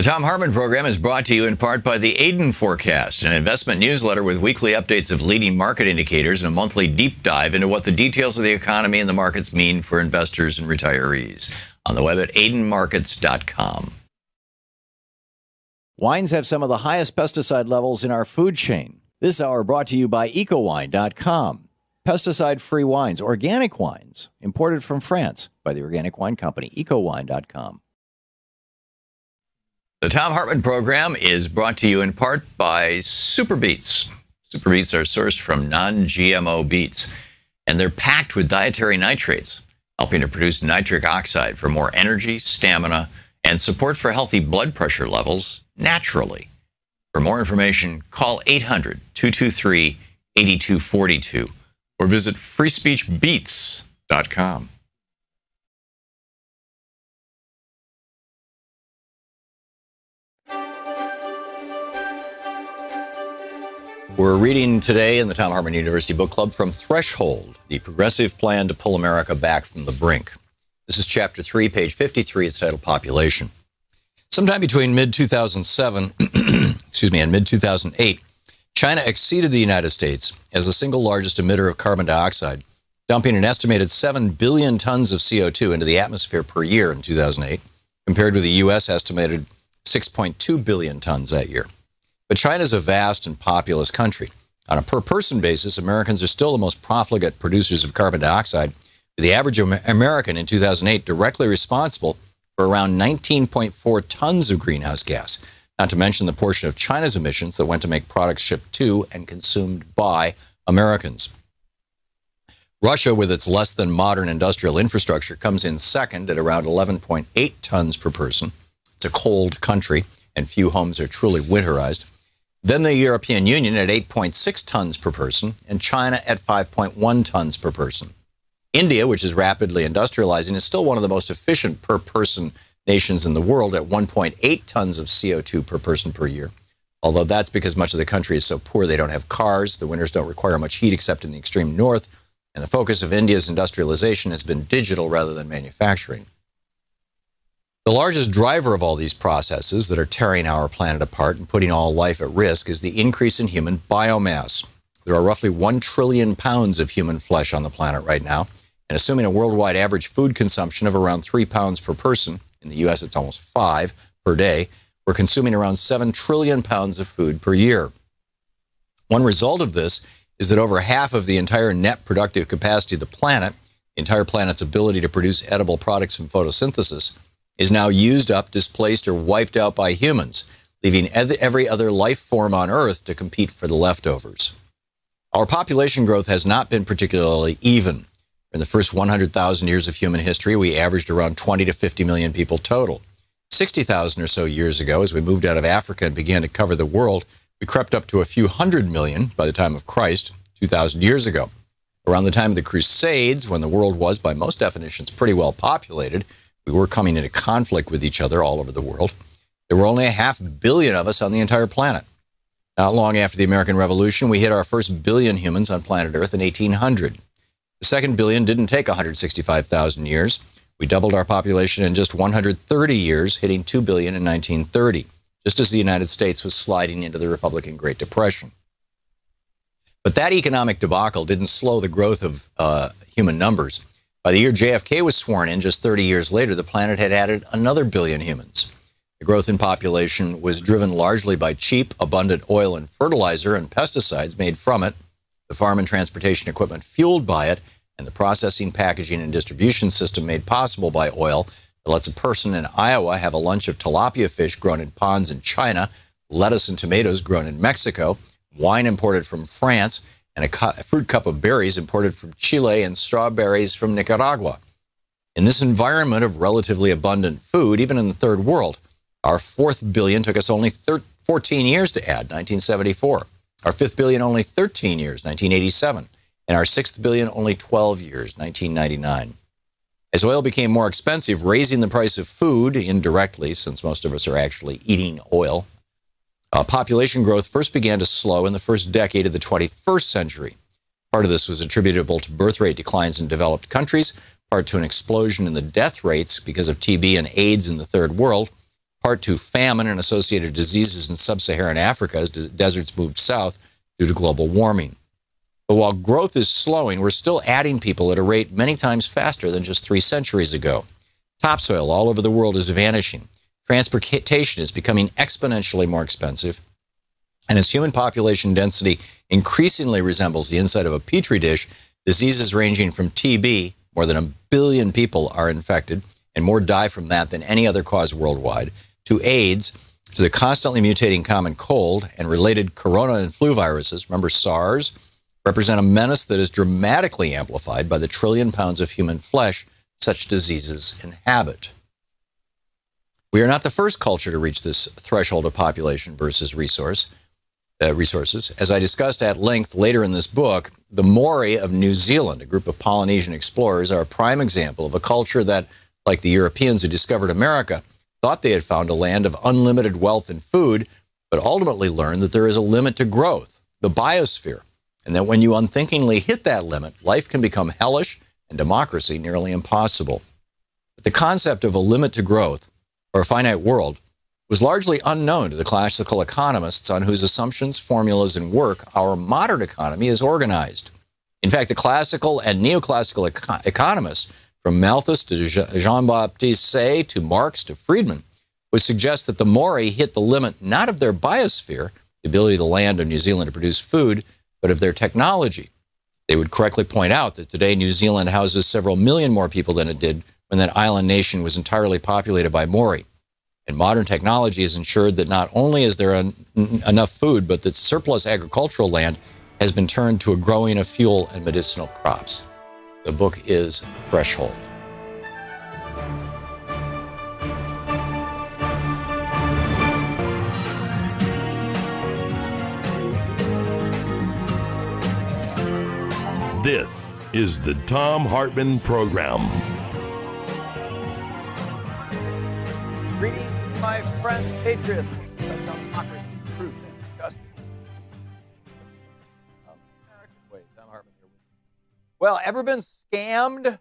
The Thom Hartmann Program is brought to you in part by the Aiden Forecast, an investment newsletter with weekly updates of leading market indicators and a monthly deep dive into what the details of the economy and the markets mean for investors and retirees. On the web at aidenmarkets.com. Wines have some of the highest pesticide levels in our food chain. This hour brought to you by ecowine.com. Pesticide-free wines, organic wines, imported from France by the organic wine company, ecowine.com. The Thom Hartmann Program is brought to you in part by Super Beets. Super Beets are sourced from non-GMO beets, and they're packed with dietary nitrates, helping to produce nitric oxide for more energy, stamina, and support for healthy blood pressure levels naturally. For more information, call 800-223-8242 or visit freespeechbeets.com. We're reading today in the Thom Hartmann University Book Club from Threshold, the progressive plan to pull America back from the brink. This is Chapter 3, page 53. It's titled Population. Sometime between mid-2007 and mid-2008, China exceeded the United States as the single largest emitter of carbon dioxide, dumping an estimated 7 billion tons of CO2 into the atmosphere per year in 2008, compared with the U.S. estimated 6.2 billion tons that year. But China is a vast and populous country. On a per-person basis, Americans are still the most profligate producers of carbon dioxide, with the average American in 2008 directly responsible for around 19.4 tons of greenhouse gas, not to mention the portion of China's emissions that went to make products shipped to and consumed by Americans. Russia, with its less than modern industrial infrastructure, comes in second at around 11.8 tons per person. It's a cold country, and few homes are truly winterized. Then the European Union at 8.6 tons per person, and China at 5.1 tons per person. India, which is rapidly industrializing, is still one of the most efficient per-person nations in the world at 1.8 tons of CO2 per person per year. Although that's because much of the country is so poor they don't have cars, the winters don't require much heat except in the extreme north, and the focus of India's industrialization has been digital rather than manufacturing. The largest driver of all these processes that are tearing our planet apart and putting all life at risk is the increase in human biomass. There are roughly 1 trillion pounds of human flesh on the planet right now, and assuming a worldwide average food consumption of around 3 pounds per person, in the U.S. it's almost 5 per day, we're consuming around 7 trillion pounds of food per year. One result of this is that over half of the entire net productive capacity of the planet, the entire planet's ability to produce edible products from photosynthesis, is now used up, displaced, or wiped out by humans, leaving every other life form on Earth to compete for the leftovers. Our population growth has not been particularly even. In the first 100,000 years of human history, we averaged around 20 to 50 million people total. 60,000 or so years ago, as we moved out of Africa and began to cover the world, we crept up to a few hundred million by the time of Christ, 2,000 years ago. Around the time of the Crusades, when the world was, by most definitions, pretty well populated, we were coming into conflict with each other all over the world. There were only 500 million of us on the entire planet. Not long after the American Revolution, we hit our first billion humans on planet Earth in 1800. The second billion didn't take 165,000 years. We doubled our population in just 130 years, hitting 2 billion in 1930, just as the United States was sliding into the Republican Great Depression. But that economic debacle didn't slow the growth of human numbers. By the year JFK was sworn in, just 30 years later, the planet had added another billion humans. The growth in population was driven largely by cheap, abundant oil and fertilizer and pesticides made from it, the farm and transportation equipment fueled by it, and the processing, packaging, and distribution system made possible by oil that lets a person in Iowa have a lunch of tilapia fish grown in ponds in China, lettuce and tomatoes grown in Mexico, wine imported from France, and a fruit cup of berries imported from Chile and strawberries from Nicaragua. In this environment of relatively abundant food, even in the third world, our 4th billion took us only 14 years to add, 1974. Our 5th billion only 13 years, 1987. And our 6th billion only 12 years, 1999. As oil became more expensive, raising the price of food indirectly, since most of us are actually eating oil, population growth first began to slow in the first decade of the 21st century. Part of this was attributable to birth rate declines in developed countries, part to an explosion in the death rates because of TB and AIDS in the third world, part to famine and associated diseases in sub-Saharan Africa as deserts moved south due to global warming. But while growth is slowing, we're still adding people at a rate many times faster than just 3 centuries ago. Topsoil all over the world is vanishing. Transportation is becoming exponentially more expensive. And as human population density increasingly resembles the inside of a petri dish, diseases ranging from TB, more than 1 billion people are infected, and more die from that than any other cause worldwide, to AIDS, to the constantly mutating common cold and related corona and flu viruses, remember SARS, represent a menace that is dramatically amplified by the 1 trillion pounds of human flesh such diseases inhabit. We are not the first culture to reach this threshold of population versus resources. As I discussed at length later in this book, the Maori of New Zealand, a group of Polynesian explorers, are a prime example of a culture that, like the Europeans who discovered America, thought they had found a land of unlimited wealth and food, but ultimately learned that there is a limit to growth, the biosphere, and that when you unthinkingly hit that limit, life can become hellish and democracy nearly impossible. But the concept of a limit to growth, or a finite world, was largely unknown to the classical economists on whose assumptions, formulas, and work our modern economy is organized. In fact, the classical and neoclassical economists, from Malthus to Jean-Baptiste Say to Marx to Friedman, would suggest that the Maori hit the limit not of their biosphere, the ability of the land of New Zealand to produce food, but of their technology. They would correctly point out that today New Zealand houses several million more people than it did when that island nation was entirely populated by Maori. And modern technology has ensured that not only is there enough food, but that surplus agricultural land has been turned to a growing of fuel and medicinal crops. The book is Threshold. This is the Thom Hartmann Program. Greetings, my friends, patriots of democracy, truth, and justice. American way, Thom Hartmann here. Well, ever been scammed?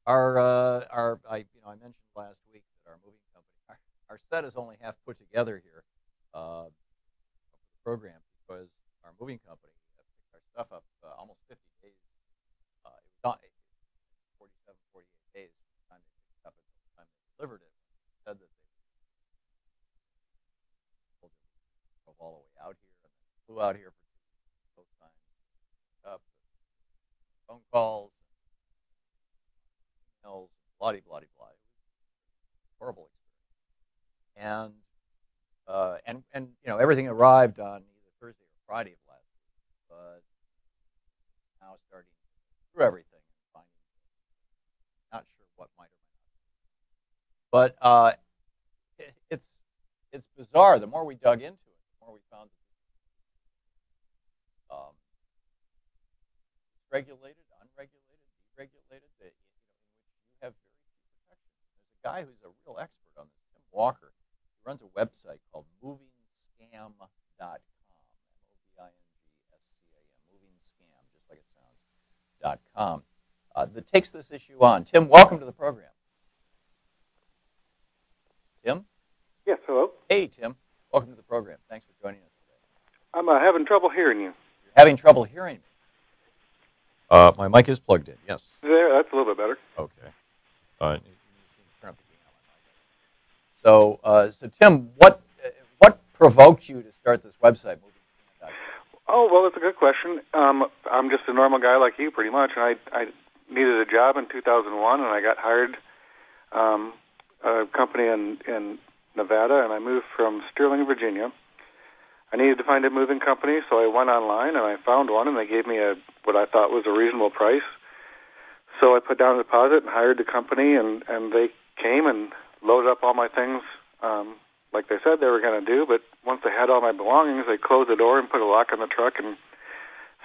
I mentioned last week that our moving company, our set is only half put together here for the program because our moving company picked our stuff up almost 50 days. It was 47, 48 days from the time they picked it up until the time they delivered it. Said that they drove all the way out here and then flew out here for 2 both times. Up, phone calls, emails, blah, blah, blah, blah. Horrible experience. And everything arrived on either Thursday or Friday of last week, but now starting through everything and finding not sure what might or might not. But it's bizarre. The more we dug into it, the more we found that it's regulated, unregulated, deregulated, that in which you have very few protections. There's a guy who's a real expert on this, Tim Walker. He runs a website called movingscam.com, MOVINGSCAM, movingscam, just like it sounds, .com, that takes this issue on. Tim, welcome to the program. Tim? Yes, hello. Hey, Tim. Welcome to the program. Thanks for joining us today. I'm having trouble hearing you. You're having trouble hearing me. My mic is plugged in, yes. There, that's a little bit better. Okay. You just need to turn up the gain on my mic. So Tim, what provoked you to start this website, movingscam.com? Oh, well, that's a good question. I'm just a normal guy like you, pretty much. And I needed a job in 2001, and I got hired a company in Nevada, and I moved from Sterling, Virginia. I needed to find a moving company, so I went online, and I found one, and they gave me what I thought was a reasonable price. So I put down a deposit and hired the company, and they came and loaded up all my things like they said they were going to do. But once they had all my belongings, they closed the door and put a lock on the truck and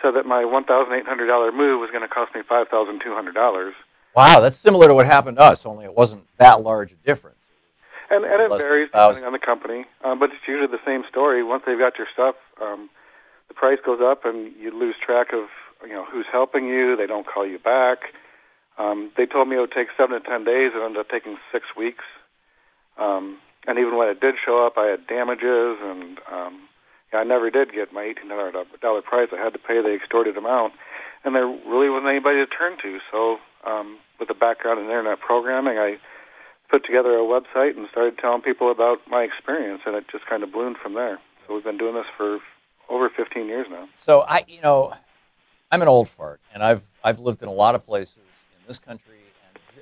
said that my $1,800 move was going to cost me $5,200. Wow, that's similar to what happened to us, only it wasn't that large a difference. And it varies depending on the company, but it's usually the same story. Once they've got your stuff, the price goes up, and you lose track of who's helping you. They don't call you back. They told me it would take 7 to 10 days. It ended up taking 6 weeks. and even when it did show up, I had damages, and I never did get my $1,800 prize. I had to pay the extorted amount, and there really wasn't anybody to turn to. So with a background in internet programming, I put together a website and started telling people about my experience, and it just kind of ballooned from there. So we've been doing this for over 15 years now. So I'm an old fart, and I've lived in a lot of places in this country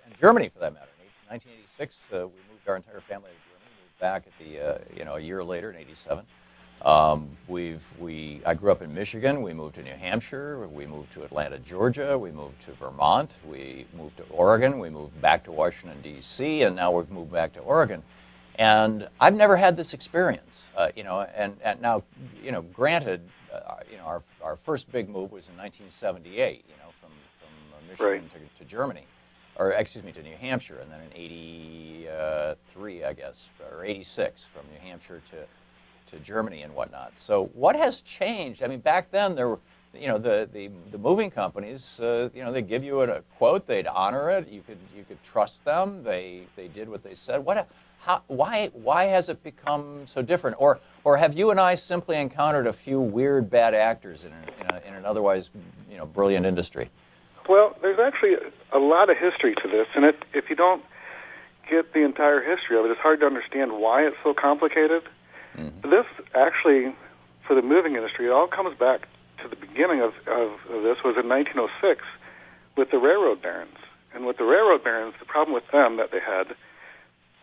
and Germany, for that matter. In 1986, we moved our entire family to Germany. We moved back at a year later in '87. I grew up in Michigan. We moved to New Hampshire. We moved to Atlanta, Georgia. We moved to Vermont. We moved to Oregon. We moved back to Washington, D.C., and now we've moved back to Oregon. And I've never had this experience, and now, granted, our first big move was in 1978, from Michigan to Germany, or excuse me, to New Hampshire, and then in '83, I guess, or '86, from New Hampshire to Germany and whatnot. So what has changed? I mean, back then there were, the moving companies, they give you a quote, they'd honor it, you could trust them, they did what they said. Why has it become so different? Or have you and I simply encountered a few weird bad actors in an otherwise brilliant industry? Well, there's actually a lot of history to this, and if you don't get the entire history of it, it's hard to understand why it's so complicated. Mm-hmm. This actually, for the moving industry, it all comes back to the beginning of this was in 1906 with the railroad barons. And with the railroad barons, the problem with them that they had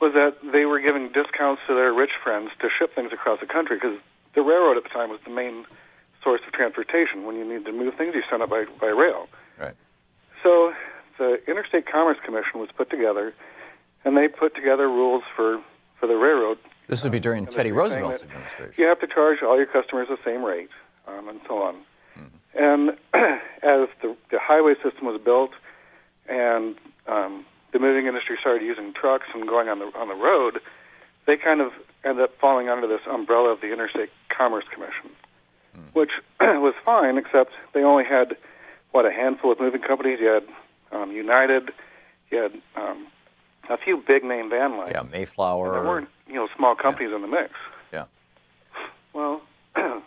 was that they were giving discounts to their rich friends to ship things across the country, because the railroad at the time was the main source of transportation. When you need to move things, you send it by rail. Right. So the Interstate Commerce Commission was put together, and they put together rules for the railroad. This would be during Teddy Roosevelt's administration. You have to charge all your customers the same rate, and so on. Mm-hmm. And as the highway system was built, and the moving industry started using trucks and going on the road, they kind of ended up falling under this umbrella of the Interstate Commerce Commission, which was fine, except they only had, a handful of moving companies. You had United, you had a few big-name van lines. Yeah, Mayflower. And there weren't, small companies in the mix. Yeah. Well, in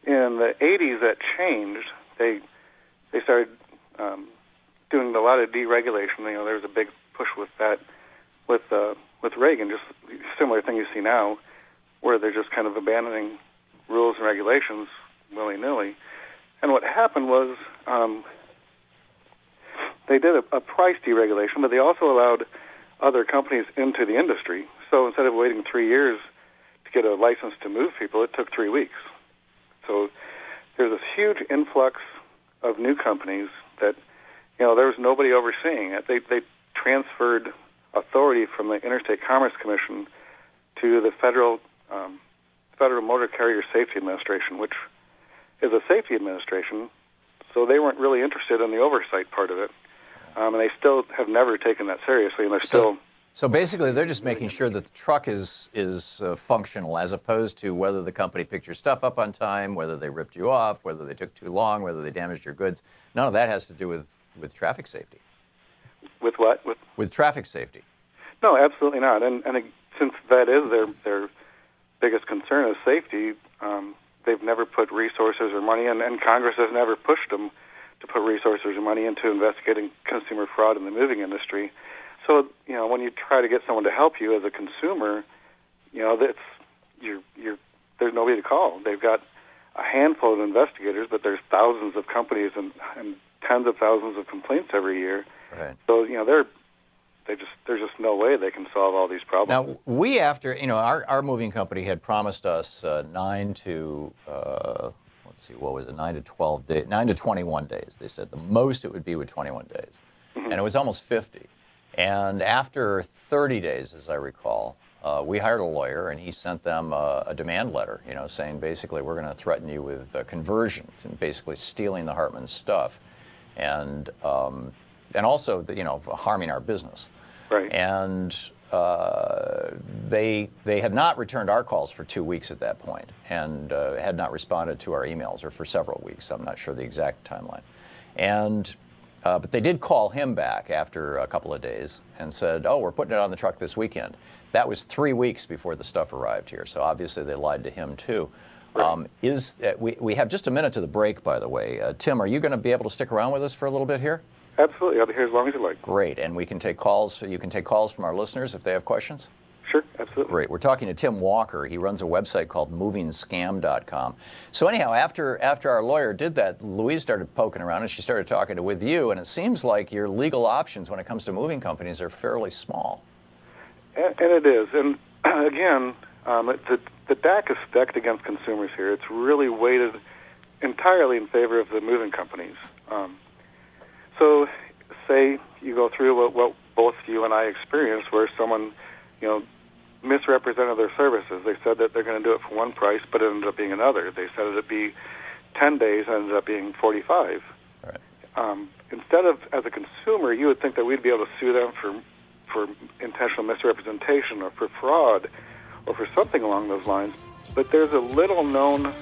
the 80s, that changed. They started doing a lot of deregulation. There was a big push with that, with Reagan, just similar thing you see now, where they're just kind of abandoning rules and regulations willy-nilly. And what happened was they did a price deregulation, but they also allowed other companies into the industry. So instead of waiting 3 years to get a license to move people, it took 3 weeks. So there's this huge influx of new companies that, there was nobody overseeing it. They transferred authority from the Interstate Commerce Commission to the Federal Motor Carrier Safety Administration, which is a safety administration, so they weren't really interested in the oversight part of it. And they still have never taken that seriously, and they're still... So basically, they're just making sure that the truck is functional, as opposed to whether the company picked your stuff up on time, whether they ripped you off, whether they took too long, whether they damaged your goods. None of that has to do with traffic safety. With what? With traffic safety. No, absolutely not. And since that is their biggest concern is safety, they've never put resources or money in, and Congress has never pushed them to put resources or money into investigating consumer fraud in the moving industry. So, when you try to get someone to help you as a consumer, there's nobody to call. They've got a handful of investigators, but there's thousands of companies and tens of thousands of complaints every year. Right. So, there's just no way they can solve all these problems. Now, our moving company had promised us 9 to 12 days, 9 to 21 days. They said the most it would be 21 days. Mm-hmm. And it was almost 50. And after 30 days, as I recall, we hired a lawyer, and he sent them a demand letter, saying basically we're going to threaten you with conversion, and basically stealing the Hartmann stuff, and also harming our business. Right. And they had not returned our calls for 2 weeks at that point, and had not responded to our emails, or for several weeks. I'm not sure the exact timeline. And But they did call him back after a couple of days and said, oh, we're putting it on the truck this weekend. That was 3 weeks before the stuff arrived here, so obviously they lied to him too. Right. We have just a minute to the break, by the way. Tim, are you going to be able to stick around with us for a little bit here? Absolutely. I'll be here as long as you like. Great, and we can take calls. You can take calls from our listeners if they have questions? Sure, absolutely. Great. We're talking to Tim Walker. He runs a website called movingscam.com. So anyhow, after our lawyer did that, Louise started poking around and she started talking with you, and it seems like your legal options when it comes to moving companies are fairly small. And it is. And again, the deck is stacked against consumers here. It's really weighted entirely in favor of the moving companies. So say you go through what both you and I experienced, where someone, misrepresented their services. They said that they're going to do it for one price, but it ended up being another. They said it'd be 10 days, and ended up being 45. Right. Instead of, as a consumer, you would think that we'd be able to sue them for intentional misrepresentation or for fraud or for something along those lines. But there's a little-known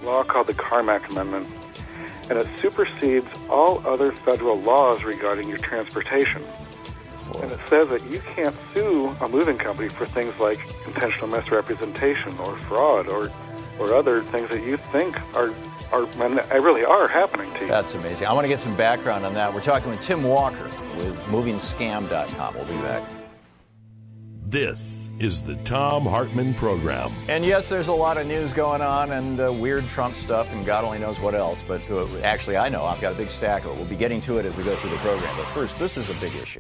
law called the Carmack Amendment, and it supersedes all other federal laws regarding your transportation. And it says that you can't sue a moving company for things like intentional misrepresentation or fraud or other things that you think really are happening to you. That's amazing. I want to get some background on that. We're talking with Tim Walker with movingscam.com. We'll be back. This is the Thom Hartmann Program. And yes, there's a lot of news going on and weird Trump stuff and God only knows what else. But actually, I know. I've got a big stack of it. We'll be getting to it as we go through the program. But first, this is a big issue.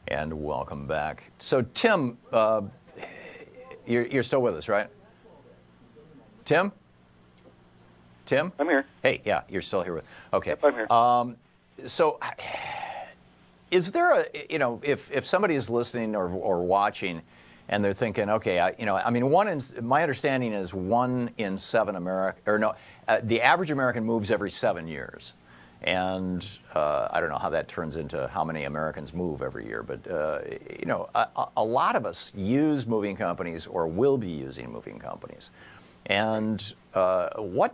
And welcome back. So, Tim, you're still with us, right? Tim? Tim? I'm here. Hey, yeah, you're still here with. Okay. Yep, I'm here. So, is there if somebody is listening or watching, and they're thinking, okay, my understanding is 1 in 7 the average American moves every 7 years. And I don't know how that turns into how many Americans move every year, but a lot of us use moving companies or will be using moving companies. And what's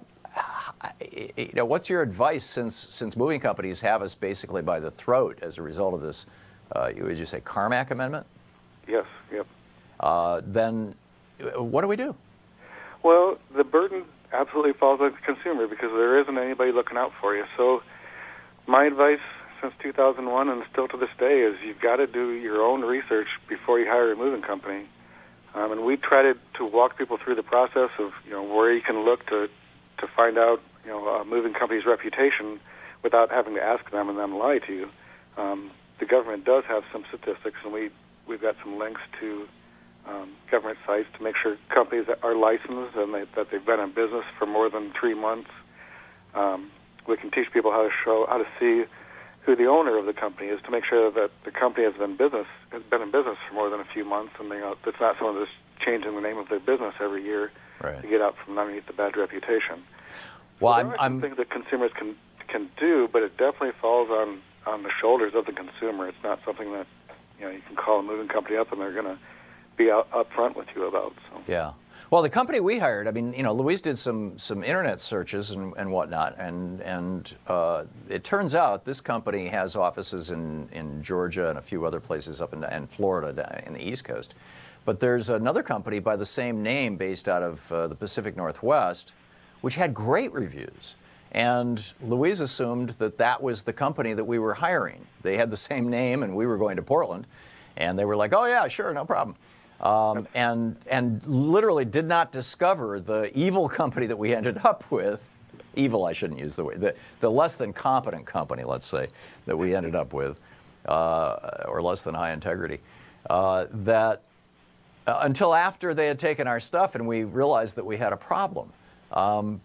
your advice since moving companies have us basically by the throat as a result of this? Would you say Carmack Amendment? Yes. Yep. Then what do we do? Well, the burden absolutely falls on the consumer because there isn't anybody looking out for you. So my advice since 2001 and still to this day is you've got to do your own research before you hire a moving company. And we try to walk people through the process of where you can look to find out a moving company's reputation without having to ask them and them lie to you. The government does have some statistics, and we've got some links to government sites to make sure companies that are licensed and that they've been in business for more than 3 months. We can teach people how to see who the owner of the company is to make sure that the company has been in business for more than a few months, and it's not someone that's changing the name of their business every year Right. to get out from underneath the bad reputation. Well, so there are some things that consumers can do, but it definitely falls on the shoulders of the consumer. It's not something that you can call a moving company up and they're going to be up front with you about. So. Yeah. Well, the company we hired, Louise did some internet searches and whatnot, and it turns out this company has offices in Georgia and a few other places up in Florida in the East Coast. But there's another company by the same name based out of the Pacific Northwest, which had great reviews. And Louise assumed that was the company that we were hiring. They had the same name, and we were going to Portland, and they were like, "Oh yeah, sure, no problem." And literally did not discover the evil company that we ended up with. Evil, I shouldn't use the word. The less than competent company, let's say, that we ended up with, or less than high integrity. Until after they had taken our stuff and we realized that we had a problem. And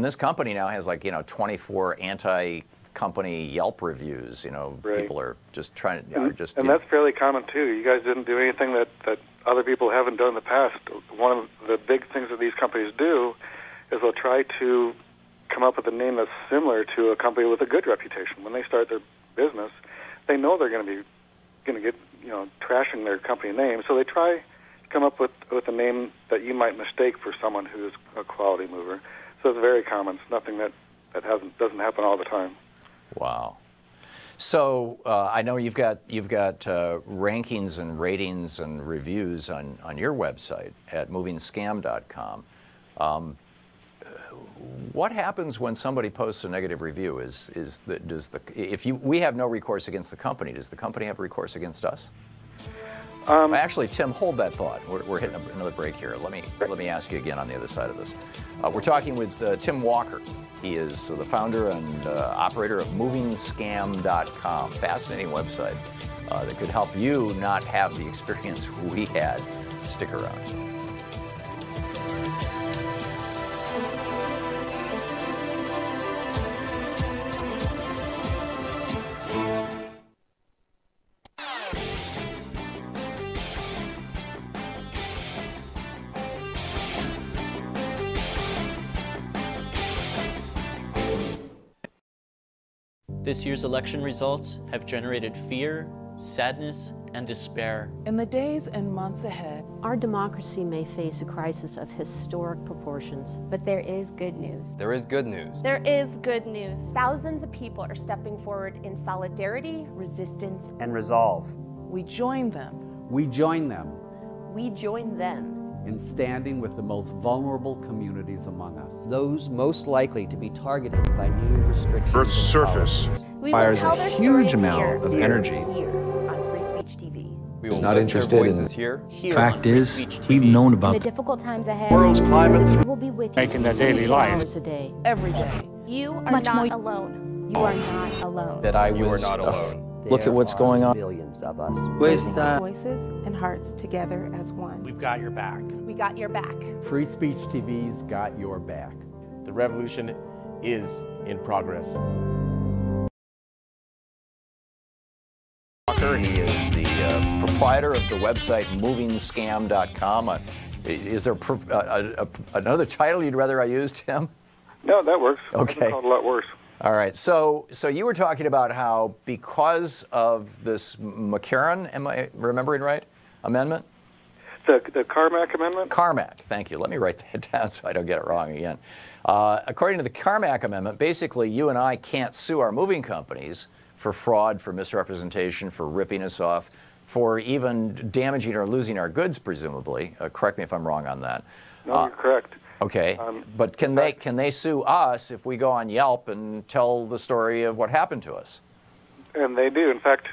this company now has 24 anti-company Yelp reviews. Right. People are just trying to and that's fairly common too. You guys didn't do anything that other people haven't done in the past. One of the big things that these companies do is they'll try to come up with a name that's similar to a company with a good reputation. When they start business, they know they're going to get trashing their company name, so they try to come up with a name that you might mistake for someone who's a quality mover. So it's very common. It's nothing that doesn't happen all the time. Wow. So I know you've got rankings and ratings and reviews on your website at movingscam.com. What happens when somebody posts a negative review? We have no recourse against the company. Does the company have recourse against us? Actually, Tim, hold that thought. We're hitting another break here. Let me ask you again on the other side of this. We're talking with Tim Walker. He is the founder and operator of movingscam.com. Fascinating website that could help you not have the experience we had. Stick around. This year's election results have generated fear, sadness, and despair. In the days and months ahead, our democracy may face a crisis of historic proportions. But there is good news. There is good news. There is good news. Thousands of people are stepping forward in solidarity, resistance, and resolve. We join them. We join them. We join them. In standing with the most vulnerable communities among us. Those most likely to be targeted by new restrictions. Earth's surface fires a huge amount of energy. Here on Free Speech TV. We will not interested in here. Fact is, we've known about the difficult times ahead. World's climate will be with making their daily life. Hours a day, every day. You are not alone. You are not alone. That you are not alone. Look at what's going on. Billions of us. Voices and hearts together as one. We've got your back. We got your back. Free Speech TV's got your back. The revolution is in progress. He is the proprietor of the website movingscam.com. Is there another title you'd rather I used, Tim? No, that works. Okay. I've been called a lot worse. All right. So you were talking about how because of this McCarran, am I remembering right, amendment? The Carmack Amendment? Carmack, thank you. Let me write that down so I don't get it wrong again. According to the Carmack Amendment, basically you and I can't sue our moving companies for fraud, for misrepresentation, for ripping us off, for even damaging or losing our goods, presumably. Correct me if I'm wrong on that. No, you're correct. Okay, but can they sue us if we go on Yelp and tell the story of what happened to us? And they do. In fact,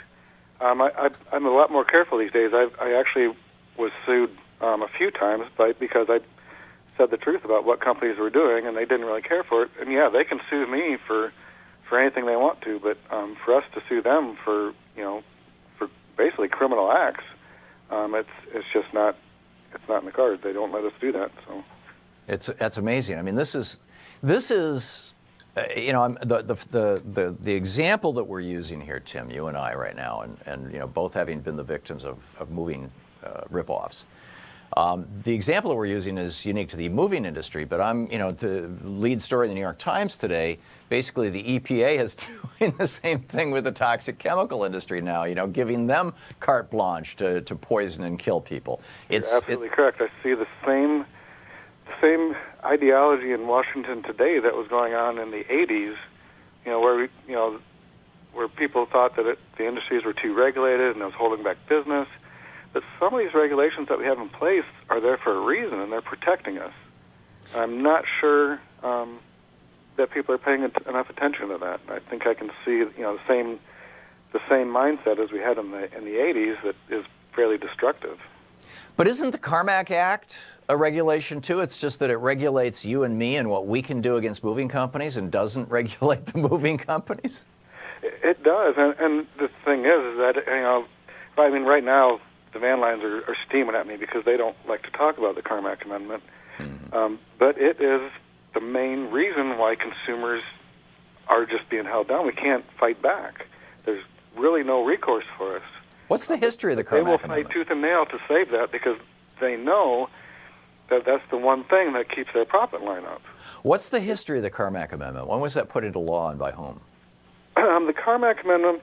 I'm a lot more careful these days. I actually was sued a few times because I said the truth about what companies were doing, and they didn't really care for it. And yeah, they can sue me for anything they want to, but for us to sue them for basically criminal acts, it's just not in the cards. They don't let us do that. So that's amazing. I mean, this is the example that we're using here, Tim, you and I right now, and both having been the victims of moving ripoffs. The example that we're using is unique to the moving industry, but the lead story in the New York Times today, basically the EPA is doing the same thing with the toxic chemical industry now, giving them carte blanche to poison and kill people. You're absolutely correct. I see the same ideology in Washington today that was going on in the 80s, where people thought that the industries were too regulated and it was holding back business. But some of these regulations that we have in place are there for a reason, and they're protecting us. I'm not sure that people are paying enough attention to that. I think I can see the same mindset as we had in the 80s that is fairly destructive. But isn't the Carmack Act a regulation too? It's just that it regulates you and me and what we can do against moving companies and doesn't regulate the moving companies? It does, and the thing is that right now, the van lines are steaming at me because they don't like to talk about the Carmack Amendment. Mm-hmm. But it is the main reason why consumers are just being held down. We can't fight back. There's really no recourse for us. What's the history of the Carmack Amendment? They will fight tooth and nail to save that because they know that that's the one thing that keeps their profit line up. What's the history of the Carmack Amendment? When was that put into law and by whom? The Carmack Amendment,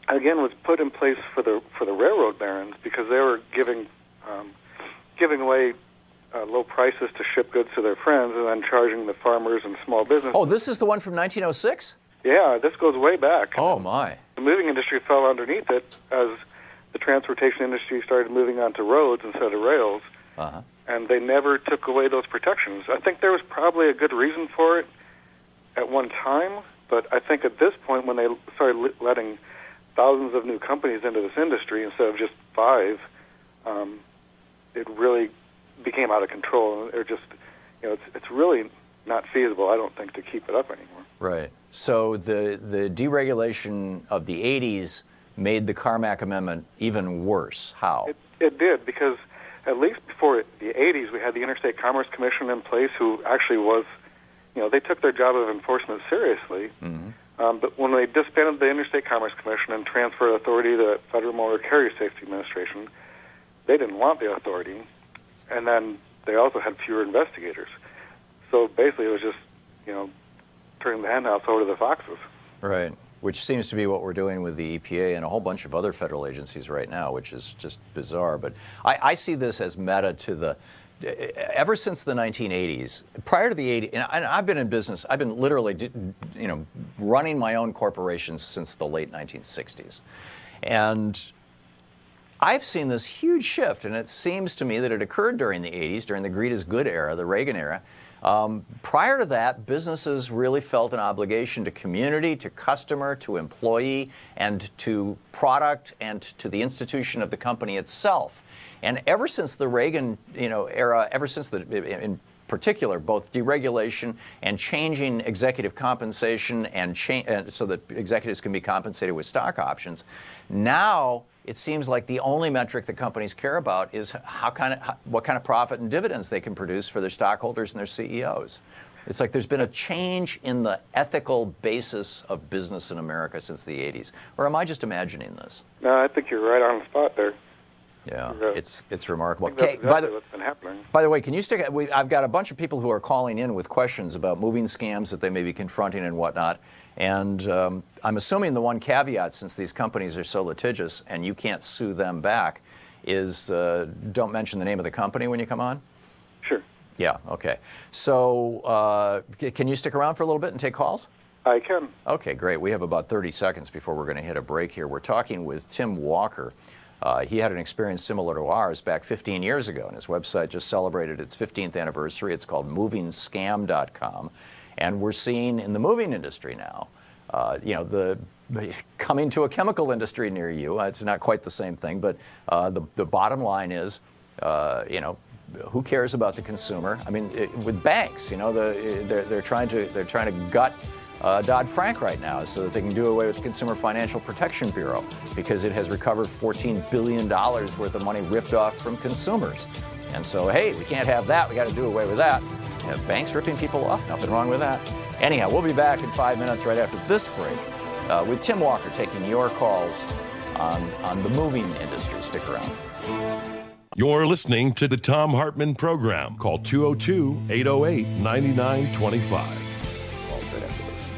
again, was put in place for the railroad barons because they were giving away low prices to ship goods to their friends and then charging the farmers and small businesses. Oh, this is the one from 1906? Yeah, this goes way back. Oh, my. The moving industry fell underneath it as the transportation industry started moving onto roads instead of rails, and they never took away those protections. I think there was probably a good reason for it at one time, but I think at this point when they started letting thousands of new companies into this industry instead of just 5, it really became out of control. They're just, it's really not feasible, I don't think, to keep it up anymore. Right. So the deregulation of the 80s made the Carmack Amendment even worse. How? It did, because at least before the 80s, we had the Interstate Commerce Commission in place who actually was, they took their job of enforcement seriously. But when they disbanded the Interstate Commerce Commission and transferred authority to the Federal Motor Carrier Safety Administration, they didn't want the authority. And then they also had fewer investigators. So basically it was just, turning the henhouse over to the foxes. Right, which seems to be what we're doing with the EPA and a whole bunch of other federal agencies right now, which is just bizarre. But I see this as meta to the, ever since the 1980s, prior to the 80s, and I've been in business, I've been literally, running my own corporations since the late 1960s. And I've seen this huge shift, and it seems to me that it occurred during the 80s, during the greed is good era, the Reagan era. Prior to that, businesses really felt an obligation to community, to customer, to employee, and to product, and to the institution of the company itself. And ever since the Reagan, era, ever since in particular, both deregulation and changing executive compensation and so that executives can be compensated with stock options, now it seems like the only metric that companies care about is what kind of profit and dividends they can produce for their stockholders and their CEOs. It's like there's been a change in the ethical basis of business in America since the 80s. Or am I just imagining this? No, I think you're right on the spot there. Yeah, it's remarkable. Okay, exactly what's been happening. By the way, can you stick? I've got a bunch of people who are calling in with questions about moving scams that they may be confronting and whatnot. And I'm assuming the one caveat, since these companies are so litigious and you can't sue them back, is don't mention the name of the company when you come on? Sure. Yeah, okay. So can you stick around for a little bit and take calls? I can. Okay, great. We have about 30 seconds before we're going to hit a break here. We're talking with Tim Walker. He had an experience similar to ours back 15 years ago, and his website just celebrated its 15th anniversary. It's called movingscam.com. And we're seeing in the moving industry now, the coming to a chemical industry near you. It's not quite the same thing, but the bottom line is, who cares about the consumer? I mean, with banks, they're trying to gut Dodd-Frank right now so that they can do away with the Consumer Financial Protection Bureau because it has recovered $14 billion worth of money ripped off from consumers. And so, hey, we can't have that. We got to do away with that. And banks ripping people off, nothing wrong with that. Anyhow, we'll be back in 5 minutes right after this break with Tim Walker taking your calls on the moving industry. Stick around. You're listening to the Thom Hartmann Program. Call 202-808-9925. Calls right after this.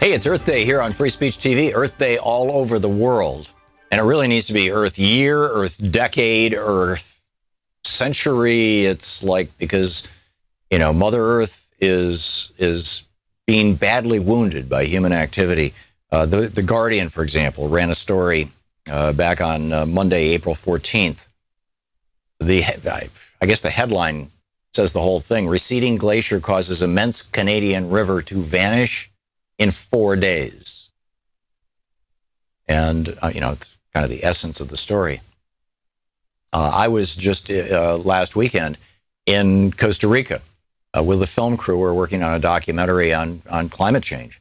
Hey, it's Earth Day here on Free Speech TV, Earth Day all over the world. And it really needs to be Earth year, Earth decade, Earth century. It's like because, Mother Earth is being badly wounded by human activity. The Guardian, for example, ran a story back on Monday, April 14th. I guess the headline says the whole thing. Receding glacier causes immense Canadian river to vanish in 4 days. And, it's kind of the essence of the story. I was just last weekend in Costa Rica with a film crew. We're working on a documentary on climate change.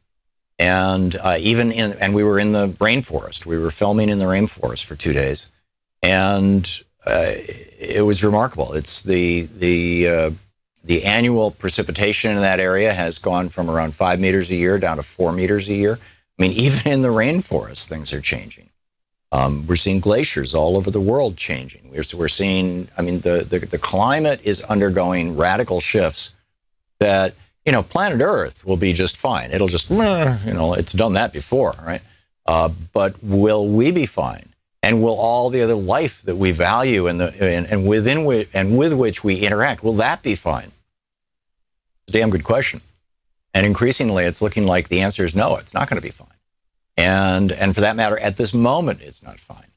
And and we were in the rainforest. We were filming in the rainforest for 2 days. And it was remarkable. It's the annual precipitation in that area has gone from around 5 meters a year down to 4 meters a year. I mean, even in the rainforest, things are changing. We're seeing glaciers all over the world changing. We're seeing, I mean, the climate is undergoing radical shifts that, you know, planet Earth will be just fine. It'll just, you know, it's done that before, right? But will we be fine? And will all the other life that we value and with which we interact, will that be fine? It's a damn good question. And increasingly, it's looking like the answer is no, it's not going to be fine. And for that matter, at this moment, it's not fine.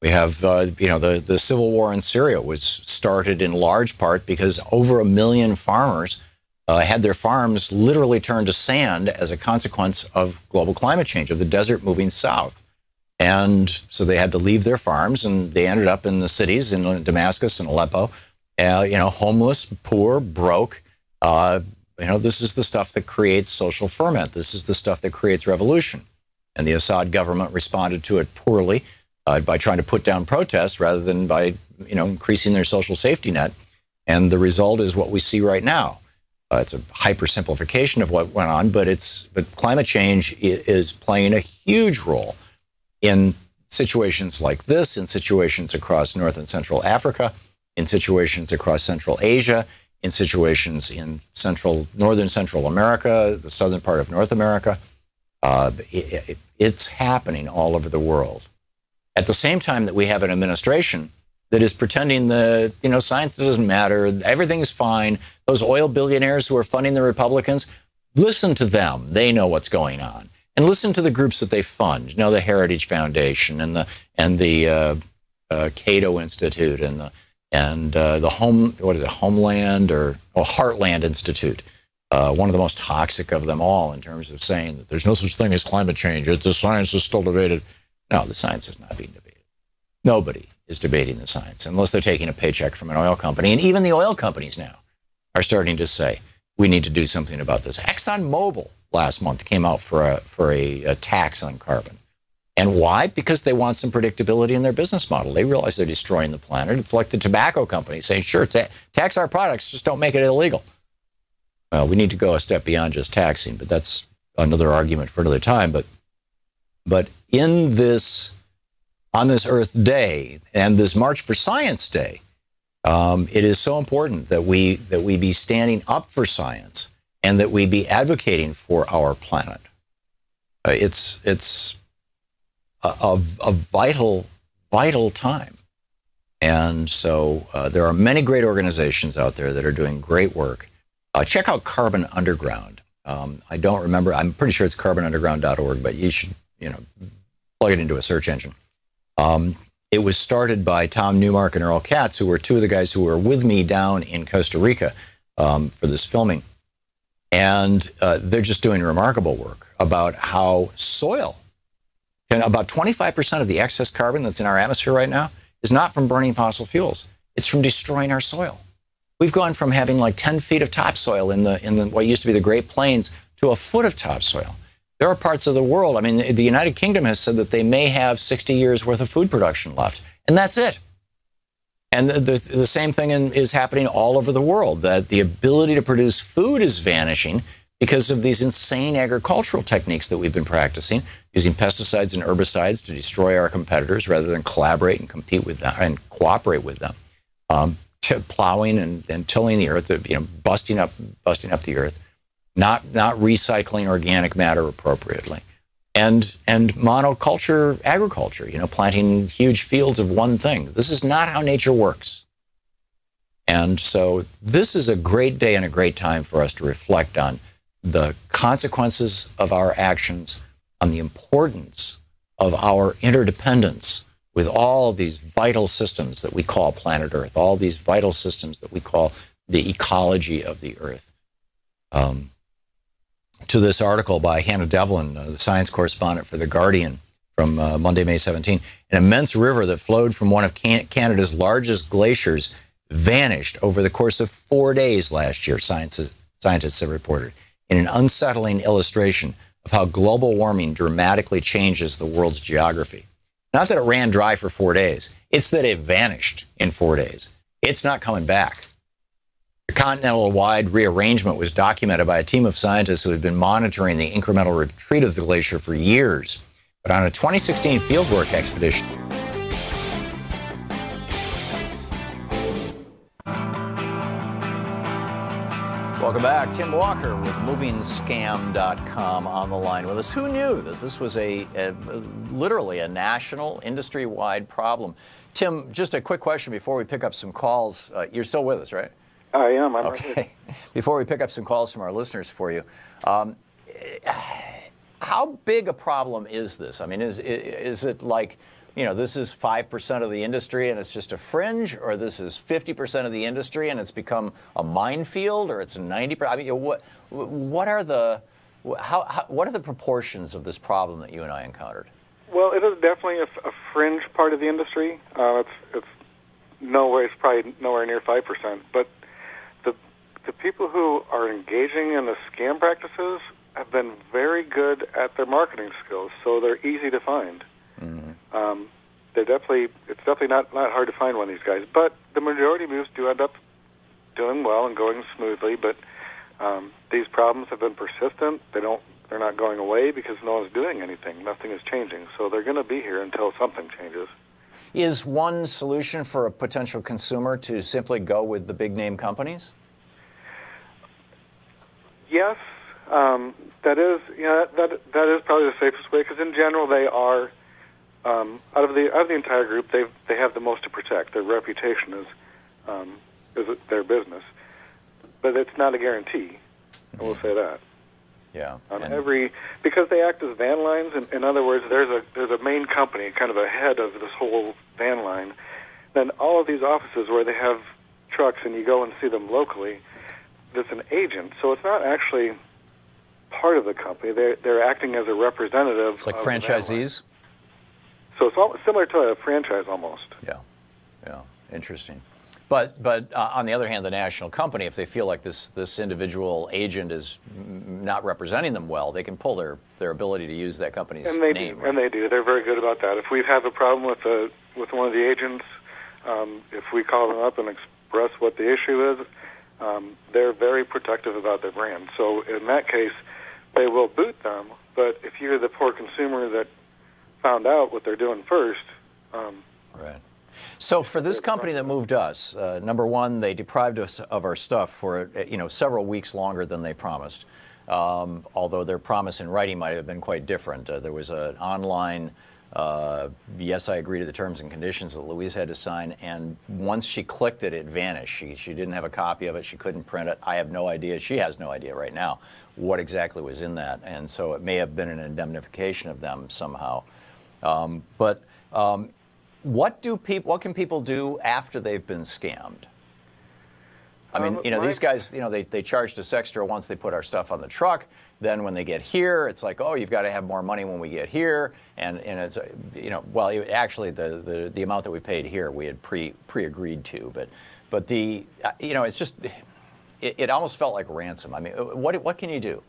We have, you know, the civil war in Syria was started in large part because over 1 million farmers had their farms literally turned to sand as a consequence of global climate change, of the desert moving south. And so they had to leave their farms, and they ended up in the cities in Damascus and Aleppo, you know, homeless, poor, broke. You know, this is the stuff that creates social ferment. This is the stuff that creates revolution. And the Assad government responded to it poorly by trying to put down protests rather than by, you know, increasing their social safety net. And the result is what we see right now. It's a hypersimplification of what went on, but climate change is playing a huge role in situations like this, in situations across North and Central Africa, in situations across Central Asia, in situations in northern Central America, the southern part of North America. It's happening all over the world. At the same time that we have an administration that is pretending that, you know, science doesn't matter, everything's fine. Those oil billionaires who are funding the Republicans, listen to them. They know what's going on. And listen to the groups that they fund. You know, the Heritage Foundation and the Cato Institute and the Homeland or Heartland Institute. One of the most toxic of them all in terms of saying that there's no such thing as climate change. The science is still debated. No, the science is not being debated. Nobody is debating the science unless they're taking a paycheck from an oil company. And even the oil companies now are starting to say, we need to do something about this. ExxonMobil last month came out for a tax on carbon. And why? Because they want some predictability in their business model. They realize they're destroying the planet. It's like the tobacco company saying, sure, tax our products, just don't make it illegal. Well, we need to go a step beyond just taxing, but that's another argument for another time. But in this, on this Earth Day and this March for Science Day, it is so important that we be standing up for science and that we be advocating for our planet. It's a vital time. And so there are many great organizations out there that are doing great work. Check out Carbon Underground. I don't remember. I'm pretty sure it's carbonunderground.org, but you should, you know, plug it into a search engine. It was started by Tom Newmark and Earl Katz, who were two of the guys who were with me down in Costa Rica for this filming. And they're just doing remarkable work about how soil, and about 25% of the excess carbon that's in our atmosphere right now is not from burning fossil fuels. It's from destroying our soil. We've gone from having like 10 feet of topsoil in the what used to be the Great Plains to a foot of topsoil. There are parts of the world, I mean, the United Kingdom has said that they may have 60 years worth of food production left, and that's it. And the same thing is happening all over the world, that the ability to produce food is vanishing because of these insane agricultural techniques that we've been practicing, using pesticides and herbicides to destroy our competitors rather than collaborate and compete with them and cooperate with them. Plowing and tilling the earth, you know, busting up the earth, not recycling organic matter appropriately, and monoculture agriculture, you know, planting huge fields of one thing. This is not how nature works. And so this is a great day and a great time for us to reflect on the consequences of our actions, on the importance of our interdependence with all these vital systems that we call planet Earth, all these vital systems that we call the ecology of the Earth. To this article by Hannah Devlin, the science correspondent for The Guardian from Monday, May 17, an immense river that flowed from one of Canada's largest glaciers vanished over the course of 4 days last year, scientists have reported, in an unsettling illustration of how global warming dramatically changes the world's geography. Not that it ran dry for 4 days. It's that it vanished in 4 days. It's not coming back. The continental-wide rearrangement was documented by a team of scientists who had been monitoring the incremental retreat of the glacier for years. But on a 2016 fieldwork expedition, welcome back. Tim Walker with MovingScam.com on the line with us. Who knew that this was literally a national, industry-wide problem? Tim, just a quick question before we pick up some calls. You're still with us, right? I am. I'm okay. Right. Before we pick up some calls from our listeners for you, how big a problem is this? I mean, is it like, this is 5% of the industry and it's just a fringe, or this is 50% of the industry and it's become a minefield, or it's 90%? I mean, what are the proportions of this problem that you and I encountered? Well, it is definitely a fringe part of the industry. It's nowhere. It's probably nowhere near 5%. But the people who are engaging in the scam practices have been very good at their marketing skills, so they're easy to find. Mm-hmm. It's definitely not hard to find one of these guys. But the majority of moves do end up doing well and going smoothly. But these problems have been persistent. They're not going away because no one's doing anything. Nothing is changing. So they're going to be here until something changes. Is one solution for a potential consumer to simply go with the big name companies? Yes, that is probably the safest way, because in general they are out of the entire group they have the most to protect. Their reputation is their business, but it's not a guarantee. I will say that. Yeah. Because they act as van lines. In other words, there's a main company, kind of a head of this whole van line. Then all of these offices where they have trucks and you go and see them locally, there's an agent. So it's not actually part of the company. They're acting as a representative. It's like franchisees. So it's similar to a franchise almost. Yeah. Interesting. But on the other hand, the national company, if they feel like this individual agent is not representing them well, they can pull their ability to use that company's name. And they do. They're very good about that. If we have a problem with one of the agents, if we call them up and express what the issue is, they're very protective about their brand. So in that case, they will boot them. But if you're the poor consumer that found out what they're doing first, right. So for this company that moved us, number one, they deprived us of our stuff for several weeks longer than they promised. Although their promise in writing might have been quite different. There was an online, yes, I agree to the terms and conditions that Louise had to sign, and once she clicked it, it vanished. She didn't have a copy of it. She couldn't print it. I have no idea. She has no idea right now what exactly was in that, and so it may have been an indemnification of them somehow. What can people do after they've been scammed? I mean, these guys, they charged us extra once they put our stuff on the truck. Then when they get here, it's like, oh, you've got to have more money when we get here. And it's, actually the amount that we paid here, we had pre-agreed to. But it's just, it almost felt like ransom. I mean, what can you do?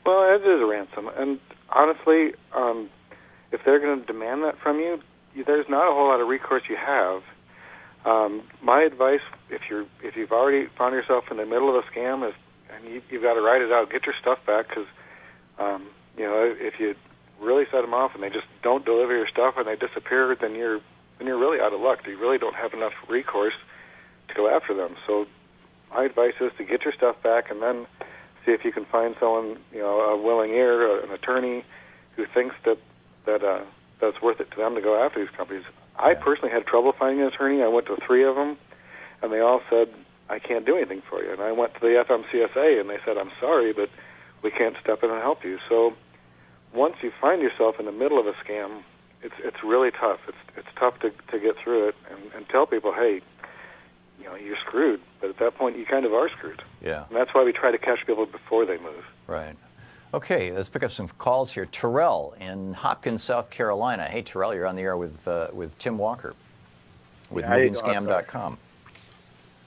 Well, it is a ransom. And honestly, if they're going to demand that from you, there's not a whole lot of recourse you have. My advice, if you've already found yourself in the middle of a scam, is, and you've got to write it out, get your stuff back, because if you really set them off and they just don't deliver your stuff and they disappear, then you're really out of luck. You really don't have enough recourse to go after them. So my advice is to get your stuff back and then see if you can find someone, a willing ear, an attorney who thinks that's worth it to them to go after these companies. I personally had trouble finding an attorney. I went to 3 of them, and they all said, I can't do anything for you. And I went to the FMCSA, and they said, I'm sorry, but we can't step in and help you. So once you find yourself in the middle of a scam, it's really tough. It's tough to get through it and tell people, hey, you're screwed. But at that point, you kind of are screwed. Yeah. And that's why we try to catch people before they move. Right. Okay, let's pick up some calls here. Terrell in Hopkins, South Carolina. Hey, Terrell, you're on the air with Tim Walker with MovingScam.com.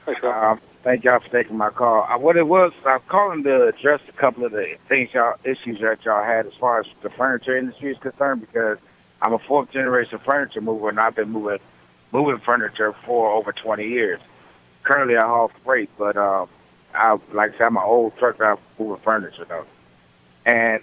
Hi, Terrell. Thank y'all for taking my call. What it was, I'm calling to address a couple of the issues that y'all had as far as the furniture industry is concerned, because I'm a fourth-generation furniture mover, and I've been moving furniture for over 20 years. Currently, I haul freight, but like I said, I'm an old truck driver moving furniture, though. And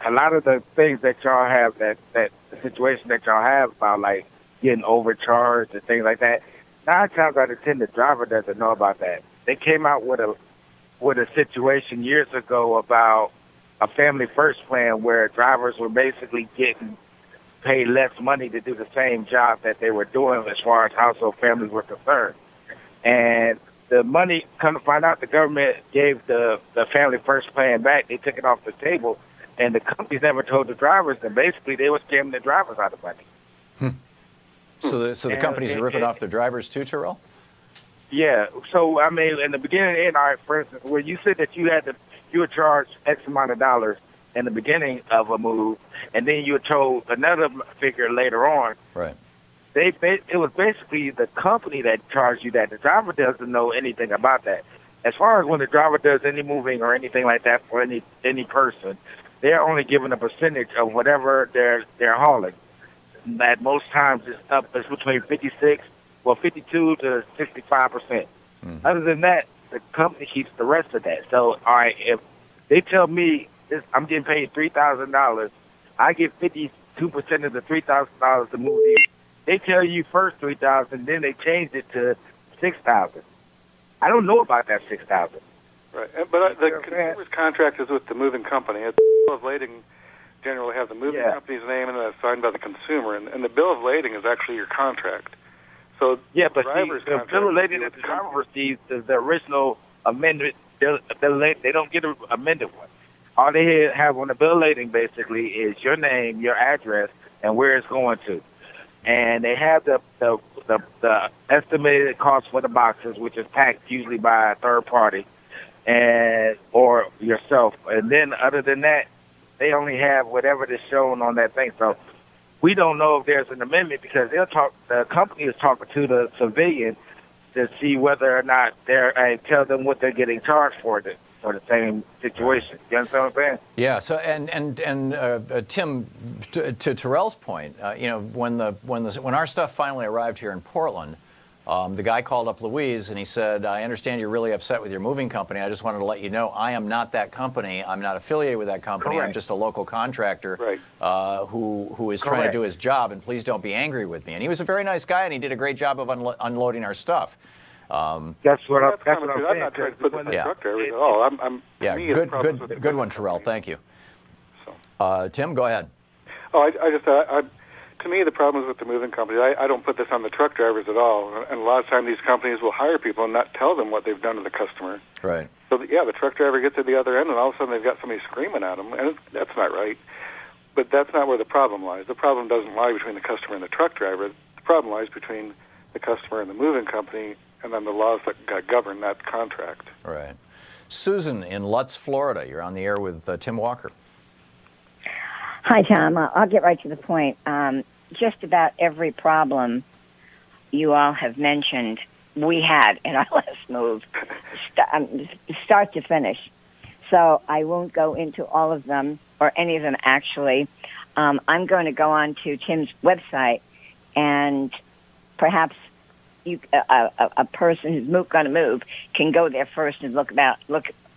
a lot of the things that y'all have, that the situation that y'all have about, like, getting overcharged and things like that, 9 times out of 10, the driver doesn't know about that. They came out with a situation years ago about a family first plan where drivers were basically getting paid less money to do the same job that they were doing as far as household families were concerned. And the money, come to find out, the government gave the family first plan back. They took it off the table, and the companies never told the drivers that basically they were scamming the drivers out of money. So the companies are ripping off their drivers too, Terrell? Yeah. So, I mean, in the beginning, and all right, for instance, where you said that you were charged X amount of dollars in the beginning of a move, and then you were told another figure later on. Right. It was basically the company that charged you that. The driver doesn't know anything about that. As far as when the driver does any moving or anything like that for any person, they're only given a percentage of whatever they're hauling. At most times it's between 52 to 65%. Other than that, the company keeps the rest of that. So, all right, if they tell me I'm getting paid $3,000, I get 52% of the $3,000 to move you. They tell you first $3,000, then they change it to $6,000. I don't know about that $6,000. Right, but the consumer's contract is with the moving company. The bill of lading generally have the moving company's name and it's signed by the consumer, and the bill of lading is actually your contract. So yeah, but the bill of lading that the driver receives is the original amendment. They don't get an amended one. All they have on the bill of lading basically is your name, your address, and where it's going to. And they have the estimated cost for the boxes, which is packed usually by a third party, or yourself. And then other than that, they only have whatever is shown on that thing. So we don't know if there's an amendment because the company is talking to the civilian to see whether or not and tell them what they're getting charged for the same situation. You understand what I'm saying? Yeah. So and Tim, to Terrell's point, when our stuff finally arrived here in Portland, the guy called up Louise and he said, "I understand you're really upset with your moving company. I just wanted to let you know I am not that company. I'm not affiliated with that company. Correct. I'm just a local contractor who is trying to Correct. do his job. And please don't be angry with me." And he was a very nice guy and he did a great job of unloading our stuff. That's what I'm saying. I'm not trying to put this in the truck driver at all. Good one, Terrell. Thank you. Tim, go ahead. To me, the problem is with the moving companies. I don't put this on the truck drivers at all. And a lot of times these companies will hire people and not tell them what they've done to the customer. Right. So, the truck driver gets to the other end and all of a sudden they've got somebody screaming at them. And that's not right. But that's not where the problem lies. The problem doesn't lie between the customer and the truck driver. The problem lies between the customer and the moving company and then the laws that govern that contract. Right. Susan in Lutz, Florida. You're on the air with Tim Walker. Hi, Tom. I'll get right to the point. Just about every problem you all have mentioned, we had in our last move, start to finish. So I won't go into all of them, or any of them, actually. I'm going to go on to Tim's website, and perhaps a person who's going to move can go there first and look at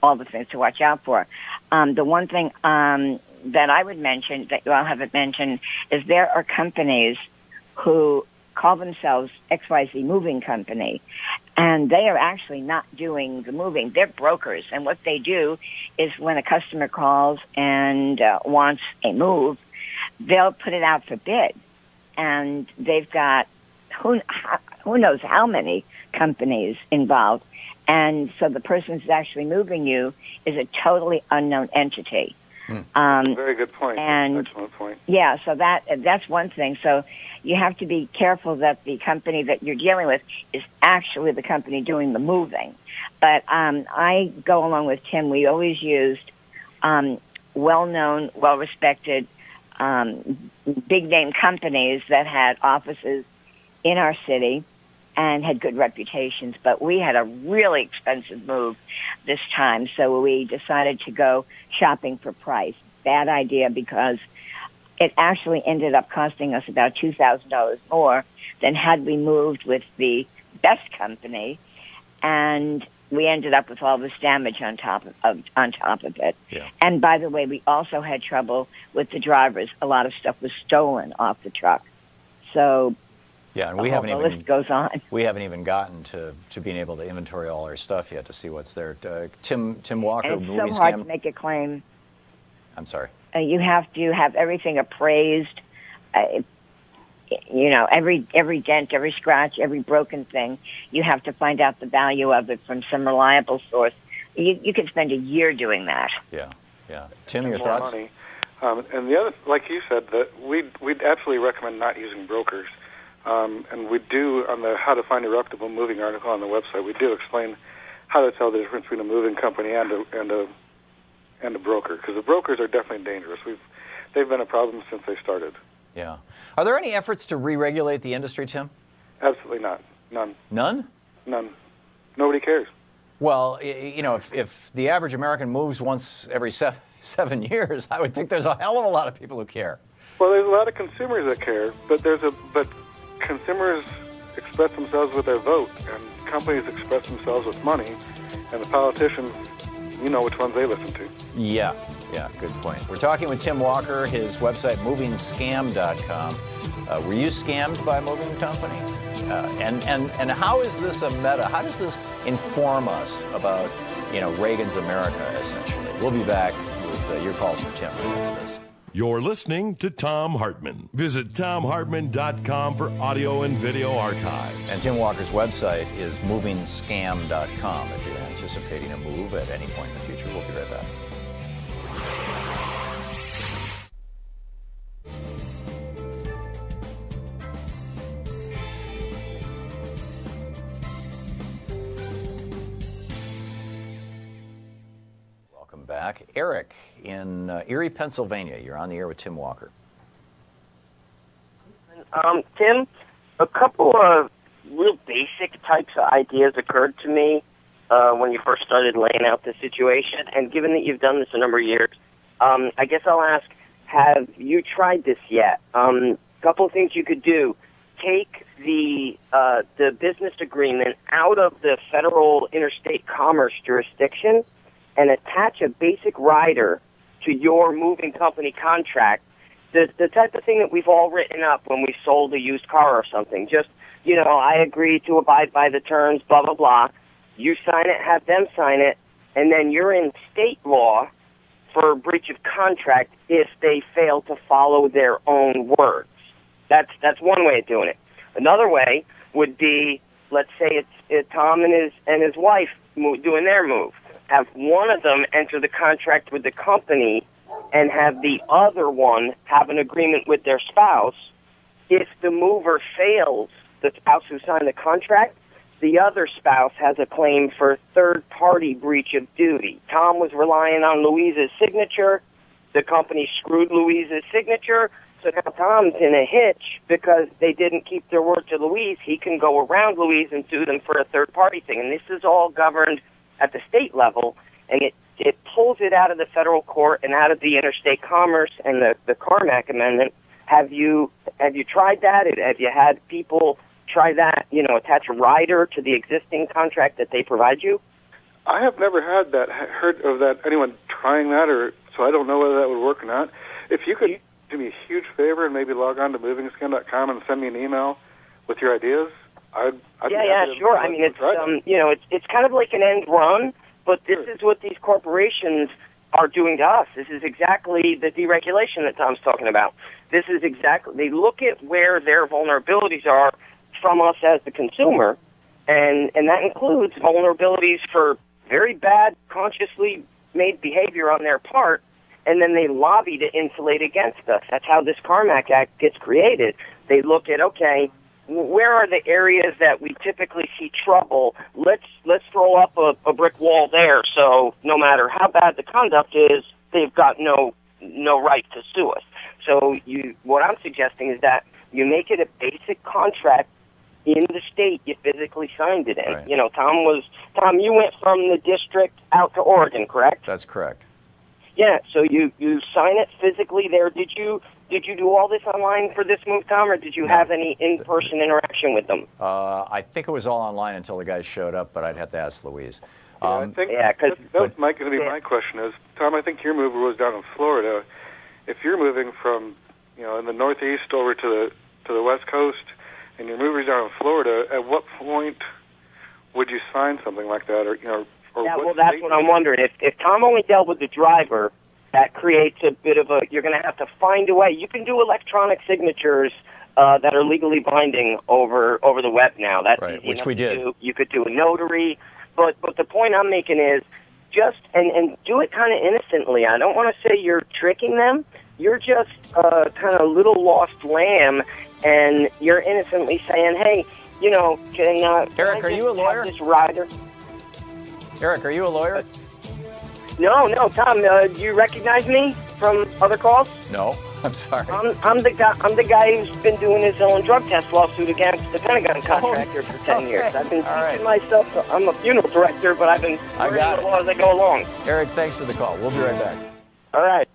all the things to watch out for. The one thing that I would mention that you all haven't mentioned is there are companies who call themselves XYZ Moving Company, and they are actually not doing the moving. They're brokers, and what they do is when a customer calls and wants a move, they'll put it out for bid, and they've got who knows how many companies involved, and so the person who's actually moving you is a totally unknown entity. Very good point. Excellent point. Yeah, so that's one thing. So you have to be careful that the company that you're dealing with is actually the company doing the moving. But I go along with Tim. We always used well-known, well-respected, big-name companies that had offices in our city and had good reputations. But we had a really expensive move this time, so we decided to go shopping for price. Bad idea, because it actually ended up costing us about $2,000 more than had we moved with the best company, and we ended up with all this damage on top of it. Yeah. And by the way, we also had trouble with the drivers. A lot of stuff was stolen off the truck. So yeah, and the list goes on. We haven't even gotten to being able to inventory all our stuff yet to see what's there. Tim Walker, and it's movie so hard scam. to make a claim. I'm sorry. You have to have everything appraised. You know, every dent, every scratch, every broken thing, you have to find out the value of it from some reliable source. You could spend a year doing that. Yeah, yeah. Tim, your more thoughts? Money. And the other, like you said, that we'd absolutely recommend not using brokers. And we do, on the How to Find a Reputable Moving article on the website, we do explain how to tell the difference between a moving company and a broker, because the brokers are definitely dangerous. They've been a problem since they started. Yeah. Are there any efforts to re-regulate the industry, Tim? Absolutely not. None. None? None. Nobody cares. Well, you know, if the average American moves once every 7 years, I would think there's a hell of a lot of people who care. Well, there's a lot of consumers that care, but consumers express themselves with their vote, and companies express themselves with money, and the politicians, you know which ones they listen to. Yeah, good point. We're talking with Tim Walker, his website, movingscam.com. Were you scammed by a moving company? And how is this a meta? How does this inform us about, you know, Reagan's America, essentially? We'll be back with your calls for Tim after this. You're listening to Thom Hartmann. Visit thomhartmann.com for audio and video archives. And Tim Walker's website is movingscam.com if you're anticipating a move at any point in the future. We'll be right back. Welcome back. Eric in Erie, Pennsylvania. You're on the air with Tim Walker. Tim, a couple of real basic types of ideas occurred to me when you first started laying out the situation. And given that you've done this a number of years, I guess I'll ask, have you tried this yet? A couple of things you could do. Take the business agreement out of the federal interstate commerce jurisdiction and attach a basic rider to your moving company contract, the type of thing that we've all written up when we sold a used car or something. Just, you know, I agree to abide by the terms, blah, blah, blah. You sign it, have them sign it, and then you're in state law for breach of contract if they fail to follow their own words. That's one way of doing it. Another way would be, let's say it's Tom and his wife doing their move. Have one of them enter the contract with the company and have the other one have an agreement with their spouse. If the mover fails, the spouse who signed the contract, the other spouse has a claim for third-party breach of duty. Tom was relying on Louise's signature. The company screwed Louise's signature. So now Tom's in a hitch because they didn't keep their word to Louise. He can go around Louise and sue them for a third-party thing. And this is all governed at the state level, and it pulls it out of the federal court and out of the interstate commerce and the Carmack Amendment. Have you tried that? Have you had people try that, you know, attach a rider to the existing contract that they provide you? I have never heard of that, anyone trying that, or so I don't know whether that would work or not. If you could do me a huge favor and maybe log on to movingscam.com and send me an email with your ideas, I'd yeah, sure. I mean, it's you know, it's kind of like an end run, but this is what these corporations are doing to us. This is exactly the deregulation that Tom's talking about. This is exactly, they look at where their vulnerabilities are from us as the consumer, and that includes vulnerabilities for very bad, consciously made behavior on their part, and then they lobby to insulate against us. That's how this Carmack Act gets created. They look at, okay, where are the areas that we typically see trouble? Let's throw up a brick wall there, so no matter how bad the conduct is, they've got no right to sue us. So what I'm suggesting is that you make it a basic contract in the state you physically signed it in. Right. You know, Tom, you went from the district out to Oregon, correct? That's correct. Yeah, so you sign it physically there. Did you did you do all this online for this move, Tom, or did you have any in-person interaction with them? I think it was all online until the guys showed up, but I'd have to ask Louise. I think that was going to be my question is, Tom, I think your mover was down in Florida. If you're moving from, in the Northeast over to the West Coast, and your mover's down in Florida, at what point would you sign something like that, or that's what I'm wondering. If Tom only dealt with the driver, that creates a bit of you're going to have to find a way. You can do electronic signatures that are legally binding over the web now. That's right, easy which enough we to did. do. You could do a notary, but the point I'm making is just and do it kind of innocently. I don't want to say you're tricking them. You're just kind of a little lost lamb, and you're innocently saying, "Hey, can Eric, are you a lawyer? This rider." Eric, are you a lawyer? No, Tom. Do you recognize me from other calls? No, I'm sorry. I'm the guy who's been doing his own drug test lawsuit against the Pentagon contractor for 10 years. I've been teaching myself. I'm a funeral director, but I've been learning the law as I go along. Eric, thanks for the call. We'll be right back. All right.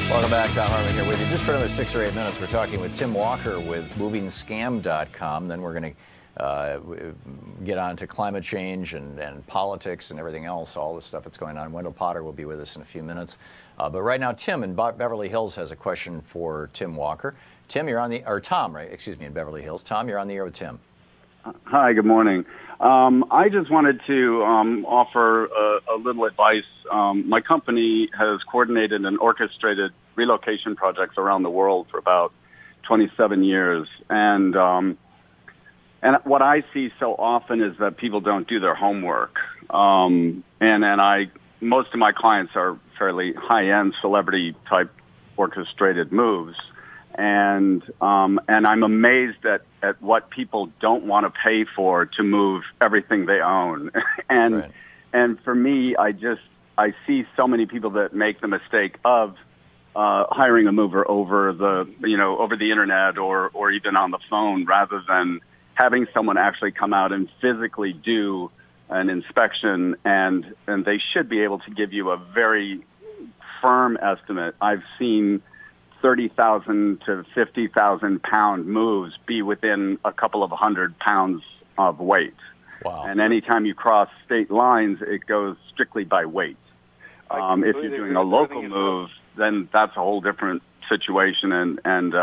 Welcome back. Thom Hartmann here with you. Just for another 6 or 8 minutes, we're talking with Tim Walker with movingscam.com. Then we're going to get on to climate change and politics and everything else, all the stuff that's going on. Wendell Potter will be with us in a few minutes. But right now, Tim in Beverly Hills has a question for Tim Walker. Tim, you're on the, or Tom, right? Excuse me, in Beverly Hills. Tom, you're on the air with Tim. Hi, good morning. I just wanted to offer a little advice. My company has coordinated and orchestrated relocation projects around the world for about 27 years. And what I see so often is that people don't do their homework. Most of my clients are fairly high-end celebrity-type orchestrated moves. And I'm amazed at what people don't want to pay for to move everything they own. And for me, I see so many people that make the mistake of hiring a mover over the internet or even on the phone, rather than having someone actually come out and physically do an inspection, and they should be able to give you a very firm estimate. I've seen 30,000 to 50,000 pound moves be within a couple of 100 pounds of weight. Wow. And anytime you cross state lines, it goes strictly by weight. If you're doing a local move, then that's a whole different situation, and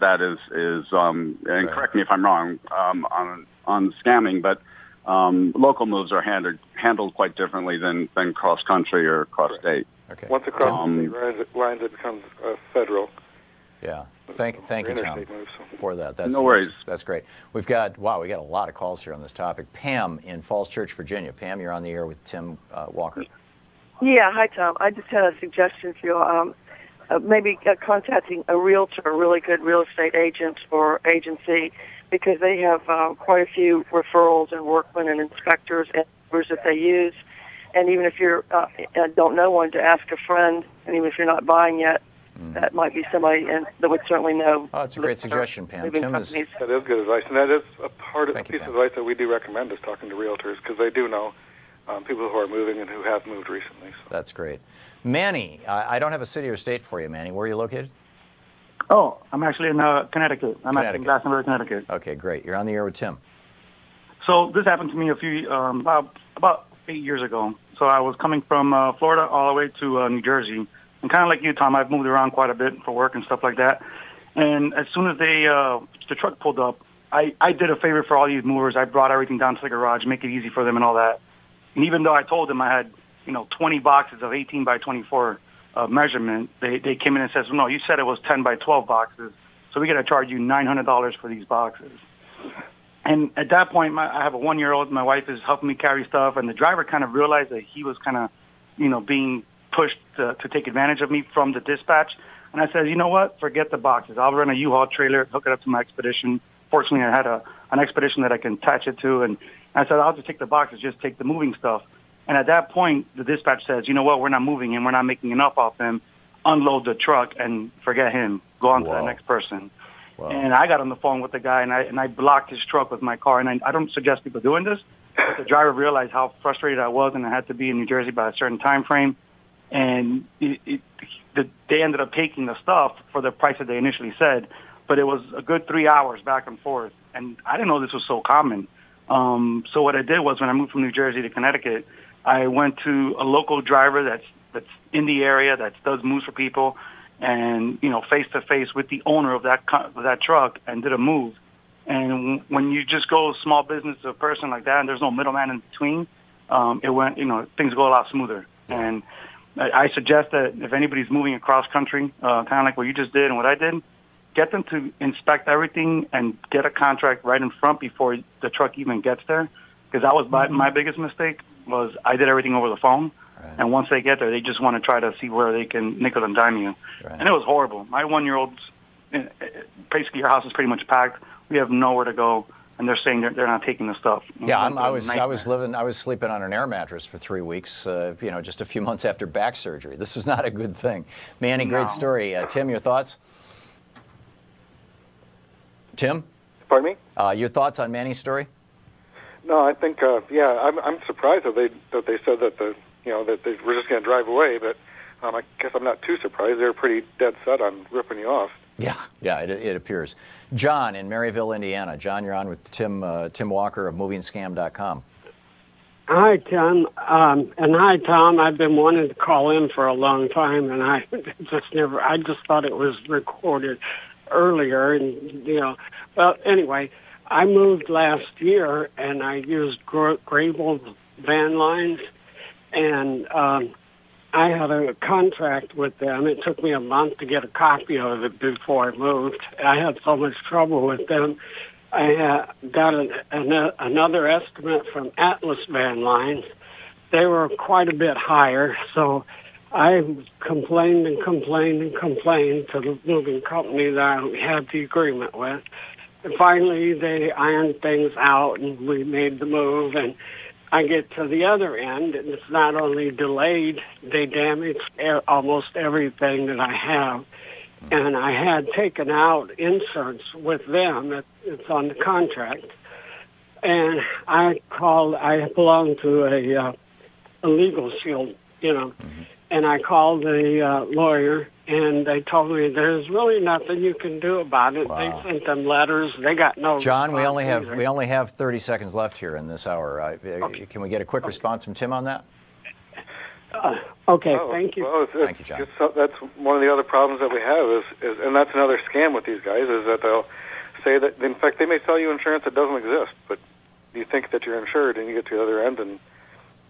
that is and correct me if I'm wrong on scamming, but local moves are handled quite differently than cross country or cross state. Okay. Once across the state lines, it becomes federal. Yeah. Thank you, Tom, for that. No worries. That's great. We got a lot of calls here on this topic. Pam in Falls Church, Virginia. Pam, you're on the air with Tim Walker. Yeah, hi, Tom. I just had a suggestion for you. Maybe contacting a realtor, a really good real estate agent or agency, because they have quite a few referrals and workmen and inspectors and members that they use. And even if you don't know one, to ask a friend, and even if you're not buying yet, that might be somebody that would certainly know. Oh, it's a great suggestion, Pam. That is good advice, and that is a piece of advice that we do recommend is talking to realtors, because they do know people who are moving and who have moved recently. So. That's great. Manny, I don't have a city or state for you, Manny. Where are you located? Oh, I'm actually in Connecticut. I'm in Glastonbury, Connecticut. Okay, great. You're on the air with Tim. So this happened to me about 8 years ago. So I was coming from Florida all the way to New Jersey. And kind of like you, Tom, I've moved around quite a bit for work and stuff like that. And as soon as the truck pulled up, I did a favor for all these movers. I brought everything down to the garage, make it easy for them and all that. And even though I told them I had, 20 boxes of 18 by 24 measurement, they came in and said, no, you said it was 10 by 12 boxes, so we got to charge you $900 for these boxes. And at that point, I have a 1-year-old. My wife is helping me carry stuff, and the driver kind of realized that he was kind of, being pushed to take advantage of me from the dispatch. And I said, you know what? Forget the boxes. I'll run a U-Haul trailer, hook it up to my expedition. Fortunately, I had an expedition that I can attach it to, and I said, I'll just take the boxes, just take the moving stuff. And at that point, the dispatch says, you know what? We're not moving him. We're not making enough off him. Unload the truck and forget him. Go on to the next person. Wow. And I got on the phone with the guy, and I blocked his truck with my car. And I don't suggest people doing this, but the driver realized how frustrated I was, and I had to be in New Jersey by a certain time frame. And they ended up taking the stuff for the price that they initially said, but it was a good 3 hours back and forth. And I didn't know this was so common. So what I did was, when I moved from New Jersey to Connecticut, I went to a local driver that's in the area that does moves for people, and face to face with the owner of that truck, and did a move. And when you just go small business to a person like that, and there's no middleman in between, it went things go a lot smoother. And I suggest that if anybody's moving across country, kind of like what you just did and what I did, get them to inspect everything and get a contract right in front before the truck even gets there. Because that was my biggest mistake, was I did everything over the phone. Right. And once they get there, they just want to try to see where they can nickel and dime you. Right. And it was horrible. My 1-year-old's, basically your house is pretty much packed. We have nowhere to go. And they're saying they're not taking the stuff. Yeah, I was sleeping on an air mattress for 3 weeks, just a few months after back surgery. This was not a good thing. Manny, great story. Tim, your thoughts? Tim? Pardon me? Your thoughts on Manny's story? No, I think I'm surprised that they said that that they were just going to drive away, but I guess I'm not too surprised. They're pretty dead set on ripping you off. Yeah, it appears. John in Maryville, Indiana. John, you're on with Tim Walker of MovingScam.com. Hi, Tim. And hi, Tom. I've been wanting to call in for a long time, and I just thought it was recorded earlier. And, well, anyway, I moved last year, and I used Grable van lines, and I had a contract with them. It took me a month to get a copy of it before I moved. I had so much trouble with them. I got another estimate from Atlas Van Lines. They were quite a bit higher, so I complained to the moving company that I had the agreement with. And finally, they ironed things out, and we made the move, and I get to the other end, and it's not only delayed, they damaged almost everything that I have. And I had taken out insurance with them. It's on the contract. And I belong to a legal shield, and I called the lawyer, and they told me there's really nothing you can do about it. Wow. They sent them letters. They got no. John, we only have 30 seconds left here in this hour. Okay. Can we get a quick response from Tim on that? Okay, thank you. Well, thank you, John. That's one of the other problems that we have is, and that's another scam with these guys, is that they'll say that, in fact, they may sell you insurance that doesn't exist, but you think that you're insured, and you get to the other end, and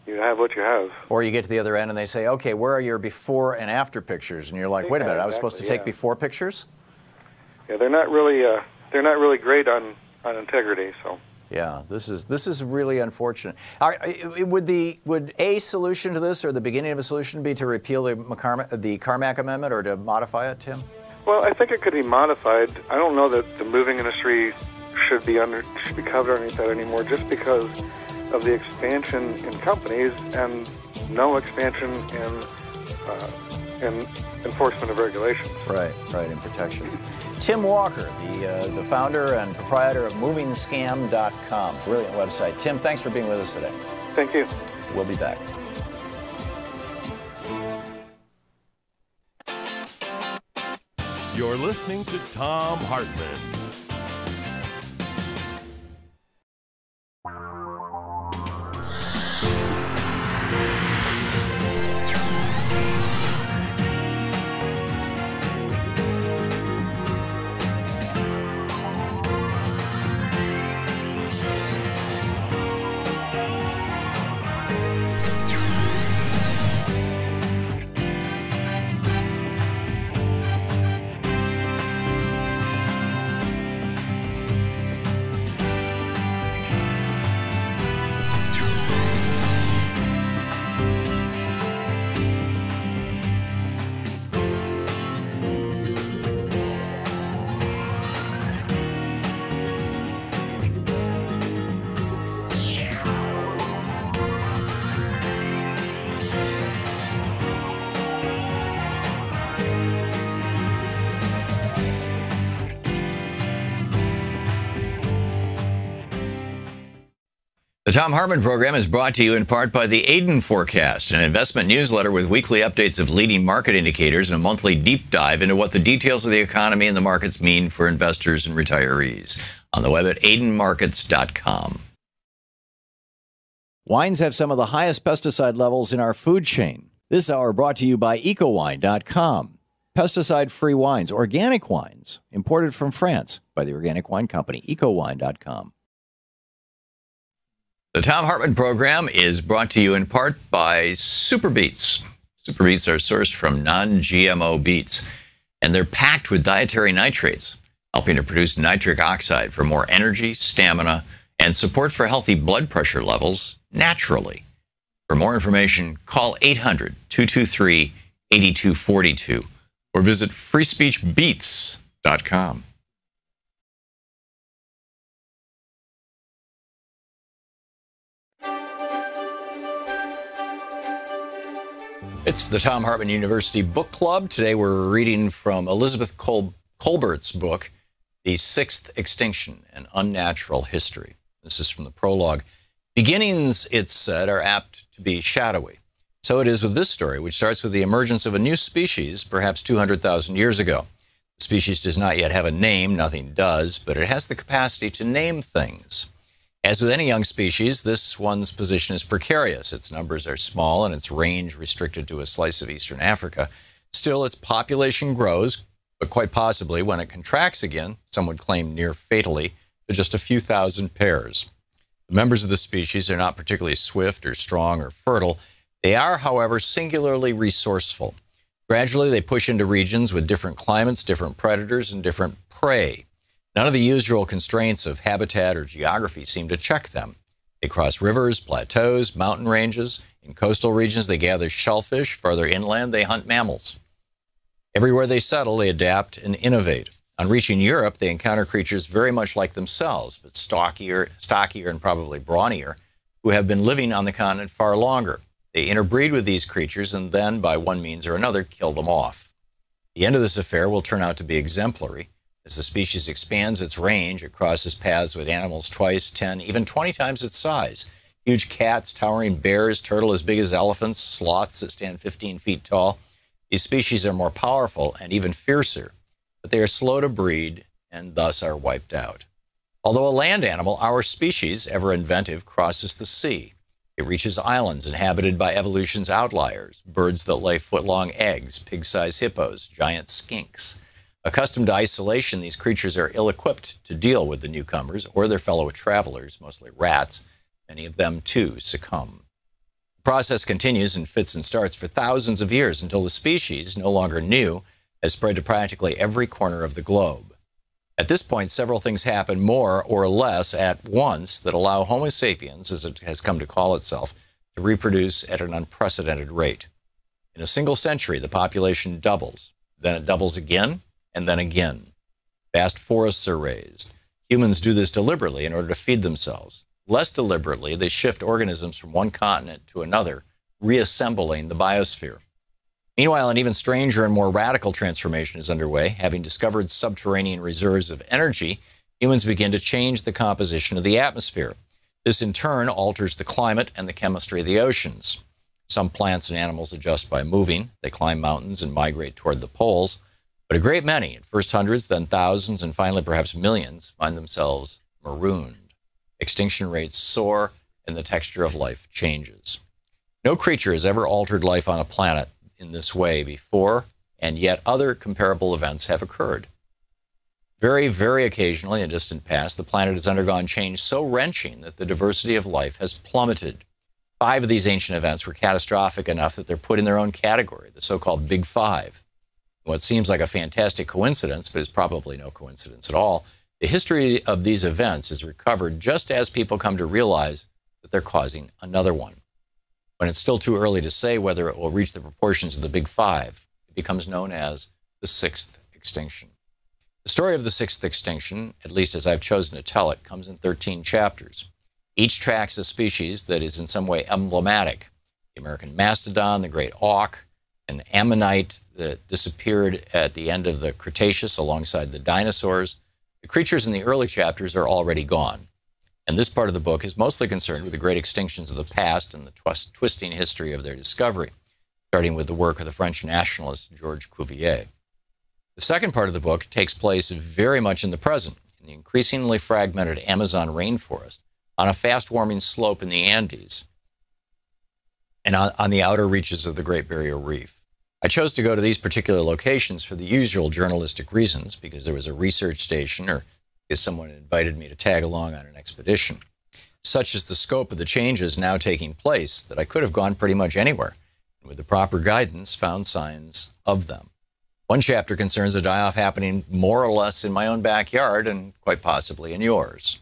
you have what you have. Or you get to the other end, and they say, okay, where are your before and after pictures? And you're like, wait a minute, I was supposed to take before pictures? Yeah, they're not really great on integrity, so. Yeah, this is really unfortunate. Would a solution to this, or the beginning of a solution, be to repeal the Carmack Amendment, or to modify it, Tim? Well, I think it could be modified. I don't know that the moving industry should be covered underneath that anymore, just because of the expansion in companies and no expansion in enforcement of regulations. Right, and protections. Tim Walker, the founder and proprietor of MovingScam.com. Brilliant website. Tim, thanks for being with us today. Thank you. We'll be back. You're listening to Thom Hartmann. The Thom Hartmann Program is brought to you in part by the Aiden Forecast, an investment newsletter with weekly updates of leading market indicators and a monthly deep dive into what the details of the economy and the markets mean for investors and retirees. On the web at aidenmarkets.com. Wines have some of the highest pesticide levels in our food chain. This hour brought to you by ecowine.com. Pesticide-free wines, organic wines, imported from France by the Organic Wine Company, ecowine.com. The Thom Hartmann Program is brought to you in part by Super Beets. Super Beets are sourced from non-GMO beets, and they're packed with dietary nitrates, helping to produce nitric oxide for more energy, stamina, and support for healthy blood pressure levels naturally. For more information, call 800-223-8242 or visit freespeechbeets.com. It's the Thom Hartmann University Book Club. Today we're reading from Elizabeth Colbert's book, The Sixth Extinction, An Unnatural History. This is from the prologue. Beginnings, it's said, are apt to be shadowy. So it is with this story, which starts with the emergence of a new species, perhaps 200,000 years ago. The species does not yet have a name, nothing does, but it has the capacity to name things. As with any young species, this one's position is precarious. Its numbers are small and its range restricted to a slice of eastern Africa. Still, its population grows, but quite possibly when it contracts again, some would claim near fatally, to just a few thousand pairs. The members of the species are not particularly swift or strong or fertile. They are, however, singularly resourceful. Gradually, they push into regions with different climates, different predators, and different prey. None of the usual constraints of habitat or geography seem to check them. They cross rivers, plateaus, mountain ranges. In coastal regions, they gather shellfish. Farther inland, they hunt mammals. Everywhere they settle, they adapt and innovate. On reaching Europe, they encounter creatures very much like themselves, but stockier and probably brawnier, who have been living on the continent far longer. They interbreed with these creatures and then, by one means or another, kill them off. The end of this affair will turn out to be exemplary. As the species expands its range, it crosses paths with animals twice, 10, even 20 times its size. Huge cats, towering bears, turtle as big as elephants, sloths that stand 15 feet tall. These species are more powerful and even fiercer, but they are slow to breed and thus are wiped out. Although a land animal, our species, ever inventive, crosses the sea. It reaches islands inhabited by evolution's outliers, birds that lay foot-long eggs, pig-sized hippos, giant skinks. Accustomed to isolation, these creatures are ill-equipped to deal with the newcomers or their fellow travelers, mostly rats. Many of them, too, succumb. The process continues in fits and starts for thousands of years until the species, no longer new, has spread to practically every corner of the globe. At this point, several things happen more or less at once that allow Homo sapiens, as it has come to call itself, to reproduce at an unprecedented rate. In a single century, the population doubles. Then it doubles again, and then again. Vast forests are raised. Humans do this deliberately in order to feed themselves. Less deliberately, they shift organisms from one continent to another, reassembling the biosphere. Meanwhile, an even stranger and more radical transformation is underway. Having discovered subterranean reserves of energy, humans begin to change the composition of the atmosphere. This, in turn, alters the climate and the chemistry of the oceans. Some plants and animals adjust by moving. They climb mountains and migrate toward the poles. But a great many, at first hundreds, then thousands, and finally perhaps millions, find themselves marooned. Extinction rates soar, and the texture of life changes. No creature has ever altered life on a planet in this way before, and yet other comparable events have occurred. Very, very occasionally in the distant past, the planet has undergone change so wrenching that the diversity of life has plummeted. 5 of these ancient events were catastrophic enough that they're put in their own category, the so-called Big Five. What seems like a fantastic coincidence, but is probably no coincidence at all, the history of these events is recovered just as people come to realize that they're causing another one. When it's still too early to say whether it will reach the proportions of the Big Five, it becomes known as the Sixth Extinction. The story of the Sixth Extinction, at least as I've chosen to tell it, comes in 13 chapters. Each tracks a species that is in some way emblematic. The American mastodon, the great auk, an ammonite that disappeared at the end of the Cretaceous alongside the dinosaurs. The creatures in the early chapters are already gone. And this part of the book is mostly concerned with the great extinctions of the past and the twisting history of their discovery, starting with the work of the French nationalist Georges Cuvier. The second part of the book takes place very much in the present, in the increasingly fragmented Amazon rainforest, on a fast-warming slope in the Andes, and on the outer reaches of the Great Barrier Reef. I chose to go to these particular locations for the usual journalistic reasons, because there was a research station or because someone invited me to tag along on an expedition. Such is the scope of the changes now taking place that I could have gone pretty much anywhere, and with the proper guidance, found signs of them. One chapter concerns a die-off happening more or less in my own backyard and quite possibly in yours.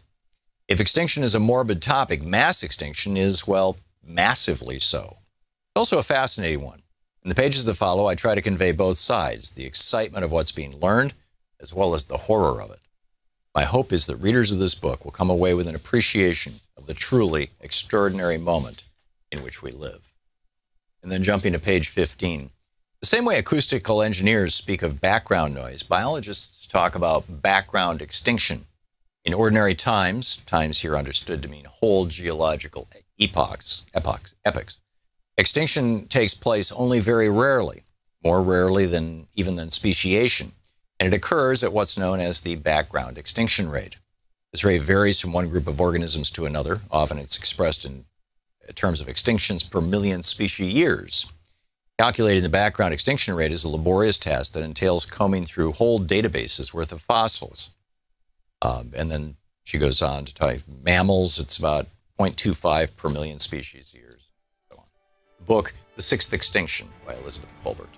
If extinction is a morbid topic, mass extinction is, well, massively so. It's also a fascinating one. In the pages that follow, I try to convey both sides, the excitement of what's being learned, as well as the horror of it. My hope is that readers of this book will come away with an appreciation of the truly extraordinary moment in which we live. And then jumping to page 15. The same way acoustical engineers speak of background noise, biologists talk about background extinction. In ordinary times, times here understood to mean whole geological epochs, extinction takes place only very rarely, more rarely than speciation, and it occurs at what's known as the background extinction rate. This rate varies from one group of organisms to another. Often it's expressed in terms of extinctions per million species years. Calculating the background extinction rate is a laborious task that entails combing through whole databases worth of fossils. And then she goes on to talk mammals, it's about 0.25 per million species years. So on. The book, The Sixth Extinction by Elizabeth Colbert.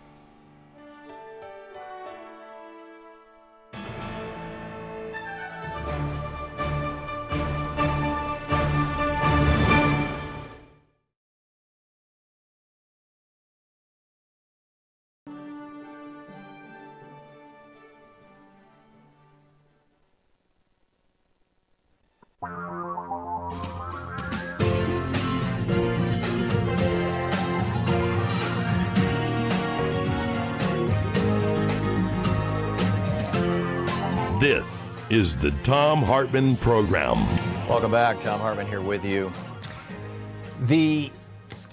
This is the Thom Hartmann Program. Welcome back. Thom Hartmann here with you. The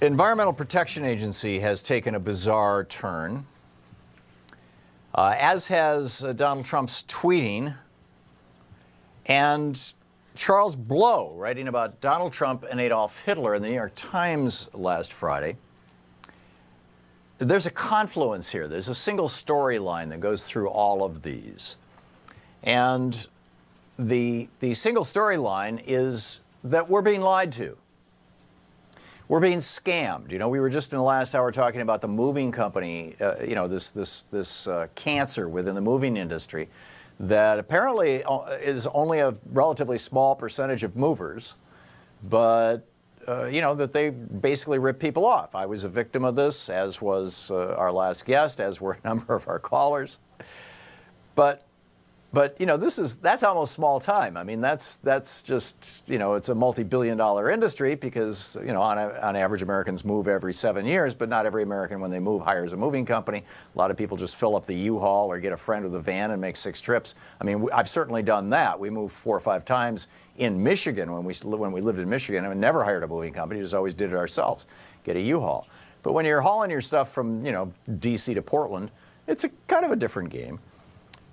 Environmental Protection Agency has taken a bizarre turn, as has Donald Trump's tweeting, and Charles Blow, writing about Donald Trump and Adolf Hitler in the New York Times last Friday. There's a confluence here. There's a single storyline that goes through all of these. And the single storyline is that we're being lied to. We're being scammed. You know, we were just in the last hour talking about the moving company, this cancer within the moving industry that apparently is only a relatively small percentage of movers, but that they basically rip people off. I was a victim of this, as was our last guest, as were a number of our callers. But that's almost small time. I mean, that's just, it's a multi-billion-dollar industry because, on average, Americans move every 7 years, but not every American, when they move, hires a moving company. A lot of people just fill up the U-Haul or get a friend with a van and make 6 trips. I mean, I've certainly done that. We moved 4 or 5 times in Michigan when we lived in Michigan, and we never hired a moving company, just always did it ourselves, get a U-Haul. But when you're hauling your stuff from, D.C. to Portland, it's a kind of a different game.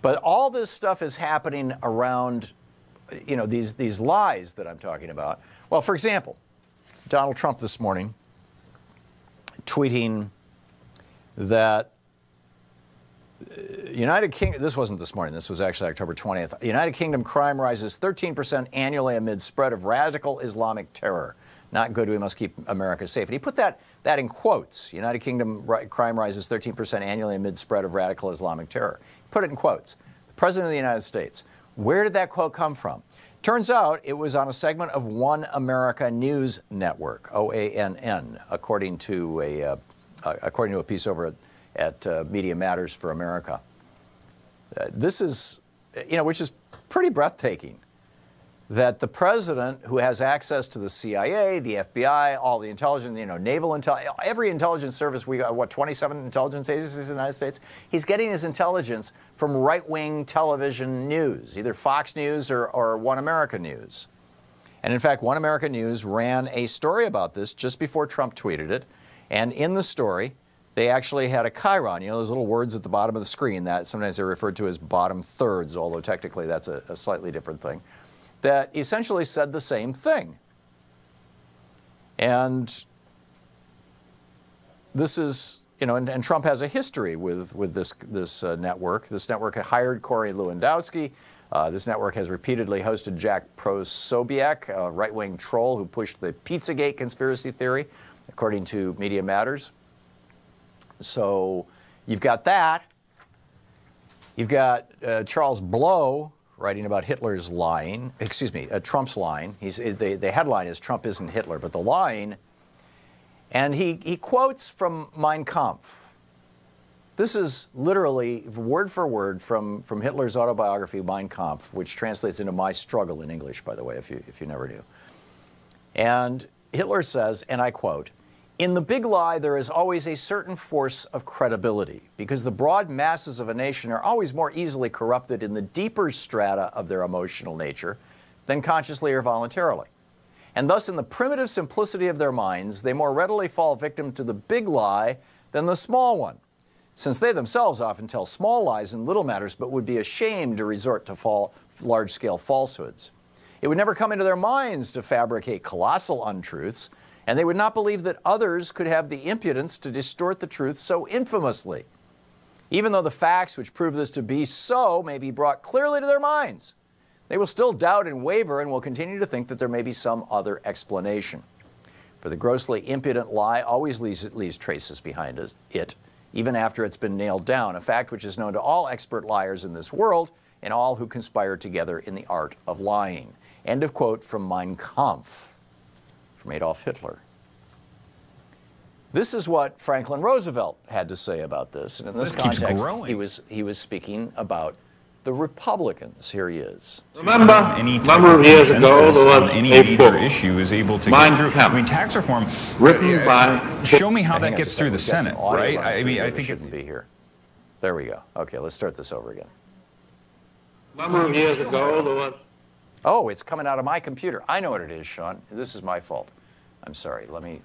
But all this stuff is happening around, these lies that I'm talking about. Well, for example, Donald Trump this morning tweeting that United Kingdom, this wasn't this morning, this was actually October 20th. United Kingdom crime rises 13% annually amid spread of radical Islamic terror. Not good, we must keep America safe. And he put that in quotes. United Kingdom crime rises 13% annually amid spread of radical Islamic terror. Put it in quotes. The President of the United States. Where did that quote come from? Turns out it was on a segment of One America News Network, OANN, according to a piece over at Media Matters for America. This is, which is pretty breathtaking. That the president, who has access to the CIA, the FBI, all the intelligence, naval intelligence, every intelligence service, we got, 27 intelligence agencies in the United States? He's getting his intelligence from right-wing television news, either Fox News or One America News. And in fact, One American News ran a story about this just before Trump tweeted it. And in the story, they actually had a chyron, you know, those little words at the bottom of the screen that sometimes they're referred to as bottom thirds, although technically that's a slightly different thing, that essentially said the same thing. And this is, you know, and Trump has a history with this network. This network had hired Corey Lewandowski. This network has repeatedly hosted Jack Posobiec, a right-wing troll who pushed the Pizzagate conspiracy theory, according to Media Matters. So you've got that. You've got Charles Blow writing about Hitler's lying, excuse me, Trump's lying. The headline is Trump isn't Hitler, but the lying. And he quotes from Mein Kampf. This is literally word for word from Hitler's autobiography, Mein Kampf, which translates into My Struggle in English, by the way, if you never knew. And Hitler says, and I quote, "In the big lie, there is always a certain force of credibility, because the broad masses of a nation are always more easily corrupted in the deeper strata of their emotional nature than consciously or voluntarily. And thus, in the primitive simplicity of their minds, they more readily fall victim to the big lie than the small one, since they themselves often tell small lies in little matters, but would be ashamed to resort to large-scale falsehoods. It would never come into their minds to fabricate colossal untruths, and they would not believe that others could have the impudence to distort the truth so infamously, even though the facts which prove this to be so may be brought clearly to their minds. They will still doubt and waver and will continue to think that there may be some other explanation. For the grossly impudent lie always leaves traces behind it, even after it's been nailed down, a fact which is known to all expert liars in this world and all who conspire together in the art of lying." End of quote from Mein Kampf, from Adolf Hitler. This is what Franklin Roosevelt had to say about this, and in this context, he was speaking about the Republicans. Here he is. Remember, a number of years ago, there was a book, issue is able to Mein Kampf. I mean, tax reform, written by... Show me how that gets through the Senate, right? I mean, I think it shouldn't be here. There we go. Okay, let's start this over again. A number of years ago, there was... Oh, it's coming out of my computer. I know what it is, Sean. This is my fault. I'm sorry. Let me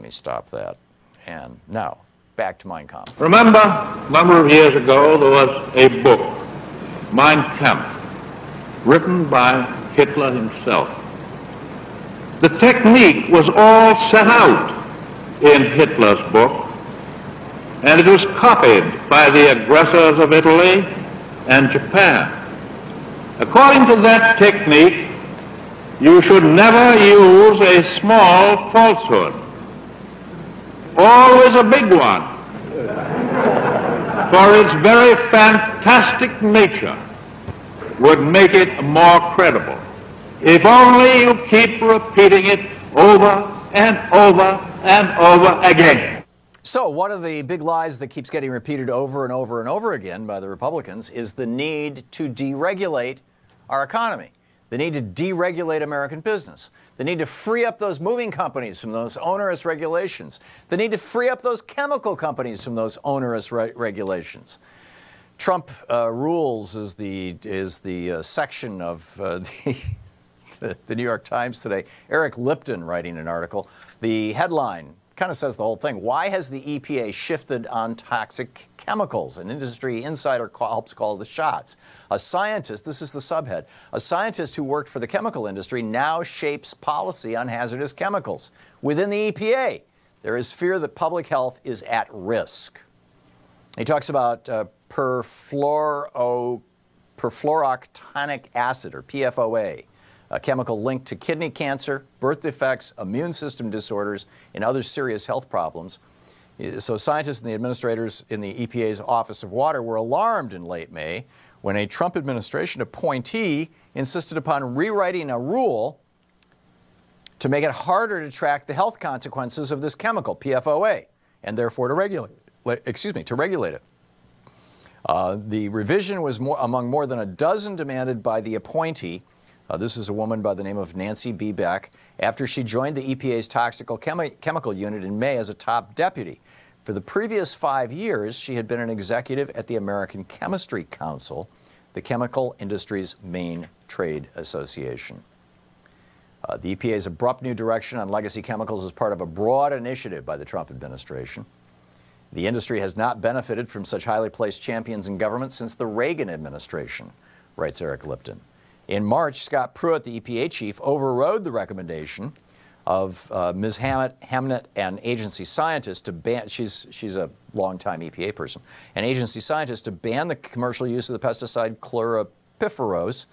stop that. And now, back to Mein Kampf. Remember, a number of years ago, there was a book, Mein Kampf, written by Hitler himself. The technique was all set out in Hitler's book, and it was copied by the aggressors of Italy and Japan. According to that technique, you should never use a small falsehood. Always a big one, for its very fantastic nature would make it more credible. If only you keep repeating it over and over and over again. So one of the big lies that keeps getting repeated over and over and over again by the Republicans is the need to deregulate our economy, the need to deregulate American business, the need to free up those moving companies from those onerous regulations, the need to free up those chemical companies from those onerous regulations. Trump rules is the section of the New York Times today. Eric Lipton writing an article. The headline kind of says the whole thing. Why has the EPA shifted on toxic chemicals? An industry insider helps call the shots. A scientist, this is the subhead, a scientist who worked for the chemical industry now shapes policy on hazardous chemicals. Within the EPA, there is fear that public health is at risk. He talks about perfluoroctonic acid, or PFOA, a chemical linked to kidney cancer, birth defects, immune system disorders, and other serious health problems. So scientists and the administrators in the EPA's Office of Water were alarmed in late May when a Trump administration appointee insisted upon rewriting a rule to make it harder to track the health consequences of this chemical, PFOA, and therefore to regulate it. The revision was among more than a dozen demanded by the appointee. This is a woman by the name of Nancy B. Beck, after she joined the EPA's Chemical Unit in May as a top deputy. For the previous 5 years, she had been an executive at the American Chemistry Council, the chemical industry's main trade association. The EPA's abrupt new direction on legacy chemicals is part of a broad initiative by the Trump administration. The industry has not benefited from such highly placed champions in government since the Reagan administration, writes Eric Lipton. In March, Scott Pruitt, the EPA chief, overrode the recommendation of Ms. Hamnet, an agency scientist, to ban, she's a longtime EPA person, an agency scientist, to ban the commercial use of the pesticide chlorpyrifos,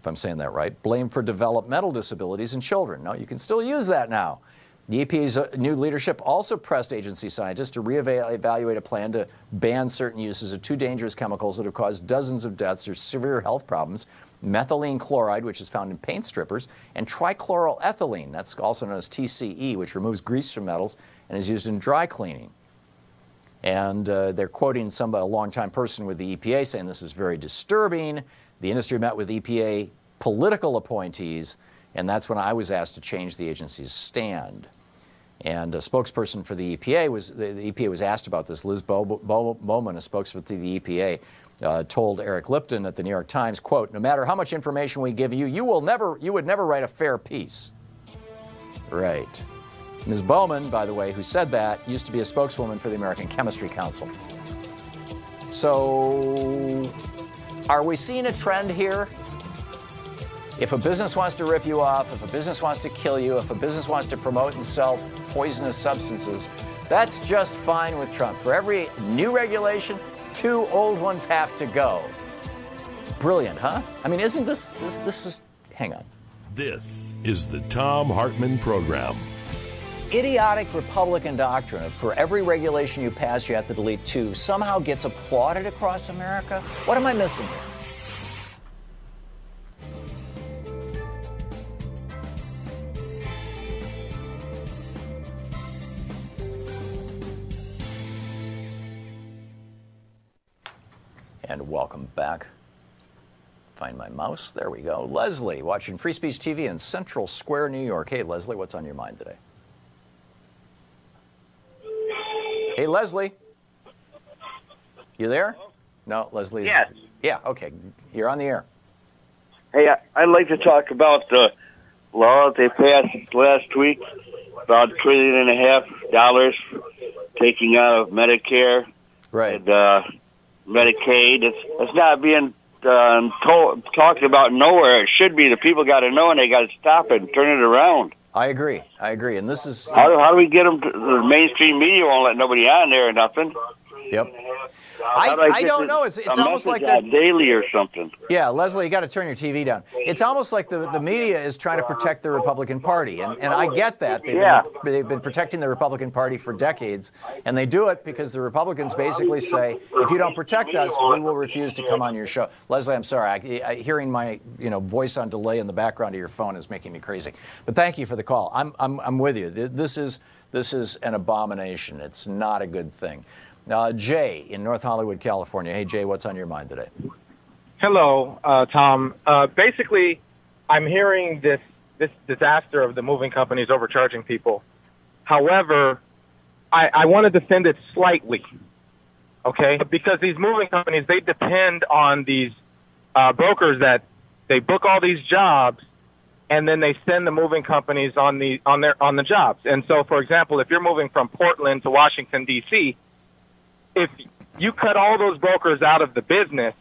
if I'm saying that right, blamed for developmental disabilities in children. No, you can still use that now. The EPA's new leadership also pressed agency scientists to reevaluate a plan to ban certain uses of two dangerous chemicals that have caused dozens of deaths or severe health problems: methylene chloride, which is found in paint strippers, and trichloroethylene, that's also known as TCE, which removes grease from metals and is used in dry cleaning. And they're quoting a longtime person with the EPA saying this is very disturbing. The industry met with EPA political appointees, and that's when I was asked to change the agency's stand. And a spokesperson for the EPA was asked about this. Liz Bowman, a spokesperson for the EPA, told Eric Lipton at the New York Times, quote, "No matter how much information we give you, you would never write a fair piece." Right. Ms. Bowman, by the way, who said that, used to be a spokeswoman for the American Chemistry Council. So, are we seeing a trend here? If a business wants to rip you off, if a business wants to kill you, if a business wants to promote and sell poisonous substances, that's just fine with Trump. For every new regulation, 2 old ones have to go. Brilliant, huh? I mean, isn't this is, hang on. This is the Thom Hartmann Program. Idiotic Republican doctrine of for every regulation you pass, you have to delete 2 somehow gets applauded across America? What am I missing here? And welcome back. Find my mouse. There we go. Leslie, watching Free Speech TV in Central Square, New York. Hey, Leslie, what's on your mind today? Hey, Leslie. You there? No, Leslie. Yes. Yeah, okay. You're on the air. Hey, I'd like to talk about the law they passed last week about $1.5 trillion taking out of Medicare. Right. And, Medicaid. It's not being talked about nowhere. It should be. The people got to know, and they got to stop it and turn it around. I agree. And this is... How do we get them to... The mainstream media won't let nobody on there or nothing. Yep. I don't know. It's almost like they're daily or something. Yeah, Leslie, you got to turn your TV down. It's almost like the media is trying to protect the Republican Party, and I get that. They've been protecting the Republican Party for decades, and they do it because the Republicans basically say, if you don't protect us, we will refuse to come on your show. Leslie, I'm sorry. Hearing my voice on delay in the background of your phone is making me crazy. But thank you for the call. I'm with you. This is an abomination. It's not a good thing. Jay in North Hollywood, California. Hey, Jay, what's on your mind today? Hello, Tom. Basically, I'm hearing this disaster of the moving companies overcharging people. However, I want to defend it slightly, okay? Because these moving companies, they depend on these brokers that they book all these jobs, and then they send the moving companies on the jobs. And so, for example, if you're moving from Portland to Washington, D.C., if you cut all those brokers out of the business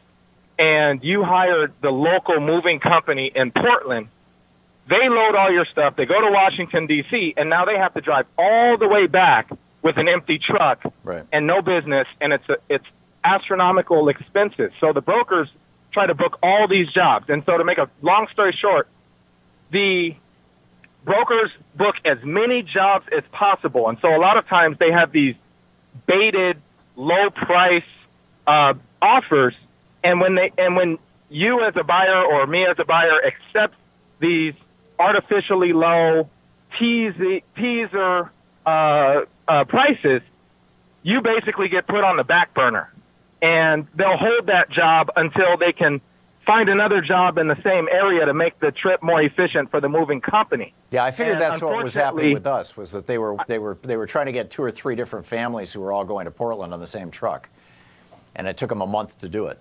and you hire the local moving company in Portland, they load all your stuff, they go to Washington, D.C., and now they have to drive all the way back with an empty truck and no business, and it's astronomical expenses. So the brokers try to book all these jobs. And so to make a long story short, the brokers book as many jobs as possible. And so a lot of times they have these baited low price offers, and when you as a buyer or me as a buyer accept these artificially low teaser prices, you basically get put on the back burner, and they'll hold that job until they can find another job in the same area to make the trip more efficient for the moving company. Yeah, I figured that's what was happening with us, was that they were trying to get 2 or 3 different families who were all going to Portland on the same truck, and it took them a month to do it.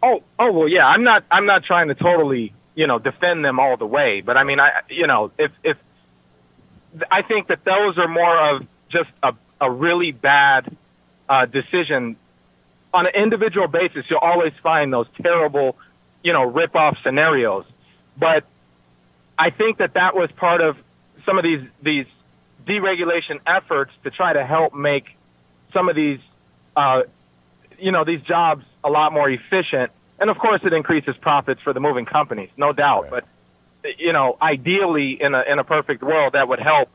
Oh well, yeah. I'm not trying to totally defend them all the way. But I mean, if I think that those are more of just a really bad decision. On an individual basis, you'll always find those terrible, rip-off scenarios. But I think that was part of some of these deregulation efforts to try to help make some of these, these jobs a lot more efficient. And of course, it increases profits for the moving companies, no doubt. Right. But ideally, in a perfect world, that would help.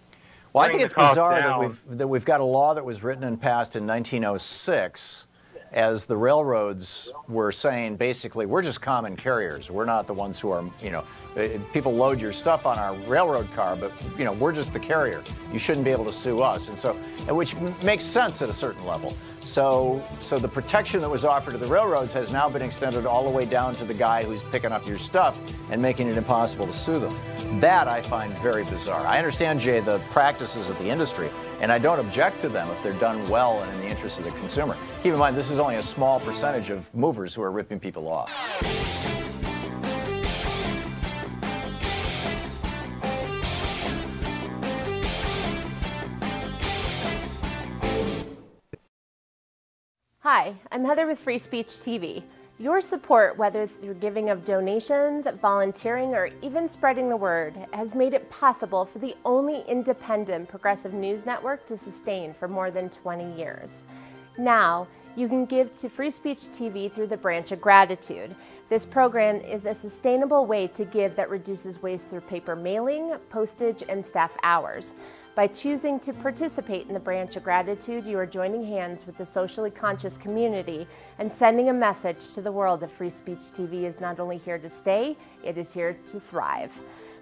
Well, I think it's bizarre that we've got a law that was written and passed in 1906. As the railroads were saying, basically, we're just common carriers. We're not the ones who are, people load your stuff on our railroad car, but, we're just the carrier. You shouldn't be able to sue us. And so, which makes sense at a certain level. So the protection that was offered to the railroads has now been extended all the way down to the guy who's picking up your stuff and making it impossible to sue them. That I find very bizarre. I understand, Jay, the practices of the industry, and I don't object to them if they're done well and in the interest of the consumer. Keep in mind, this is only a small percentage of movers who are ripping people off. Hi, I'm Heather with Free Speech TV. Your support, whether through giving of donations, volunteering, or even spreading the word, has made it possible for the only independent progressive news network to sustain for more than 20 years. Now, you can give to Free Speech TV through the Branch of Gratitude. This program is a sustainable way to give that reduces waste through paper mailing, postage, and staff hours. By choosing to participate in the Branch of Gratitude, you are joining hands with the socially conscious community and sending a message to the world that Free Speech TV is not only here to stay, it is here to thrive.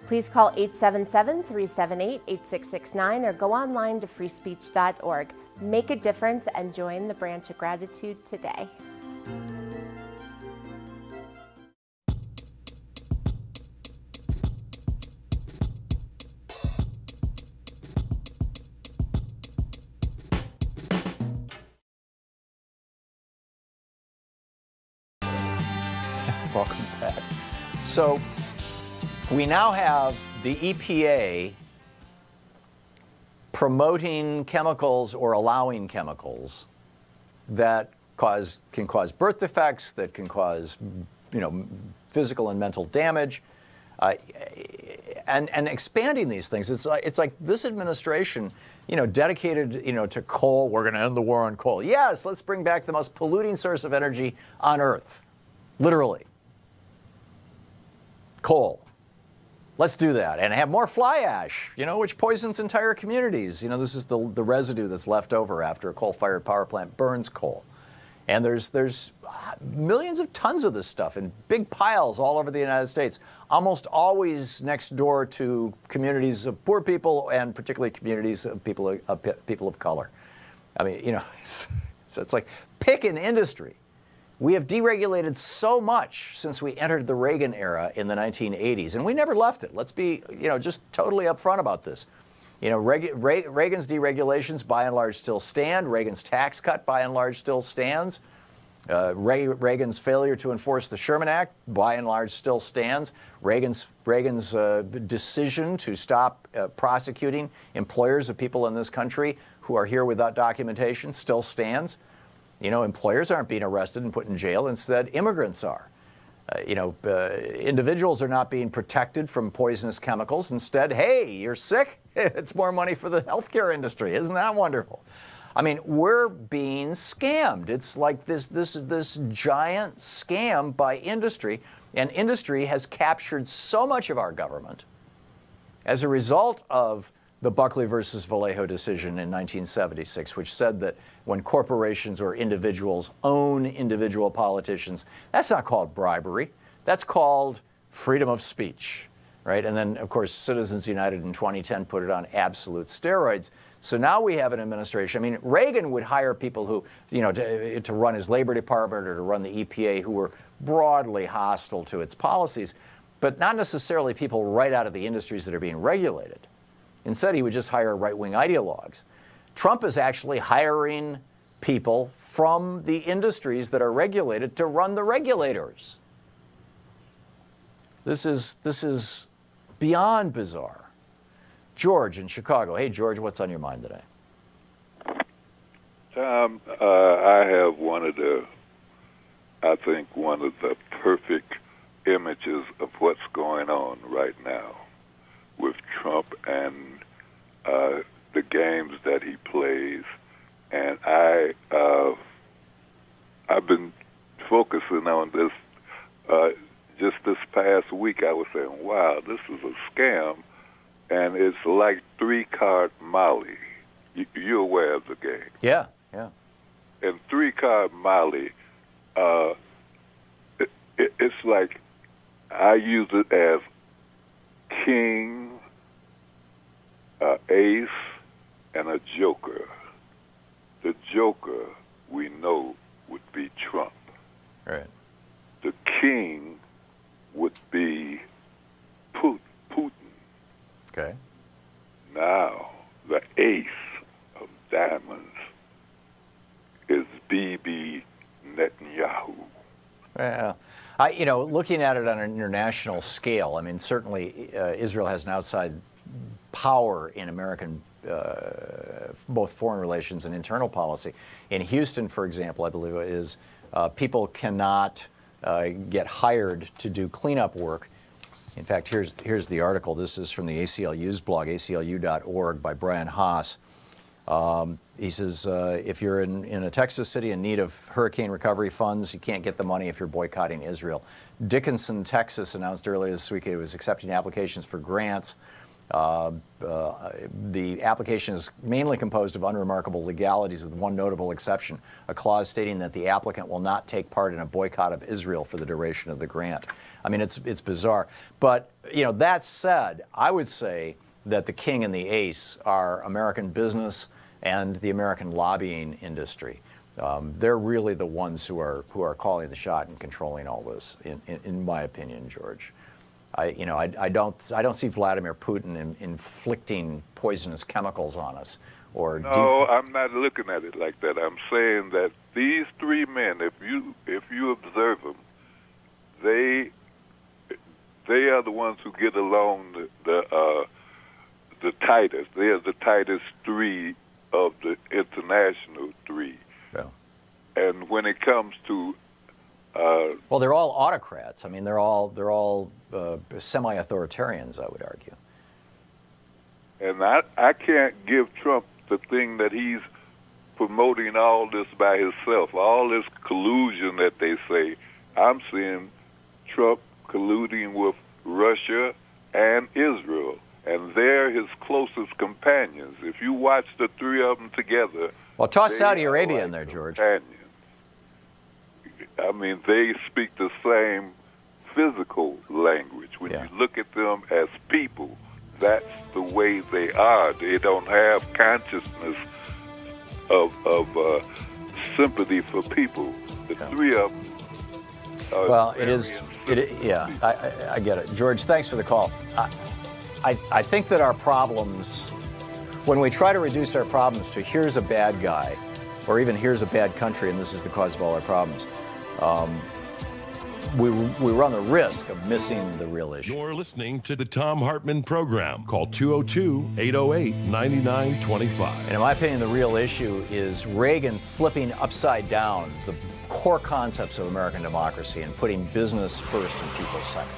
Please call 877-378-8669 or go online to freespeech.org. Make a difference and join the Branch of Gratitude today. Welcome back. So we now have the EPA promoting chemicals or allowing chemicals that can cause birth defects, that can cause physical and mental damage, and expanding these things. It's like this administration, dedicated, to coal. We're going to end the war on coal. Yes, let's bring back the most polluting source of energy on Earth, literally. Coal. Let's do that and have more fly ash, which poisons entire communities. This is the residue that's left over after a coal-fired power plant burns coal. And there's millions of tons of this stuff in big piles all over the United States, almost always next door to communities of poor people and particularly communities of people of color. I mean, so it's like, pick an industry. We have deregulated so much since we entered the Reagan era in the 1980s, and we never left it. Let's be, just totally upfront about this. Reagan's deregulations, by and large, still stand. Reagan's tax cut, by and large, still stands. Reagan's failure to enforce the Sherman Act, by and large, still stands. Reagan's decision to stop prosecuting employers of people in this country who are here without documentation still stands. Employers aren't being arrested and put in jail. Instead, immigrants are. Individuals are not being protected from poisonous chemicals. Instead, hey, you're sick? It's more money for the healthcare industry. Isn't that wonderful? I mean, we're being scammed. It's like this giant scam by industry, and industry has captured so much of our government as a result of the Buckley versus Vallejo decision in 1976, which said that when corporations or individuals own individual politicians, that's not called bribery. That's called freedom of speech, right? And then, of course, Citizens United in 2010 put it on absolute steroids. So now we have an administration. I mean, Reagan would hire people who, to run his Labor Department or to run the EPA who were broadly hostile to its policies, but not necessarily people right out of the industries that are being regulated. Instead, he would just hire right-wing ideologues. Trump is actually hiring people from the industries that are regulated to run the regulators. This is beyond bizarre. George in Chicago. Hey, George, what's on your mind today? Tom, I have one of the perfect images of what's going on right now with Trump and the games that he plays. And I've been focusing on this. Just this past week, I was saying, wow, this is a scam. And it's like three-card Molly. You're aware of the game. Yeah, yeah. And three-card Molly, it's like I use it as king, ace, and a joker. The joker, we know, would be Trump. Right. The king would be Putin. Okay. Now, the ace of diamonds is Bibi Netanyahu. Yeah. Looking at it on an international scale, I mean, certainly Israel has an outside power in American both foreign relations and internal policy. In Houston, for example, I believe it is, people cannot get hired to do cleanup work. In fact, here's the article. This is from the ACLU's blog, aclu.org, by Brian Haas. He says, if you're in a Texas city in need of hurricane recovery funds, you can't get the money if you're boycotting Israel. Dickinson, Texas announced earlier this week it was accepting applications for grants. The application is mainly composed of unremarkable legalities with one notable exception, a clause stating that the applicant will not take part in a boycott of Israel for the duration of the grant. I mean, it's bizarre. But, that said, I would say that the king and the ace are American business and the American lobbying industry. They're really the ones who are calling the shot and controlling all this, in my opinion, George. I don't see Vladimir Putin inflicting poisonous chemicals on us. No, I'm not looking at it like that. I'm saying that these three men, if you observe them, they are the ones who get along the tightest. They are the tightest three of the international three. Yeah. And when it comes to well, they're all autocrats. I mean, they're all semi-authoritarians, I would argue. And I can't give Trump the thing that he's promoting all this by himself, all this collusion that they say. I'm seeing Trump colluding with Russia and Israel, and they're his closest companions. If you watch the three of them together... Well, toss Saudi Arabia in there, George. Companions. I mean, they speak the same physical language. When you look at them as people, that's the way they are. They don't have consciousness of sympathy for people. The three of them. Well, I get it. George, thanks for the call. I think that our problems, when we try to reduce our problems to here's a bad guy, or even here's a bad country and this is the cause of all our problems, we run the risk of missing the real issue. You're listening to the Thom Hartmann Program. Call 202-808-9925. And in my opinion, the real issue is Reagan flipping upside down the core concepts of American democracy and putting business first and people second.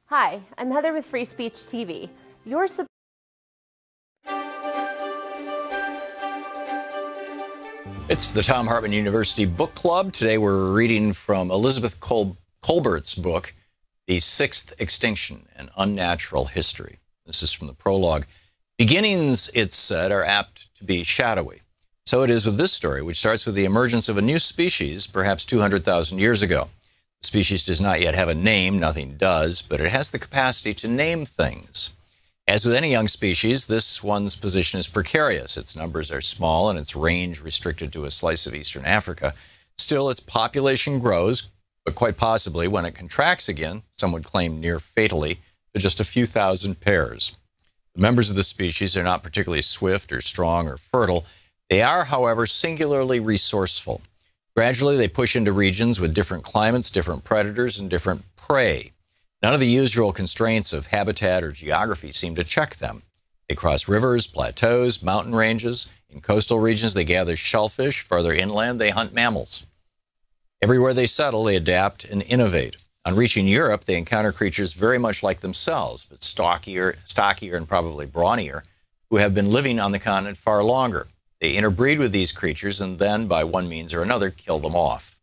Hi, I'm Heather with Free Speech TV. Your support. It's the Thom Hartmann University Book Club. Today we're reading from Elizabeth Kolbert's book, The Sixth Extinction, An Unnatural History. This is from the prologue. Beginnings, it's said, are apt to be shadowy. So it is with this story, which starts with the emergence of a new species, perhaps 200,000 years ago. The species does not yet have a name, nothing does, but it has the capacity to name things. As with any young species, this one's position is precarious. Its numbers are small and its range restricted to a slice of eastern Africa. Still, its population grows, but quite possibly when it contracts again, some would claim near fatally, to just a few thousand pairs. The members of the species are not particularly swift or strong or fertile. They are, however, singularly resourceful. Gradually, they push into regions with different climates, different predators, and different prey. None of the usual constraints of habitat or geography seem to check them. They cross rivers, plateaus, mountain ranges. In coastal regions, they gather shellfish. Farther inland, they hunt mammals. Everywhere they settle, they adapt and innovate. On reaching Europe, they encounter creatures very much like themselves, but stockier and probably brawnier, who have been living on the continent far longer. They interbreed with these creatures and then, by one means or another, kill them off.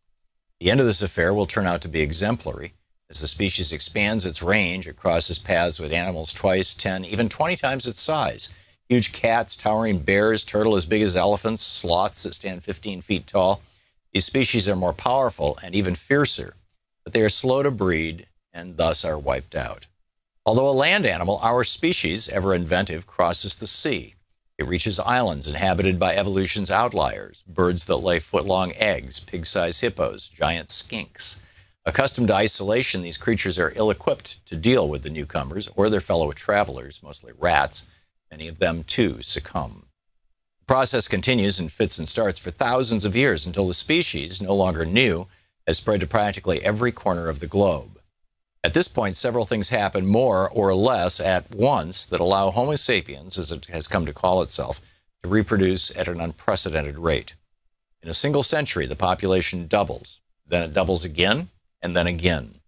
The end of this affair will turn out to be exemplary. As the species expands its range, it crosses paths with animals twice, 10, even 20 times its size. Huge cats, towering bears, turtle as big as elephants, sloths that stand 15 feet tall. These species are more powerful and even fiercer, but they are slow to breed and thus are wiped out. Although a land animal, our species, ever inventive, crosses the sea. It reaches islands inhabited by evolution's outliers, birds that lay foot-long eggs, pig-sized hippos, giant skinks. Accustomed to isolation, these creatures are ill-equipped to deal with the newcomers or their fellow travelers, mostly rats. Many of them, too, succumb. The process continues in fits and starts for thousands of years until the species, no longer new, has spread to practically every corner of the globe. At this point, several things happen more or less at once that allow Homo sapiens, as it has come to call itself, to reproduce at an unprecedented rate. In a single century, the population doubles. Then it doubles again, and then again.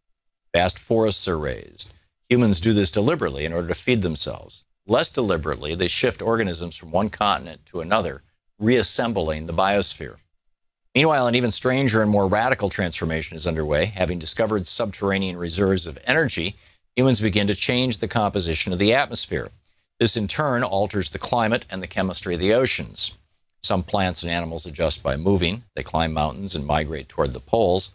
Vast forests are raised. Humans do this deliberately in order to feed themselves. Less deliberately, they shift organisms from one continent to another, reassembling the biosphere. Meanwhile, an even stranger and more radical transformation is underway. Having discovered subterranean reserves of energy, humans begin to change the composition of the atmosphere. This, in turn, alters the climate and the chemistry of the oceans. Some plants and animals adjust by moving. They climb mountains and migrate toward the poles.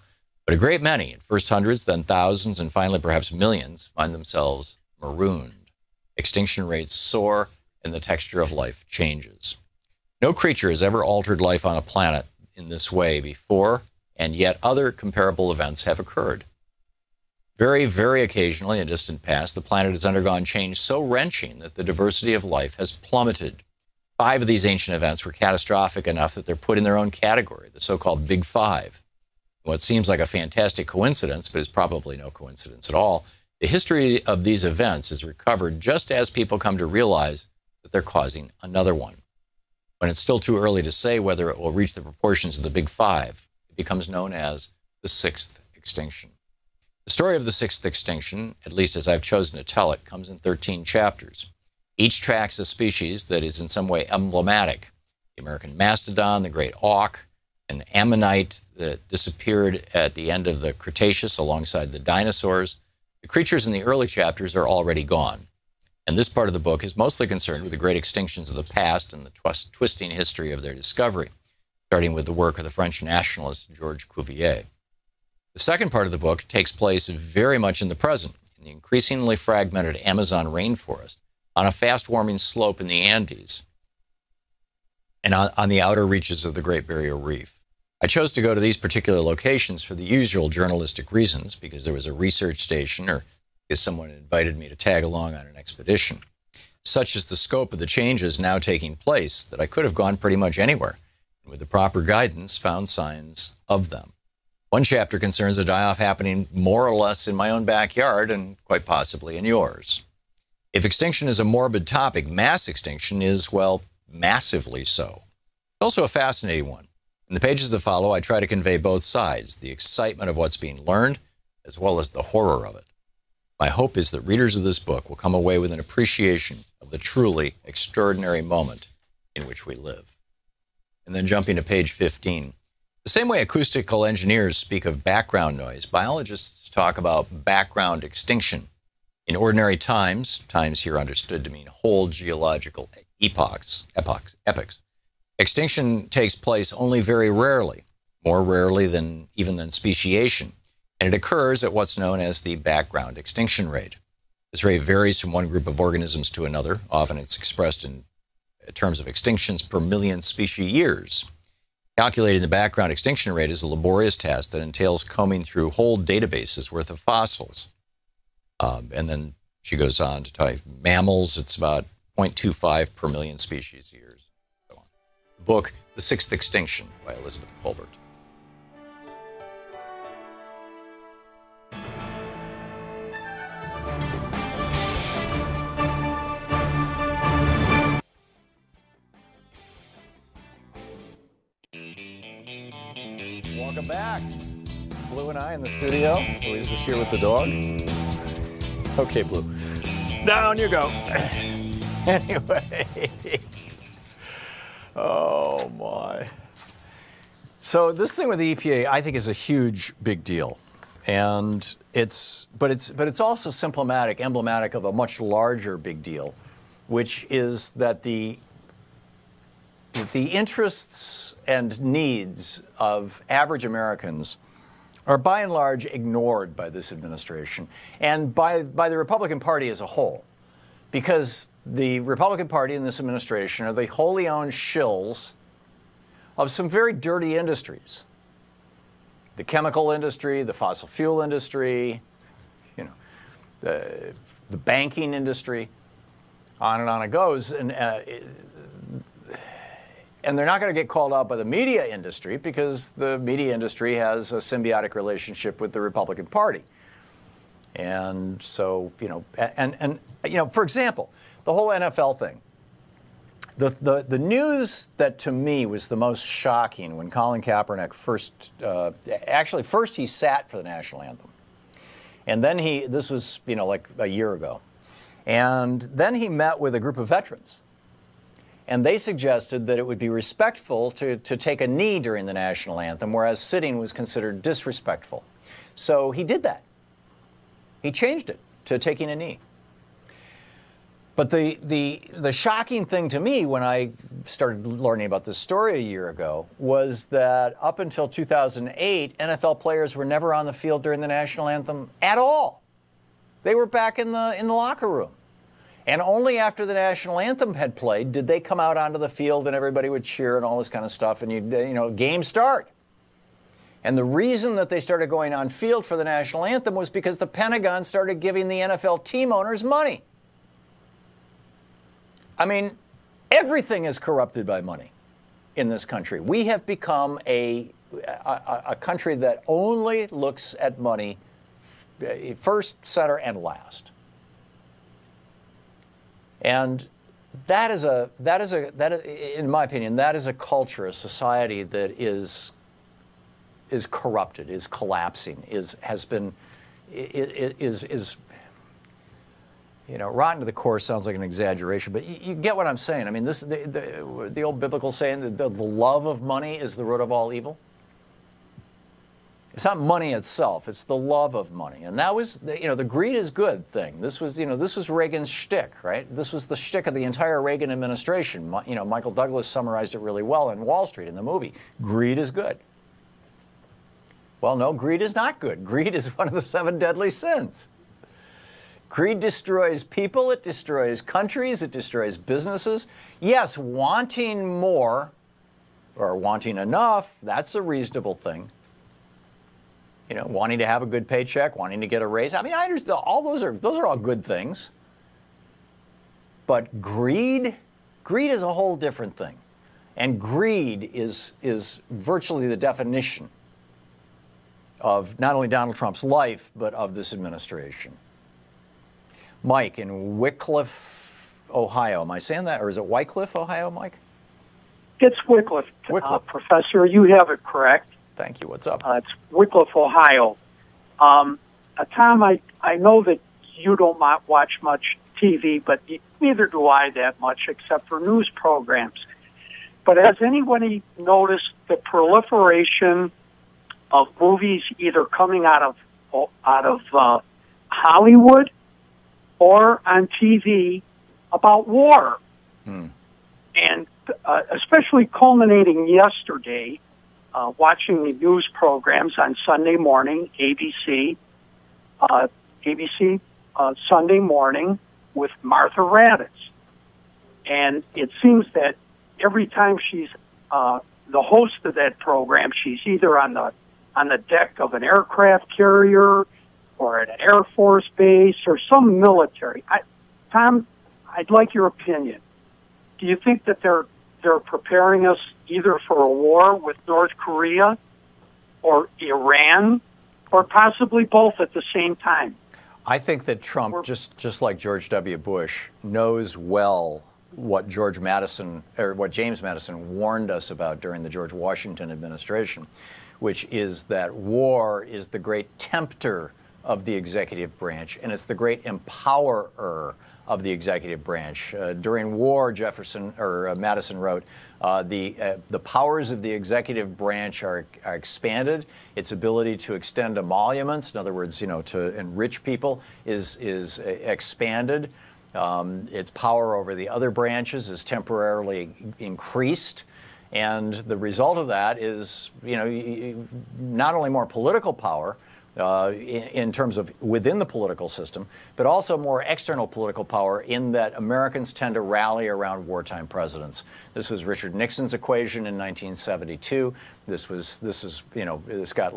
But a great many, at first hundreds, then thousands, and finally perhaps millions, find themselves marooned. Extinction rates soar, and the texture of life changes. No creature has ever altered life on a planet in this way before, and yet other comparable events have occurred. Very, very occasionally in distant past, the planet has undergone change so wrenching that the diversity of life has plummeted. 5 of these ancient events were catastrophic enough that they're put in their own category, the so-called Big Five. What seems like a fantastic coincidence, but is probably no coincidence at all, the history of these events is recovered just as people come to realize that they're causing another one. When it's still too early to say whether it will reach the proportions of the Big Five, it becomes known as the 6th extinction. The story of the 6th extinction, at least as I've chosen to tell it, comes in 13 chapters. Each tracks a species that is in some way emblematic. The American mastodon, the great auk, an ammonite that disappeared at the end of the Cretaceous alongside the dinosaurs. The creatures in the early chapters are already gone. And this part of the book is mostly concerned with the great extinctions of the past and the twisting history of their discovery, starting with the work of the French nationalist Georges Cuvier. The second part of the book takes place very much in the present, in the increasingly fragmented Amazon rainforest, on a fast-warming slope in the Andes, and on the outer reaches of the Great Barrier Reef. I chose to go to these particular locations for the usual journalistic reasons, because there was a research station or because someone invited me to tag along on an expedition. Such is the scope of the changes now taking place that I could have gone pretty much anywhere, and with the proper guidance found signs of them. One chapter concerns a die-off happening more or less in my own backyard and quite possibly in yours. If extinction is a morbid topic, mass extinction is, well, massively so. It's also a fascinating one. In the pages that follow, I try to convey both sides, the excitement of what's being learned, as well as the horror of it. My hope is that readers of this book will come away with an appreciation of the truly extraordinary moment in which we live. And then jumping to page 15. The same way acoustical engineers speak of background noise, biologists talk about background extinction. In ordinary times, times here understood to mean whole geological epochs, extinction takes place only very rarely, more rarely than even than speciation, and it occurs at what's known as the background extinction rate. This rate varies from one group of organisms to another. Often it's expressed in terms of extinctions per million species years. Calculating the background extinction rate is a laborious task that entails combing through whole databases worth of fossils, and then She goes on to talk mammals. It's about 0.25 per million species years. So on. The book, The Sixth Extinction by Elizabeth Colbert. Welcome back. Blue and I in the studio. Louise is here with the dog. Okay, Blue. Down you go. Anyway. Oh, my. So this thing with the EPA, I think, is a huge, big deal. And it's also emblematic of a much larger big deal, which is that the interests and needs of average Americans are by and large ignored by this administration and by the Republican Party as a whole, because the Republican Party and this administration are the wholly owned shills of some very dirty industries. The chemical industry, the fossil fuel industry, the banking industry, on it goes. And they're not going to get called out by the media industry because the media industry has a symbiotic relationship with the Republican Party. And so, for example, the whole NFL thing. The news that to me was the most shocking when Colin Kaepernick first he sat for the national anthem. And then this was, like a year ago. And then he met with a group of veterans. And they suggested that it would be respectful to take a knee during the national anthem, whereas sitting was considered disrespectful. So he did that. He changed it to taking a knee. But the shocking thing to me when I started learning about this story a year ago was that up until 2008, NFL players were never on the field during the national anthem at all. They were back in the locker room. And only after the national anthem had played did they come out onto the field and everybody would cheer and all this kind of stuff, and game start. And the reason that they started going on field for the national anthem was because the Pentagon started giving the NFL team owners money. I mean, everything is corrupted by money in this country. We have become a country that only looks at money first, center, and last. And that is, in my opinion, that is a culture, a society that is corrupted, is collapsing, rotten to the core sounds like an exaggeration, but you get what I'm saying. I mean, the old biblical saying that the love of money is the root of all evil. It's not money itself; it's the love of money, and that was the greed is good thing. This was Reagan's shtick, right? This was the shtick of the entire Reagan administration. Michael Douglas summarized it really well in Wall Street in the movie. Greed is good. Well, no, greed is not good. Greed is one of the 7 deadly sins. Greed destroys people, it destroys countries, it destroys businesses. Yes, wanting more or wanting enough, that's a reasonable thing. Wanting to have a good paycheck, wanting to get a raise. I mean, I understand all those are all good things. But greed is a whole different thing. And greed is virtually the definition of not only Donald Trump's life, but of this administration. Mike in Wycliffe, Ohio. Am I saying that? Or is it Wycliffe, Ohio, Mike? It's Wycliffe. Professor, you have it correct. Thank you. What's up? It's Wycliffe, Ohio. Tom, I know that you don't watch much TV, but neither do I that much, except for news programs. But has anybody noticed the proliferation of movies either coming out of Hollywood or on TV about war? And especially culminating yesterday, watching the news programs on Sunday morning, ABC Sunday morning with Martha Raddatz. And it seems that every time she's the host of that program, she's either on the deck of an aircraft carrier or at an Air Force base or some military. Tom, I'd like your opinion. Do you think that they're preparing us either for a war with North Korea or Iran, or possibly both at the same time? I think that Trump, just like George W. Bush, knows well what James Madison warned us about during the George Washington administration, which is that war is the great tempter of the executive branch, and it's the great empowerer of the executive branch. During war, Madison wrote, the powers of the executive branch are expanded. Its ability to extend emoluments, in other words, to enrich people, is expanded. Its power over the other branches is temporarily increased. And the result of that is, not only more political power, in terms of within the political system, but also more external political power in that Americans tend to rally around wartime presidents. This was Richard Nixon's equation in 1972. This got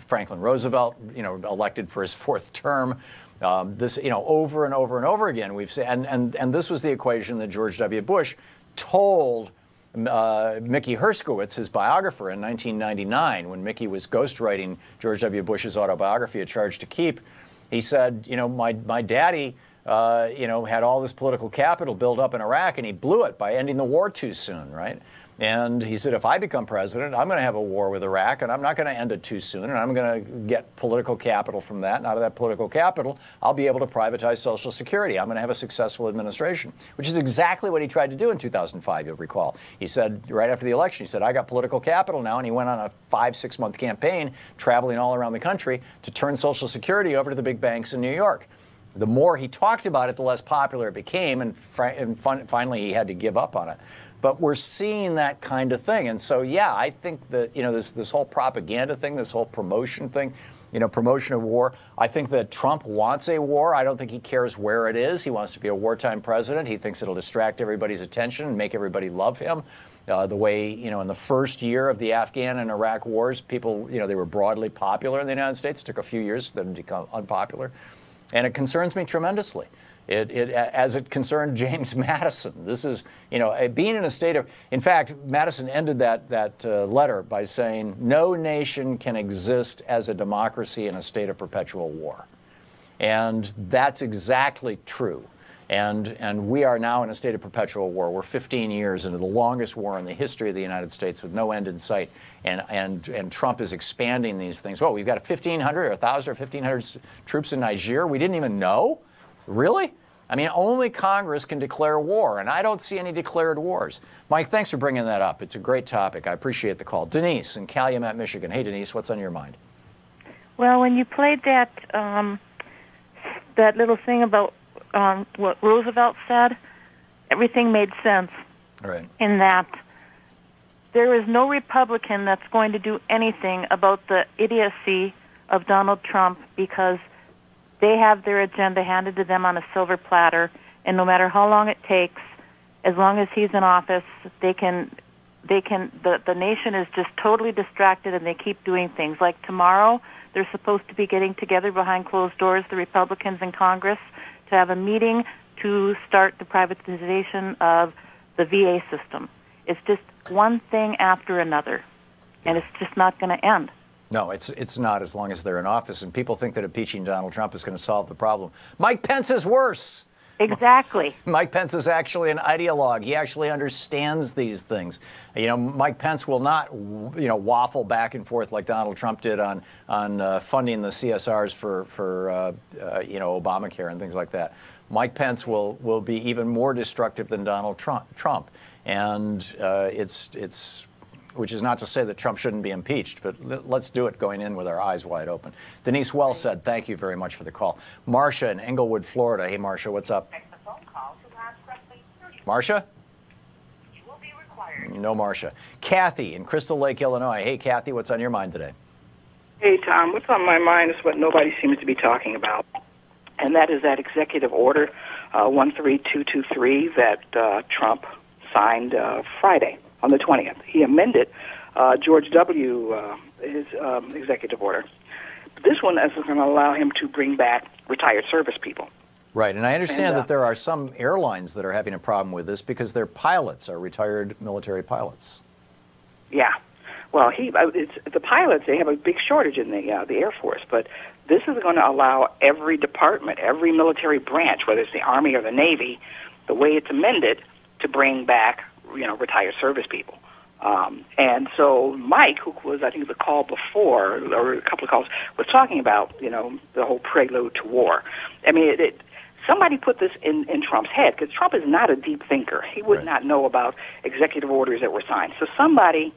Franklin Roosevelt, elected for his fourth term. Over and over and over again, we've seen, and this was the equation that George W. Bush told Mickey Herskowitz, his biographer, in 1999, when Mickey was ghostwriting George W. Bush's autobiography, A Charge to Keep. He said, my daddy, had all this political capital built up in Iraq, and he blew it by ending the war too soon, right? And he said, if I become president, I'm going to have a war with Iraq, and I'm not going to end it too soon, and I'm going to get political capital from that. And out of that political capital, I'll be able to privatize Social Security. I'm going to have a successful administration, which is exactly what he tried to do in 2005, you'll recall. He said, right after the election, he said, I got political capital now, and he went on a 5-6 month campaign, traveling all around the country to turn Social Security over to the big banks in New York. The more he talked about it, the less popular it became, and finally he had to give up on it. But we're seeing that kind of thing. And so, yeah, I think that, this whole propaganda thing, this whole promotion thing, promotion of war, I think that Trump wants a war. I don't think he cares where it is. He wants to be a wartime president. He thinks it'll distract everybody's attention and make everybody love him. The way, in the first year of the Afghan and Iraq wars, people, they were broadly popular in the United States. It took a few years for them to become unpopular. And it concerns me tremendously. As it concerned James Madison. This is, being in a state of, in fact, Madison ended that letter by saying, no nation can exist as a democracy in a state of perpetual war. And that's exactly true. And we are now in a state of perpetual war. We're 15 years into the longest war in the history of the United States with no end in sight. And Trump is expanding these things. Well, we've got 1,500 or 1,000 or 1,500 troops in Niger. We didn't even know? Really? I mean, only Congress can declare war, and I don't see any declared wars. Mike, thanks for bringing that up. It's a great topic. I appreciate the call. Denise in Calumet, Michigan. Hey, Denise, what's on your mind? Well, when you played that little thing about what Roosevelt said, everything made sense. Right. In that there is no Republican that's going to do anything about the idiocy of Donald Trump, because they have their agenda handed to them on a silver platter, and no matter how long it takes, as long as he's in office, the nation is just totally distracted, and they keep doing things. Like tomorrow, they're supposed to be getting together behind closed doors, the Republicans in Congress, to have a meeting to start the privatization of the VA system. It's just one thing after another, and it's just not going to end. No, it's not, as long as they're in office. And people think that impeaching Donald Trump is going to solve the problem. Mike Pence is worse. Exactly. Mike Pence is actually an ideologue. He actually understands these things. Mike Pence will not, waffle back and forth like Donald Trump did on funding the CSRs for Obamacare and things like that. Mike Pence will be even more destructive than Donald Trump. And it's which is not to say that Trump shouldn't be impeached, but let's do it going in with our eyes wide open. Denise, well said. Thank you very much for the call. Marcia in Englewood, Florida. Hey, Marcia, what's up? Marcia? No, Marcia. Kathy in Crystal Lake, Illinois. Hey, Kathy, what's on your mind today? Hey, Tom, what's on my mind is what nobody seems to be talking about, and that is that executive order 13223 that Trump signed Friday on the 20th. He amended George W. His executive order. This one is going to allow him to bring back retired service people. Right, and I understand that there are some airlines that are having a problem with this because their pilots are retired military pilots. Yeah. Well, the pilots, they have a big shortage in the Air Force, but this is going to allow every department, every military branch, whether it's the Army or the Navy, the way it's amended, to bring back, retired service people. And so Mike, who was, I think, the call before, or a couple of calls, was talking about, the whole prelude to war. I mean, somebody put this in Trump's head, because Trump is not a deep thinker. He would not know about executive orders that were signed. So somebody,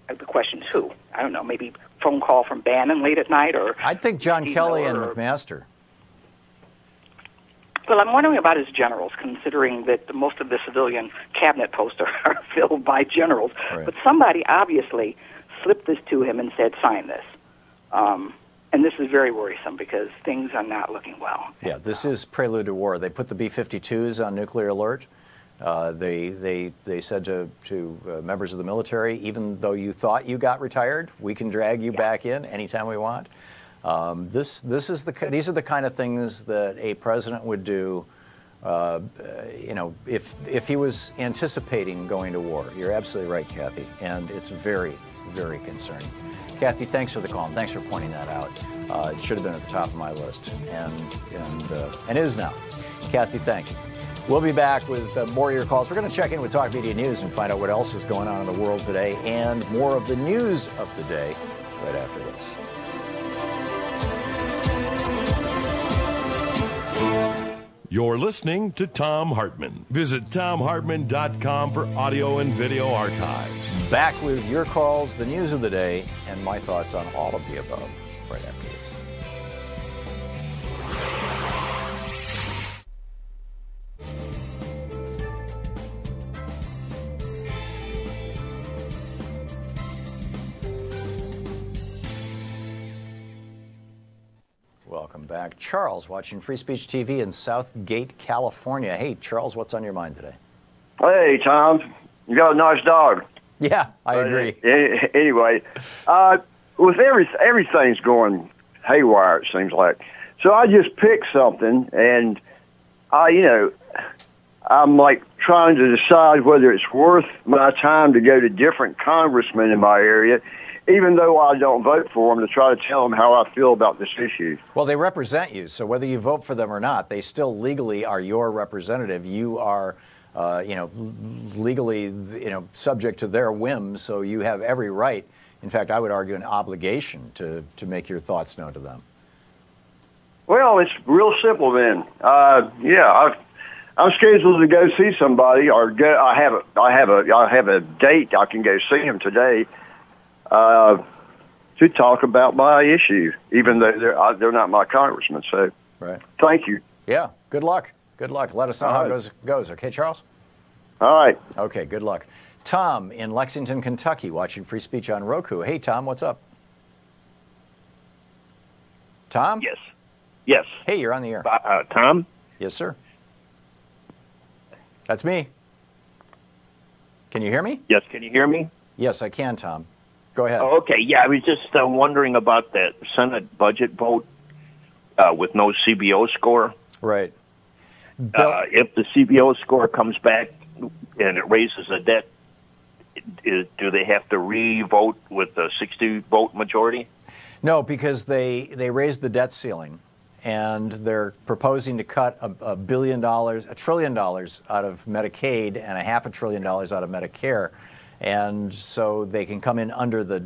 the question is who? I don't know, maybe phone call from Bannon late at night, or... I think John Kelly and McMaster. Well, I'm wondering about his generals, considering that most of the civilian cabinet posts are filled by generals. Right. But somebody obviously slipped this to him and said, sign this. And this is very worrisome because things are not looking well. Yeah, this is prelude to war. They put the B-52s on nuclear alert. They said to members of the military, even though you thought you got retired, we can drag you back in anytime we want. These are the kind of things that a president would do, if he was anticipating going to war. You're absolutely right, Kathy, and it's very, very concerning. Kathy, thanks for the call, and thanks for pointing that out. It should have been at the top of my list, and is now. Kathy, thank you. We'll be back with more of your calls. We're going to check in with Talk Media News and find out what else is going on in the world today, and more of the news of the day right after this. You're listening to Thom Hartmann. Visit ThomHartmann.com for audio and video archives. Back with your calls, the news of the day, and my thoughts on all of the above right after this. Welcome back. Charles, watching Free Speech TV in Southgate, California. Hey, Charles, what's on your mind today? Hey, Tom. You got a nice dog. Yeah, I agree. Anyway, with everything's going haywire, it seems like. So I just picked something, and I'm like trying to decide whether it's worth my time to go to different congressmen in my area, even though I don't vote for them, to try to tell them how I feel about this issue. Well, they represent you, so whether you vote for them or not, they still legally are your representative. You are, legally, subject to their whims, so you have every right. In fact, I would argue an obligation to make your thoughts known to them. Well, it's real simple then. I'm scheduled to go see somebody, or I have a date. I can go see him today. To talk about my issue, even though they're not my congressman. So, right. Thank you. Yeah. Good luck. Good luck. Let us know how it goes. Okay, Charles? All right. Okay, good luck. Tom in Lexington, Kentucky, watching Free Speech on Roku. Hey, Tom, what's up? Tom? Yes. Hey, you're on the air. Tom? Yes, sir. That's me. Can you hear me? Yes, can you hear me? Yes, I can, Tom. Go ahead. Oh, okay, yeah, I was just wondering about that Senate budget vote with no CBO score. Right. If the CBO score comes back and it raises the debt, do they have to re-vote with a 60-vote majority? No, because they raised the debt ceiling, and they're proposing to cut $1 trillion out of Medicaid and $500 billion out of Medicare. And so they can come in under the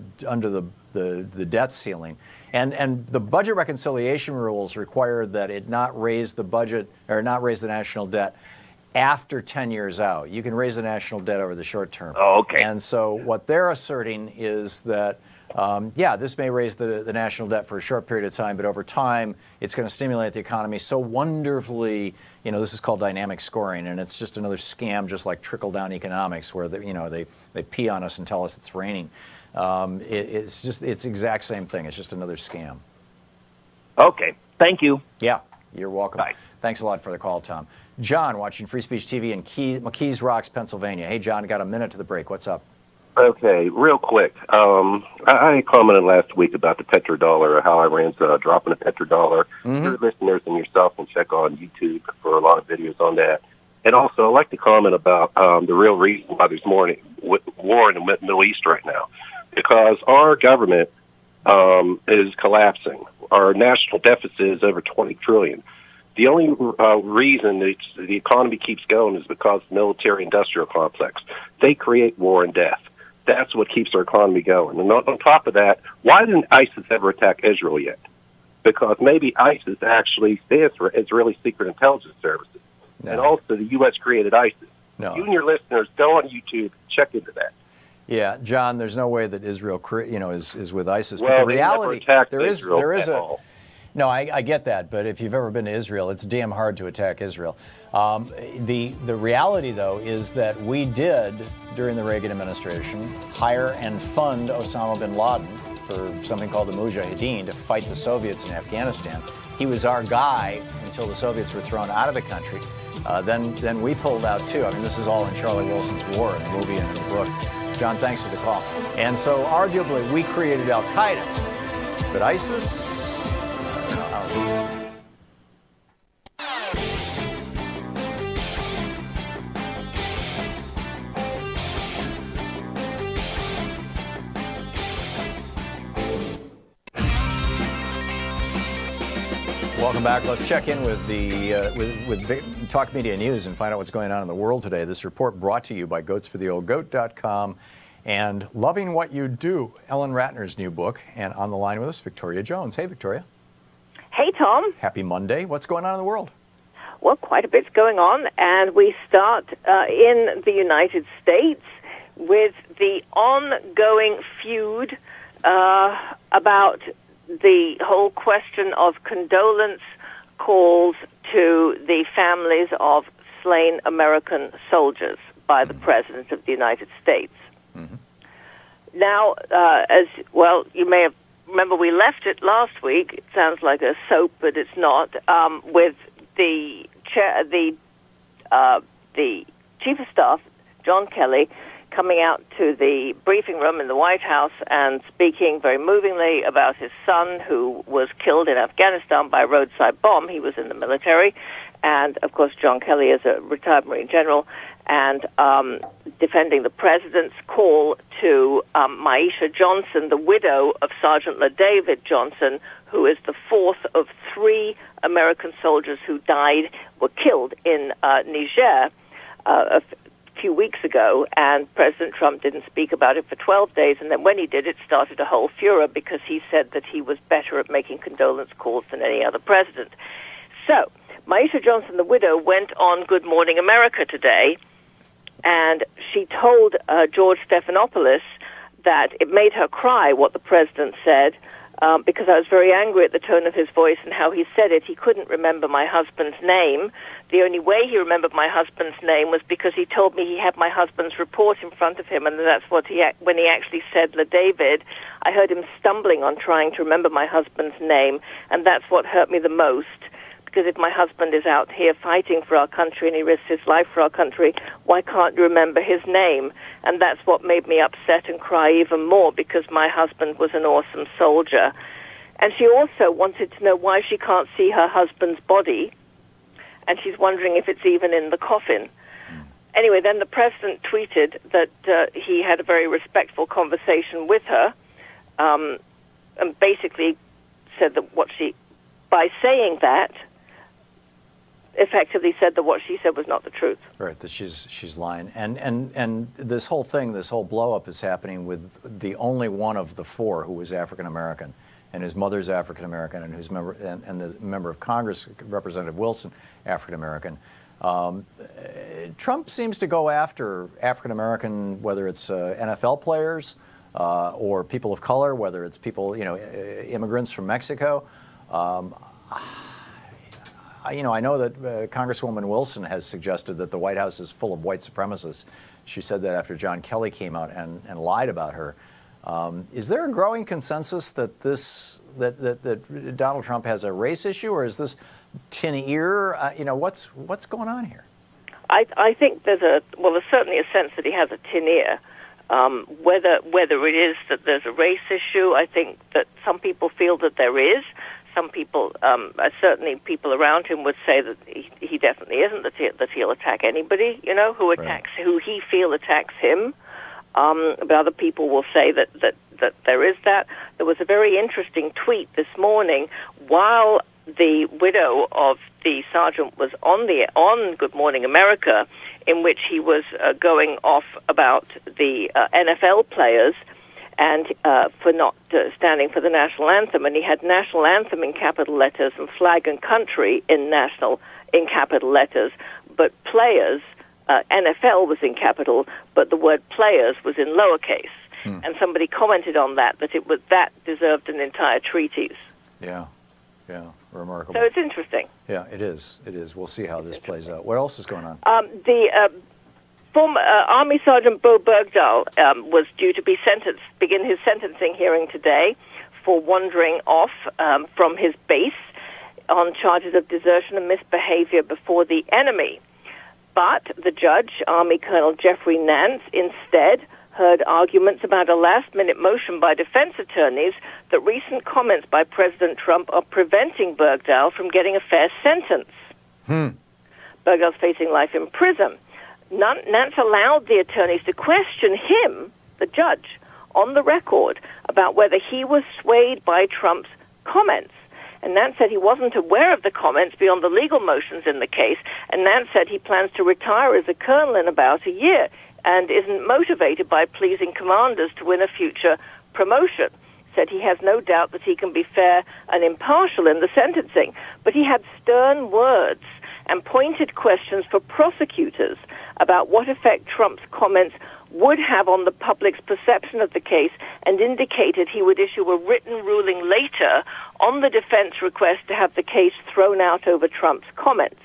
debt ceiling, and the budget reconciliation rules require that it not raise the budget or not raise the national debt after 10 years out. You can raise the national debt over the short term. Oh, okay. And so what they're asserting is that this may raise the national debt for a short period of time, but over time it's going to stimulate the economy so wonderfully. This is called dynamic scoring, and it's just another scam, just like trickle-down economics, where they pee on us and tell us it's raining. It's the exact same thing. It's just another scam. Okay, thank you. Yeah, you're welcome. Bye. Thanks a lot for the call, Tom. John, watching Free Speech TV in McKees Rocks, Pennsylvania. Hey, John, got a minute to the break. What's up? Okay, real quick. I commented last week about the petrodollar, how Iran's dropping the petrodollar. Your listeners and yourself can check on YouTube for a lot of videos on that. And also, I'd like to comment about the real reason why there's war in the Middle East right now. Because our government is collapsing. Our national deficit is over $20 trillion. The only reason the economy keeps going is because of the military-industrial complex. They create war and death. That's what keeps our economy going. And on top of that, why didn't ISIS ever attack Israel yet? Because maybe ISIS actually stands for Israeli Secret Intelligence Services. No. And also the U.S. created ISIS. No. You and your listeners, go on YouTube, check into that. Yeah, John, there's no way that Israel, is with ISIS. Well, but the reality, there is a. No, I get that, but if you've ever been to Israel, it's damn hard to attack Israel. The reality, though, is that we did, during the Reagan administration, hire and fund Osama bin Laden for something called the Mujahideen to fight the Soviets in Afghanistan. He was our guy until the Soviets were thrown out of the country. Then we pulled out, too. I mean, this is all in Charlie Wilson's War, in the movie and in the book. John, thanks for the call. And so, arguably, we created al-Qaeda, but ISIS... I don't think so. Welcome back. Let's check in with the with Talk Media News and find out what's going on in the world today. This report brought to you by goatsfortheoldgoat.com and Loving What You Do, Ellen Ratner's new book. And on the line with us, Victoria Jones. Hey, Victoria. Hey, Tom. Happy Monday. What's going on in the world? Well, quite a bit's going on, and we start in the United States with the ongoing feud about the whole question of condolence calls to the families of slain American soldiers by the President of the United States. Now, as well, you may have remember we left it last week. It sounds like a soap, but it's not. With the Chief of Staff, John Kelly, coming out to the briefing room in the White House and speaking very movingly about his son who was killed in Afghanistan by a roadside bomb. He was in the military. And, of course, John Kelly is a retired Marine general and defending the president's call to Maisha Johnson, the widow of Sergeant LaDavid Johnson, who is the fourth of 3 American soldiers who were killed in Niger a few weeks ago, and President Trump didn't speak about it for 12 days, and then when he did, it started a whole furor because he said that he was better at making condolence calls than any other president. So, Maisha Johnson, the widow, went on Good Morning America today, and she told George Stephanopoulos that it made her cry what the president said, because I was very angry at the tone of his voice and how he said it. He couldn't remember my husband's name. The only way he remembered my husband's name was because he told me he had my husband's report in front of him, and that's what when he actually said LaDavid, I heard him stumbling on trying to remember my husband's name, and that's what hurt me the most. Because if my husband is out here fighting for our country and he risks his life for our country, why can't you remember his name? And that's what made me upset and cry even more, because my husband was an awesome soldier. And she also wanted to know why she can't see her husband's body, and she's wondering if it's even in the coffin. Anyway, then the president tweeted that he had a very respectful conversation with her, and basically said that by saying that, effectively said that what she said was not the truth. Right, that she's lying. And this whole thing, this whole blow-up is happening with the only one of the 4 who was African-American, and his mother's African-American, and the member of Congress, Representative Wilson, African-American. Trump seems to go after African-American, whether it's NFL players or people of color, whether it's people, immigrants from Mexico. I know that Congresswoman Wilson has suggested that the White House is full of white supremacists. She said that after John Kelly came out and lied about her. Is there a growing consensus that that Donald Trump has a race issue, or is this tin ear? What's going on here? I think there's certainly a sense that he has a tin ear. Whether it is that there's a race issue, I think that some people feel that there is. Some people, certainly people around him, would say that he definitely isn't. That he'll attack anybody, who he feel attacks him. But other people will say that there is that. There was a very interesting tweet this morning while the widow of the sergeant was on Good Morning America, in which he was going off about the NFL players and for not standing for the national anthem, and he had national anthem in capital letters and flag and country in capital letters, but players, NFL was in capital, but the word players was in lowercase. And somebody commented on that that deserved an entire treatise. Yeah, remarkable. So it's interesting. Yeah, it is. We'll see how this plays out. What else is going on? The former Army Sergeant Bo Bergdahl was due to begin his sentencing hearing today for wandering off from his base on charges of desertion and misbehavior before the enemy. But the judge, Army Colonel Jeffrey Nance, instead heard arguments about a last-minute motion by defense attorneys that recent comments by President Trump are preventing Bergdahl from getting a fair sentence. Bergdahl's facing life in prison. Nance allowed the attorneys to question him, the judge, on the record about whether he was swayed by Trump's comments. And Nance said he wasn't aware of the comments beyond the legal motions in the case, and Nance said he plans to retire as a colonel in about a year and isn't motivated by pleasing commanders to win a future promotion. Said he has no doubt that he can be fair and impartial in the sentencing, but he had stern words and pointed questions for prosecutors about what effect Trump's comments would have on the public's perception of the case, and indicated he would issue a written ruling later on the defense request to have the case thrown out over Trump's comments.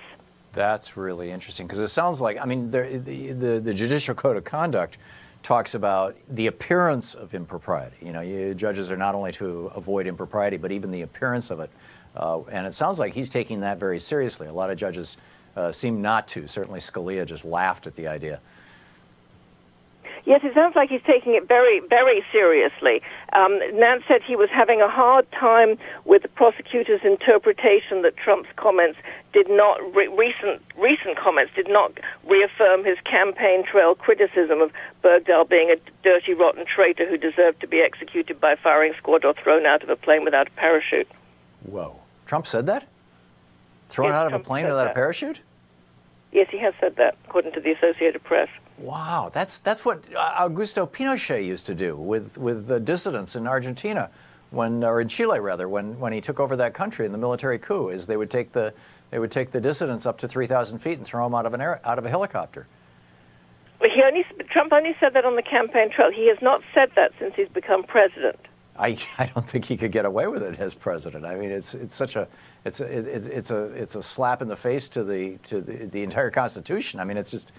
That's really interesting, because it sounds like, the Judicial Code of Conduct talks about the appearance of impropriety. Judges are not only to avoid impropriety, but even the appearance of it. And it sounds like he's taking that very seriously. A lot of judges seem not to. Certainly Scalia just laughed at the idea. Yes, it sounds like he's taking it very, very seriously. Nance said he was having a hard time with the prosecutor's interpretation that Trump's comments did not, recent comments did not reaffirm his campaign trail criticism of Bergdahl being a dirty, rotten traitor who deserved to be executed by firing squad or thrown out of a plane without a parachute. Whoa. Trump said that? Thrown out of a plane without a parachute? Yes, he has said that, according to the Associated Press. Wow, that's what Augusto Pinochet used to do with dissidents in Argentina, or in Chile rather, when he took over that country in the military coup. Is they would take the dissidents up to 3,000 feet and throw them out of a helicopter. But Trump only said that on the campaign trail. He has not said that since he's become president. I don't think he could get away with it as president. I mean, it's a slap in the face to the entire Constitution. I mean, it's just,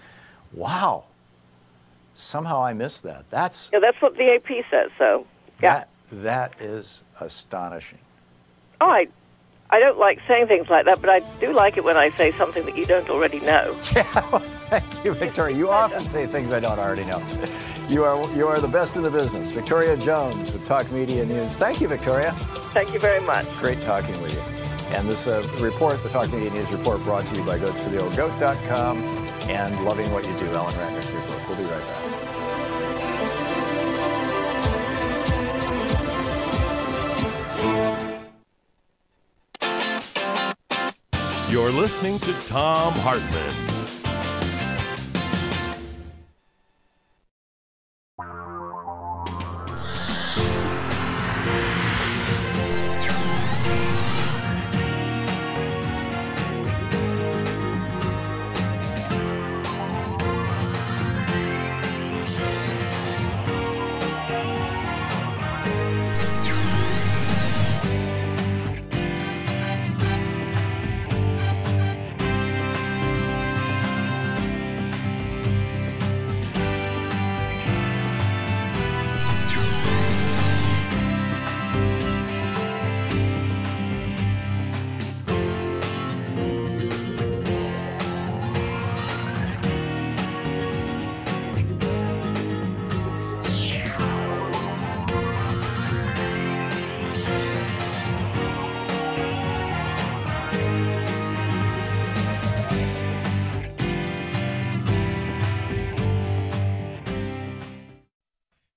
wow. Somehow I missed that. That's what the AP says. So yeah, that is astonishing. Oh, I don't like saying things like that, but I do like it when I say something that you don't already know. Yeah, well, thank you, Victoria. You often say things I don't already know. You are the best in the business. Victoria Jones with Talk Media News. Thank you, Victoria. Thank you very much. Great talking with you. And this report, the Talk Media News report, brought to you by goatsfortheoldgoat.com and Loving What You Do, Alan Ratner's report. We'll be right back. You're listening to Thom Hartmann.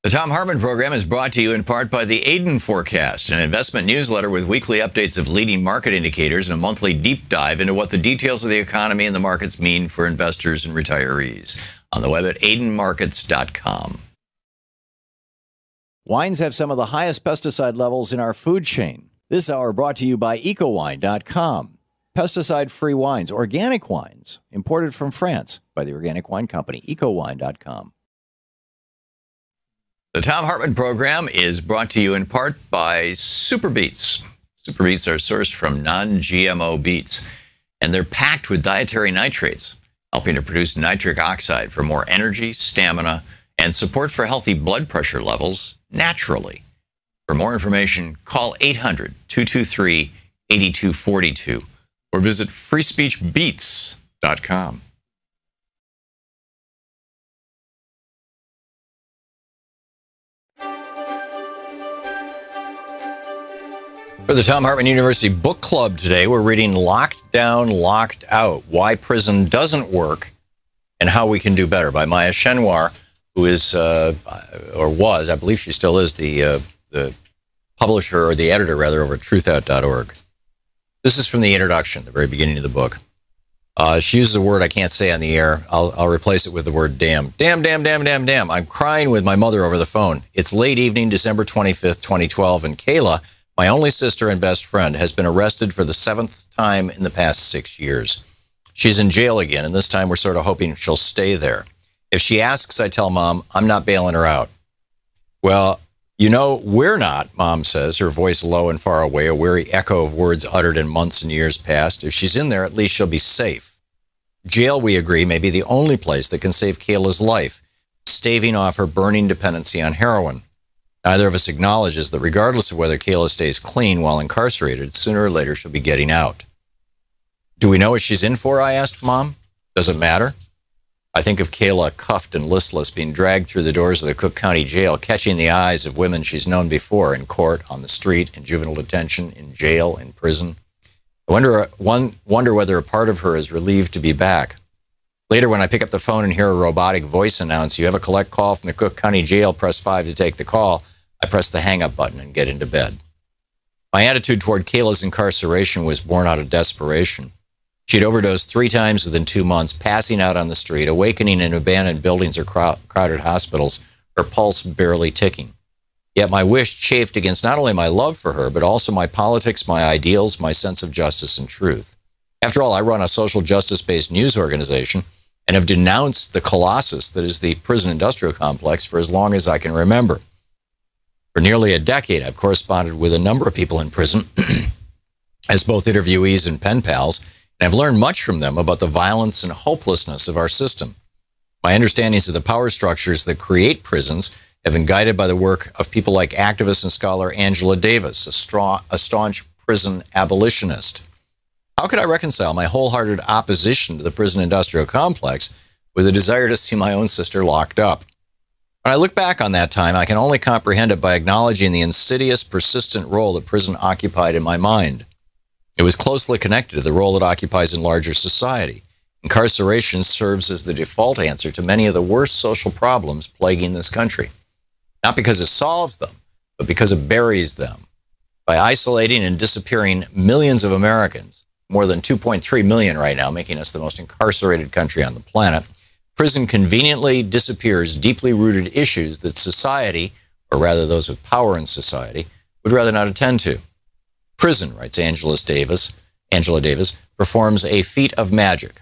The Thom Hartmann Program is brought to you in part by the Aiden Forecast, an investment newsletter with weekly updates of leading market indicators and a monthly deep dive into what the details of the economy and the markets mean for investors and retirees. On the web at aidenmarkets.com. Wines have some of the highest pesticide levels in our food chain. This hour brought to you by ecowine.com. Pesticide-free wines, organic wines, imported from France by the Organic Wine Company, ecowine.com. The Thom Hartmann Program is brought to you in part by Super Beets. Super Beets are sourced from non-GMO beets, and they're packed with dietary nitrates, helping to produce nitric oxide for more energy, stamina, and support for healthy blood pressure levels naturally. For more information, call 800-223-8242 or visit freespeechbeets.com. For the Thom Hartmann University Book Club today, we're reading Locked Down, Locked Out, Why Prison Doesn't Work and How We Can Do Better by Maya Schenwar, who is, or was, I believe she still is, the publisher, or the editor, rather, over at truthout.org. This is from the introduction, the very beginning of the book. She uses a word I can't say on the air. I'll replace it with the word damn. Damn, damn, damn, damn, damn. I'm crying with my mother over the phone. It's late evening, December 25th, 2012, and Kayla, my only sister and best friend, has been arrested for the 7th time in the past 6 years. She's in jail again, and this time we're sort of hoping she'll stay there. If she asks, I tell Mom, I'm not bailing her out. Well, you know, we're not, Mom says, her voice low and far away, a weary echo of words uttered in months and years past. If she's in there, at least she'll be safe. Jail, we agree, may be the only place that can save Kayla's life, staving off her burning dependency on heroin. Neither of us acknowledges that regardless of whether Kayla stays clean while incarcerated, sooner or later she'll be getting out. Do we know what she's in for, I asked Mom. Does it matter? I think of Kayla cuffed and listless, being dragged through the doors of the Cook County Jail, catching the eyes of women she's known before in court, on the street, in juvenile detention, in jail, in prison. I wonder whether a part of her is relieved to be back. Later, when I pick up the phone and hear a robotic voice announce, you have a collect call from the Cook County Jail, press 5 to take the call, I press the hang-up button and get into bed. My attitude toward Kayla's incarceration was born out of desperation. She'd overdosed 3 times within 2 months, passing out on the street, awakening in abandoned buildings or crowded hospitals, her pulse barely ticking. Yet my wish chafed against not only my love for her, but also my politics, my ideals, my sense of justice and truth. After all, I run a social justice-based news organization and have denounced the colossus that is the prison industrial complex for as long as I can remember. For nearly a decade, I've corresponded with a number of people in prison as both interviewees and pen pals, and I've learned much from them about the violence and hopelessness of our system. My understandings of the power structures that create prisons have been guided by the work of people like activist and scholar Angela Davis, a staunch prison abolitionist. How could I reconcile my wholehearted opposition to the prison industrial complex with a desire to see my own sister locked up? When I look back on that time, I can only comprehend it by acknowledging the insidious, persistent role that prison occupied in my mind. It was closely connected to the role it occupies in larger society. Incarceration serves as the default answer to many of the worst social problems plaguing this country. Not because it solves them, but because it buries them. By isolating and disappearing millions of Americans, more than 2.3 million right now, making us the most incarcerated country on the planet, prison conveniently disappears deeply rooted issues that society, or rather those with power in society, would rather not attend to. Prison, writes Angela Davis, performs a feat of magic.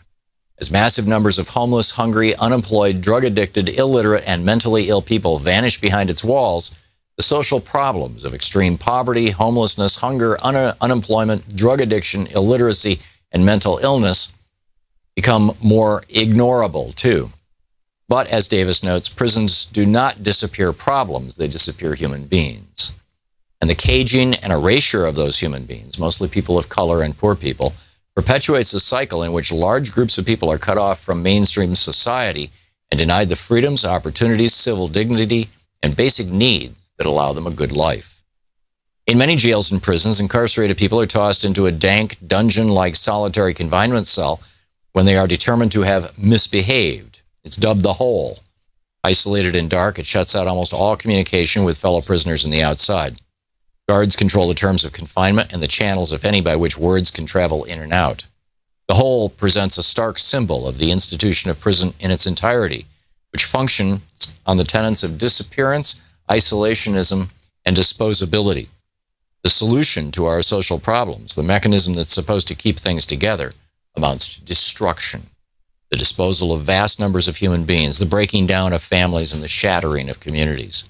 As massive numbers of homeless, hungry, unemployed, drug-addicted, illiterate, and mentally ill people vanish behind its walls, the social problems of extreme poverty, homelessness, hunger, unemployment, drug addiction, illiteracy, and mental illness become more ignorable, too. But, as Davis notes, prisons do not disappear problems, they disappear human beings. And the caging and erasure of those human beings, mostly people of color and poor people, perpetuates a cycle in which large groups of people are cut off from mainstream society and denied the freedoms, opportunities, civil dignity, and basic needs that allow them a good life. In many jails and prisons, incarcerated people are tossed into a dank, dungeon-like solitary confinement cell when they are determined to have misbehaved. It's dubbed the hole. Isolated and dark, it shuts out almost all communication with fellow prisoners in the outside. Guards control the terms of confinement and the channels, if any, by which words can travel in and out. The whole presents a stark symbol of the institution of prison in its entirety, which functions on the tenets of disappearance, isolationism, and disposability. The solution to our social problems, the mechanism that's supposed to keep things together, amounts to destruction. The disposal of vast numbers of human beings, the breaking down of families, and the shattering of communities.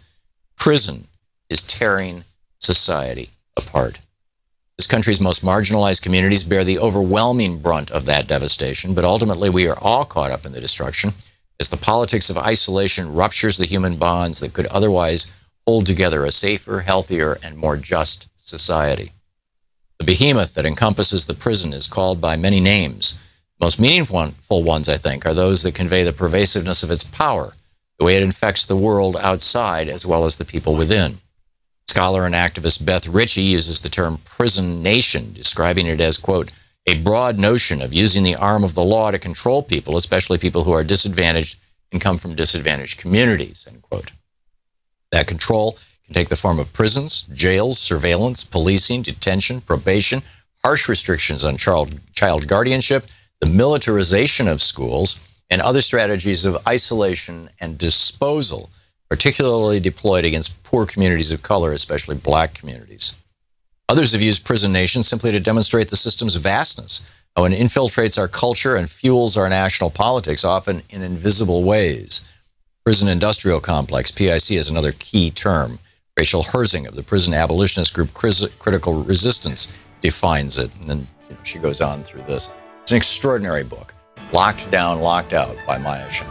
Prison is tearing society apart. This country's most marginalized communities bear the overwhelming brunt of that devastation, but ultimately we are all caught up in the destruction as the politics of isolation ruptures the human bonds that could otherwise hold together a safer, healthier, and more just society. The behemoth that encompasses the prison is called by many names. The most meaningful ones, I think, are those that convey the pervasiveness of its power, the way it infects the world outside as well as the people within. Scholar and activist Beth Ritchie uses the term prison nation, describing it as, quote, a broad notion of using the arm of the law to control people, especially people who are disadvantaged and come from disadvantaged communities, end quote. That control can take the form of prisons, jails, surveillance, policing, detention, probation, harsh restrictions on child guardianship, the militarization of schools, and other strategies of isolation and disposal, particularly deployed against poor communities of color, especially black communities. Others have used prison nation simply to demonstrate the system's vastness, how it infiltrates our culture and fuels our national politics, often in invisible ways. Prison industrial complex, PIC, is another key term. Rachel Herzing of the prison abolitionist group Critical Resistance defines it, and then she goes on through this. It's an extraordinary book, Locked Down, Locked Out by Maya Shen.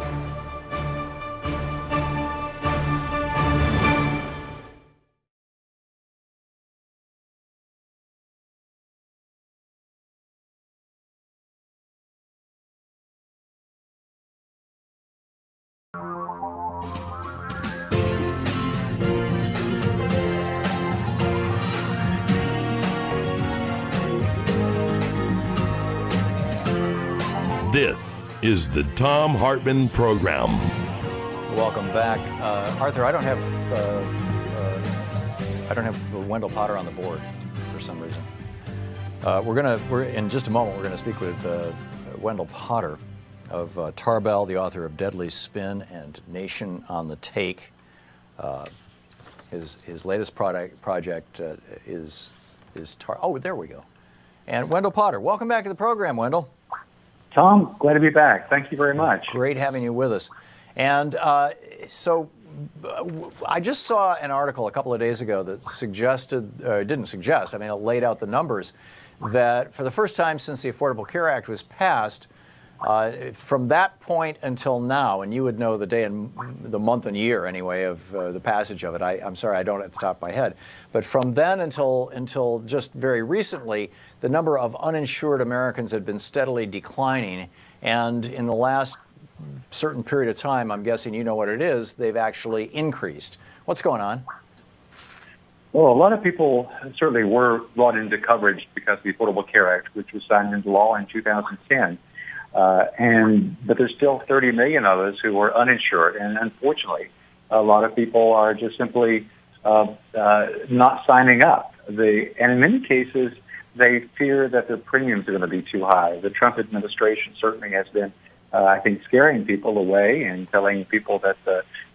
This is the Thom Hartmann Program. Welcome back, Arthur. I don't have Wendell Potter on the board for some reason. We're in just a moment. We're gonna speak with Wendell Potter of Tarbell, the author of Deadly Spin and Nation on the Take. His latest project is oh, there we go. And Wendell Potter, welcome back to the program, Wendell. Tom, glad to be back. Thank you very much. Great having you with us. And so I just saw an article a couple of days ago that didn't suggest, I mean, it laid out the numbers, that for the first time since the Affordable Care Act was passed, from that point until now, and you would know the day and the month and year anyway of the passage of it. I'm sorry, I don't at the top of my head. But from then until just very recently, the number of uninsured Americans had been steadily declining. And in the last certain period of time, I'm guessing you know what it is, they've actually increased. What's going on? Well, a lot of people certainly were brought into coverage because of the Affordable Care Act, which was signed into law in 2010. But there's still 30 million of us who are uninsured, and unfortunately, a lot of people are just simply not signing up. And in many cases, they fear that their premiums are going to be too high. The Trump administration certainly has been, I think, scaring people away and telling people that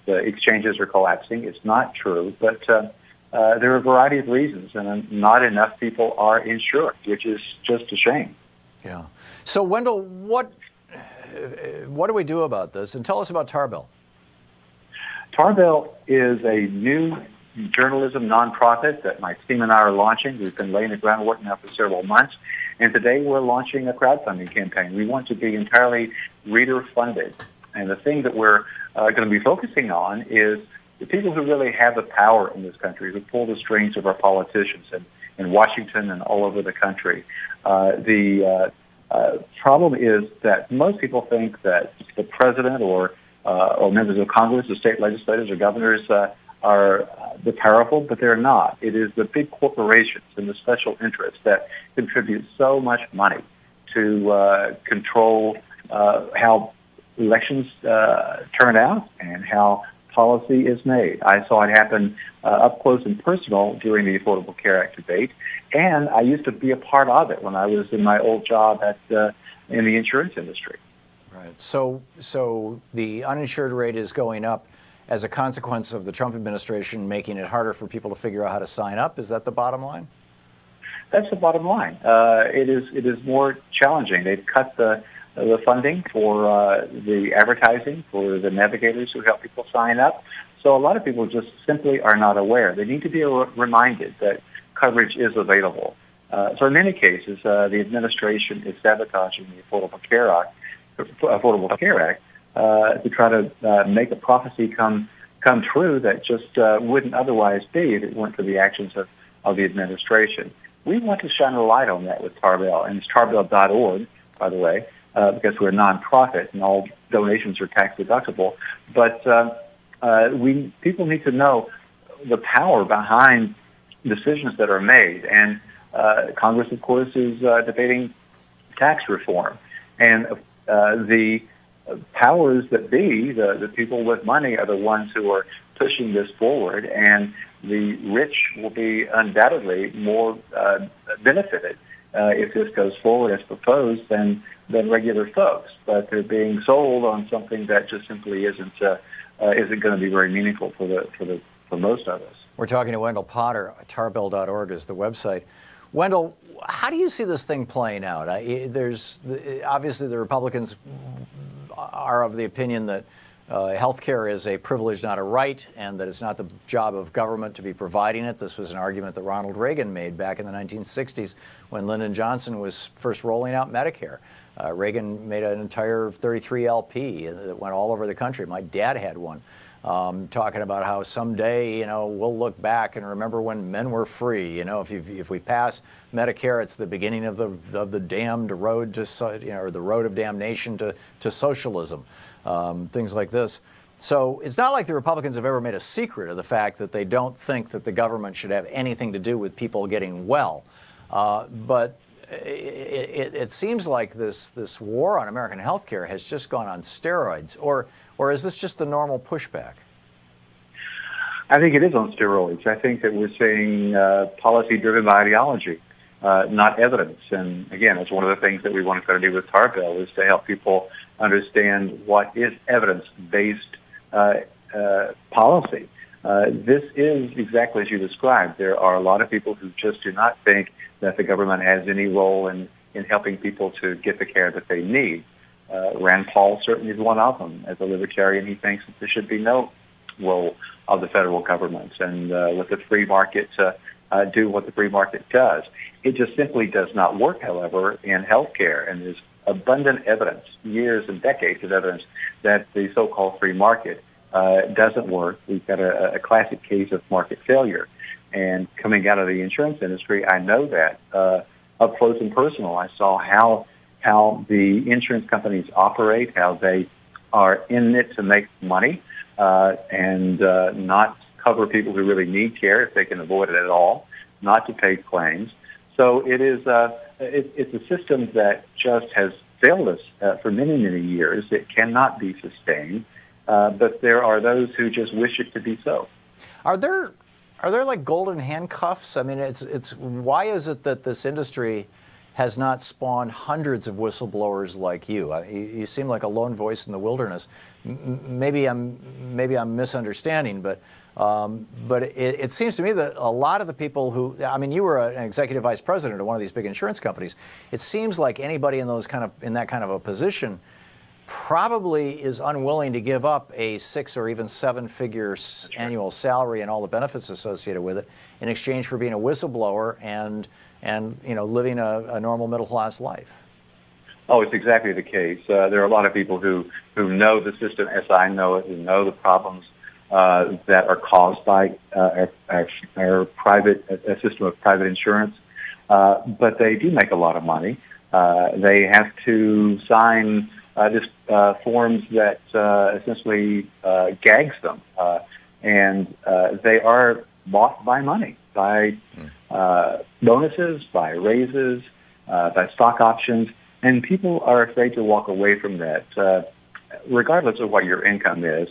the exchanges are collapsing. It's not true, but there are a variety of reasons, and not enough people are insured, which is just a shame. Yeah. So, Wendell, what do we do about this? And tell us about Tarbell. Tarbell is a new journalism nonprofit that my team and I are launching. We've been laying the groundwork now for several months. And today we're launching a crowdfunding campaign. We want to be entirely reader-funded. And the thing that we're going to be focusing on is the people who really have the power in this country, who pull the strings of our politicians in Washington and all over the country. The problem is that most people think that the president or members of Congress, or state legislators, or governors are the powerful, but they're not. It is the big corporations and the special interests that contribute so much money to control how elections turn out and how policy is made. I saw it happen up close and personal during the Affordable Care Act debate, and I used to be a part of it when I was in my old job in the insurance industry. Right. So the uninsured rate is going up as a consequence of the Trump administration making it harder for people to figure out how to sign up. Is that the bottom line? That's the bottom line. It is more challenging. They've cut the funding for the advertising for the navigators who help people sign up. So a lot of people just simply are not aware. They need to be reminded that coverage is available. So in many cases, the administration is sabotaging the Affordable Care Act to try to make a prophecy come true that just wouldn't otherwise be if it weren't for the actions of the administration. We want to shine a light on that with Tarbell, and it's tarbell.org, by the way, because we're a nonprofit and all donations are tax deductible. But people need to know the power behind decisions that are made. And Congress, of course, is debating tax reform. And the powers that be, the people with money, are the ones who are pushing this forward. And the rich will be undoubtedly more benefited if this goes forward as proposed than regular folks. But they're being sold on something that just simply isn't going to be very meaningful for most of us. We're talking to Wendell Potter. Tarbell.org is the website. Wendell, how do you see this thing playing out? Obviously the Republicans are of the opinion that health care is a privilege, not a right, and that it's not the job of government to be providing it. This was an argument that Ronald Reagan made back in the 1960s when Lyndon Johnson was first rolling out Medicare. Reagan made an entire 33 LP that went all over the country. My dad had one, talking about how someday, we'll look back and remember when men were free. If we pass Medicare, it's the beginning of the damned road to, or the road of damnation to socialism. Things like this. So it's not like the Republicans have ever made a secret of the fact that they don't think that the government should have anything to do with people getting well. But it seems like this war on American health care has just gone on steroids. Or is this just the normal pushback? I think it is on steroids. I think that we're seeing policy driven by ideology, not evidence. And again, it's one of the things that we want to try to do with Tarbell is to help people understand what is evidence-based policy. This is exactly as you described. There are a lot of people who just do not think that the government has any role in helping people to get the care that they need. Rand Paul certainly is one of them. As a libertarian, he thinks that there should be no role of the federal government and let the free market do what the free market does. It just simply does not work, however, in healthcare, and there's abundant evidence, years and decades of evidence, that the so-called free market doesn't work. We've got a classic case of market failure. And coming out of the insurance industry, I know that up close and personal. I saw how the insurance companies operate, how they are in it to make money and not cover people who really need care if they can avoid it at all, not to pay claims. So it is it's a system that just has failed us for many, many years. It cannot be sustained, but there are those who just wish it to be so. Are there like golden handcuffs? I mean, it's why is it that this industry has not spawned hundreds of whistleblowers like you? You seem like a lone voice in the wilderness. Maybe I'm misunderstanding, but it seems to me that a lot of the people who, I mean, you were an executive vice president of one of these big insurance companies. It seems like anybody in that kind of a position probably is unwilling to give up a 6 or even 7-figure annual salary and all the benefits associated with it in exchange for being a whistleblower and living a normal middle class life. Oh, it's exactly the case. There are a lot of people who know the system as I know it, who know the problems that are caused by our private system of private insurance, but they do make a lot of money. They have to sign forms that essentially gags them, and they are bought by money, by bonuses, by raises, by stock options, and people are afraid to walk away from that. regardless of what your income is,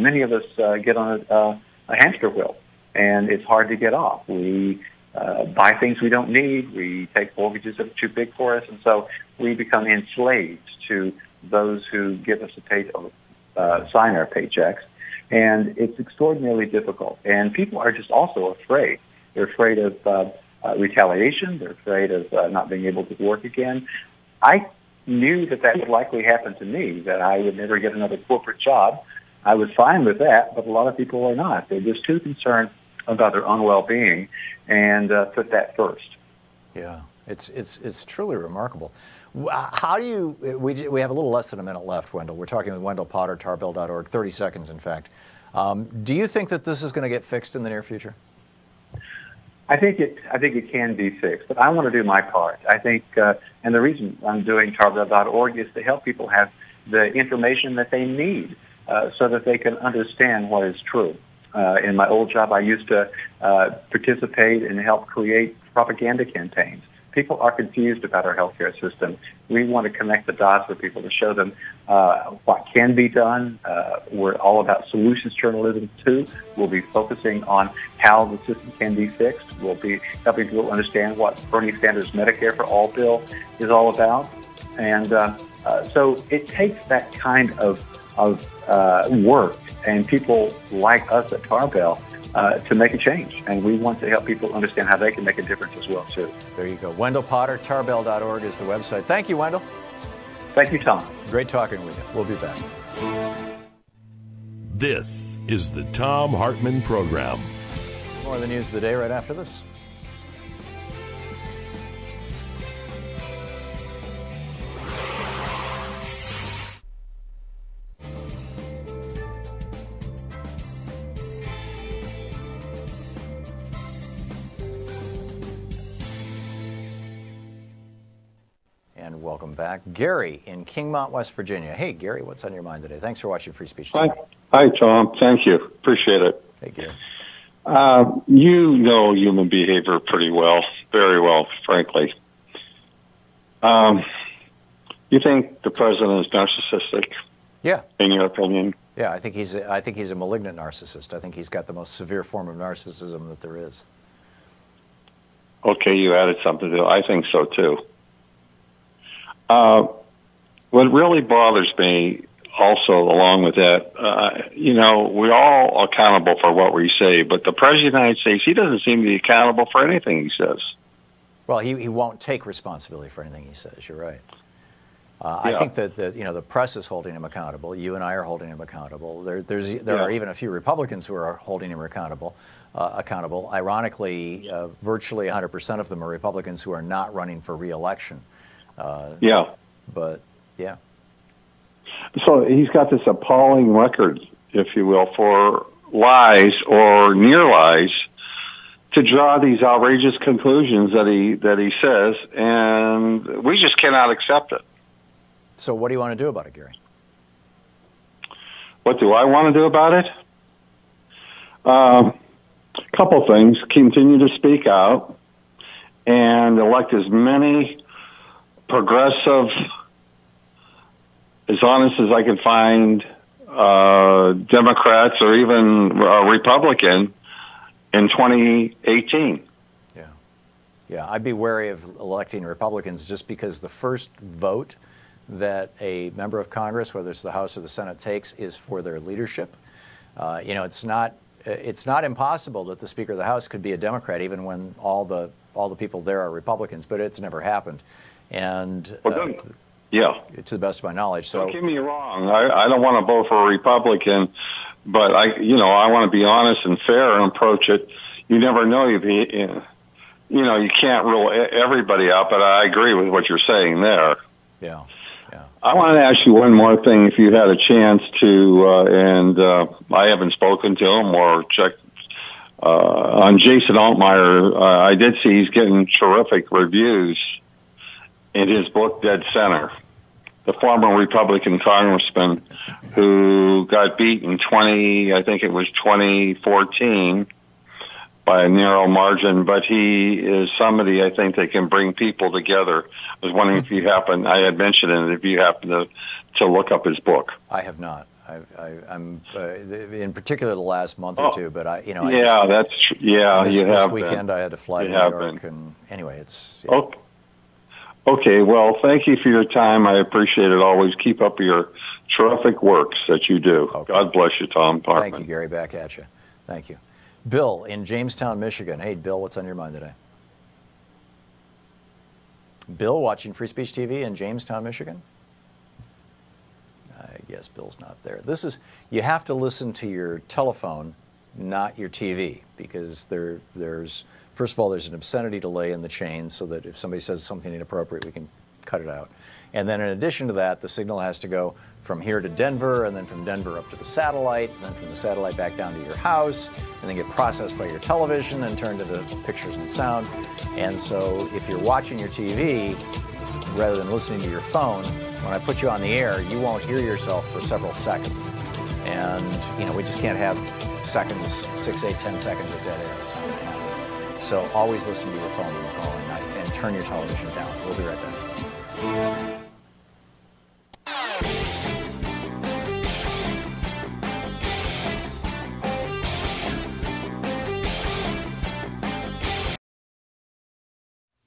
many of us get on a hamster wheel, and it's hard to get off. We buy things we don't need. We take mortgages that are too big for us, and so we become enslaved to those who give us sign our paychecks, and it's extraordinarily difficult. And people are just also afraid. They're afraid of retaliation. They're afraid of not being able to work again. I knew that would likely happen to me, that I would never get another corporate job. I was fine with that, but a lot of people are not. They're just too concerned about their own well-being and put that first. Yeah, it's truly remarkable. How do you, we have a little less than a minute left, Wendell. We're talking with Wendell Potter, tarbell.org, 30 seconds, in fact. Do you think that this is going to get fixed in the near future? I think it can be fixed, but I want to do my part. I think, and the reason I'm doing tarbell.org is to help people have the information that they need so that they can understand what is true. In my old job, I used to participate and help create propaganda campaigns. People are confused about our healthcare system. We want to connect the dots with people to show them what can be done. We're all about solutions journalism, too. We'll be focusing on how the system can be fixed. We'll be helping people understand what Bernie Sanders' Medicare for All bill is all about. And so it takes that kind of work and people like us at Tarbell to make a change. And we want to help people understand how they can make a difference as well, too. There you go. Wendell Potter, tarbell.org is the website. Thank you, Wendell. Thank you, Tom. Great talking with you. We'll be back. This is the Thom Hartmann Program. More of the news of the day right after this. And welcome back. Gary in Kingmont, West Virginia. Hey, Gary, what's on your mind today? Thanks for watching Free Speech TV. Hi, Tom. Thank you. Appreciate it. Hey, Gary. You know human behavior pretty well, very well, frankly. You think the president is narcissistic? Yeah. In your opinion? Yeah, I think he's a malignant narcissist. I think he's got the most severe form of narcissism that there is. Okay, you added something to it. I think so, too. What really bothers me also along with that, we're all accountable for what we say, but the President of the United States, he doesn't seem to be accountable for anything he says. Well, he won't take responsibility for anything he says. You're right. I think that the press is holding him accountable. You and I are holding him accountable. There are even a few Republicans who are holding him accountable. Ironically, virtually 100% of them are Republicans who are not running for re-election. But yeah. So he's got this appalling record, if you will, for lies or near lies to draw these outrageous conclusions that he says, and we just cannot accept it. So what do you want to do about it, Gary? What do I want to do about it? A couple things. Continue to speak out and elect as many progressive, as honest as I can find, Democrats or even Republican in 2018. Yeah, I'd be wary of electing Republicans just because the first vote that a member of Congress, whether it's the House or the Senate, takes is for their leadership. It's not impossible that the Speaker of the House could be a Democrat, even when all the people there are Republicans, but it's never happened. And to the best of my knowledge. So don't get me wrong. I don't want to vote for a Republican, but I want to be honest and fair and approach it. You never know. You can't rule everybody out, but I agree with what you're saying there. Yeah. I want to ask you one more thing. If you had a chance to, I haven't spoken to him or checked on Jason Altmaier, I did see he's getting terrific reviews in his book, Dead Center. The former Republican congressman who got beat in 2014 by by a narrow margin, but he is somebody I think that can bring people together. I was wondering if you happen, I had mentioned it, if you happen to look up his book. I have not. I'm in particular the last month or two, but I you this have weekend been. I had to fly to New York, and anyway, it's Okay, well, thank you for your time. I appreciate it always. Keep up your terrific works that you do. Okay. God bless you, Thom Hartmann. Thank you, Gary. Back at you. Thank you. Bill in Jamestown, Michigan. Hey, Bill, what's on your mind today? Bill, watching Free Speech TV in Jamestown, Michigan? I guess Bill's not there. You have to listen to your telephone, not your TV, because there's first of all, there's an obscenity delay in the chain so that if somebody says something inappropriate, we can cut it out. And then in addition to that, the signal has to go from here to Denver, and then from Denver up to the satellite, and then from the satellite back down to your house, and then get processed by your television and turned into pictures and sound. And so if you're watching your TV, rather than listening to your phone, when I put you on the air, you won't hear yourself for several seconds. And, we just can't have seconds, 6, 8, 10 seconds of dead air. It's not going to happen. So always listen to your phone when you're calling and turn your television down. We'll be right back.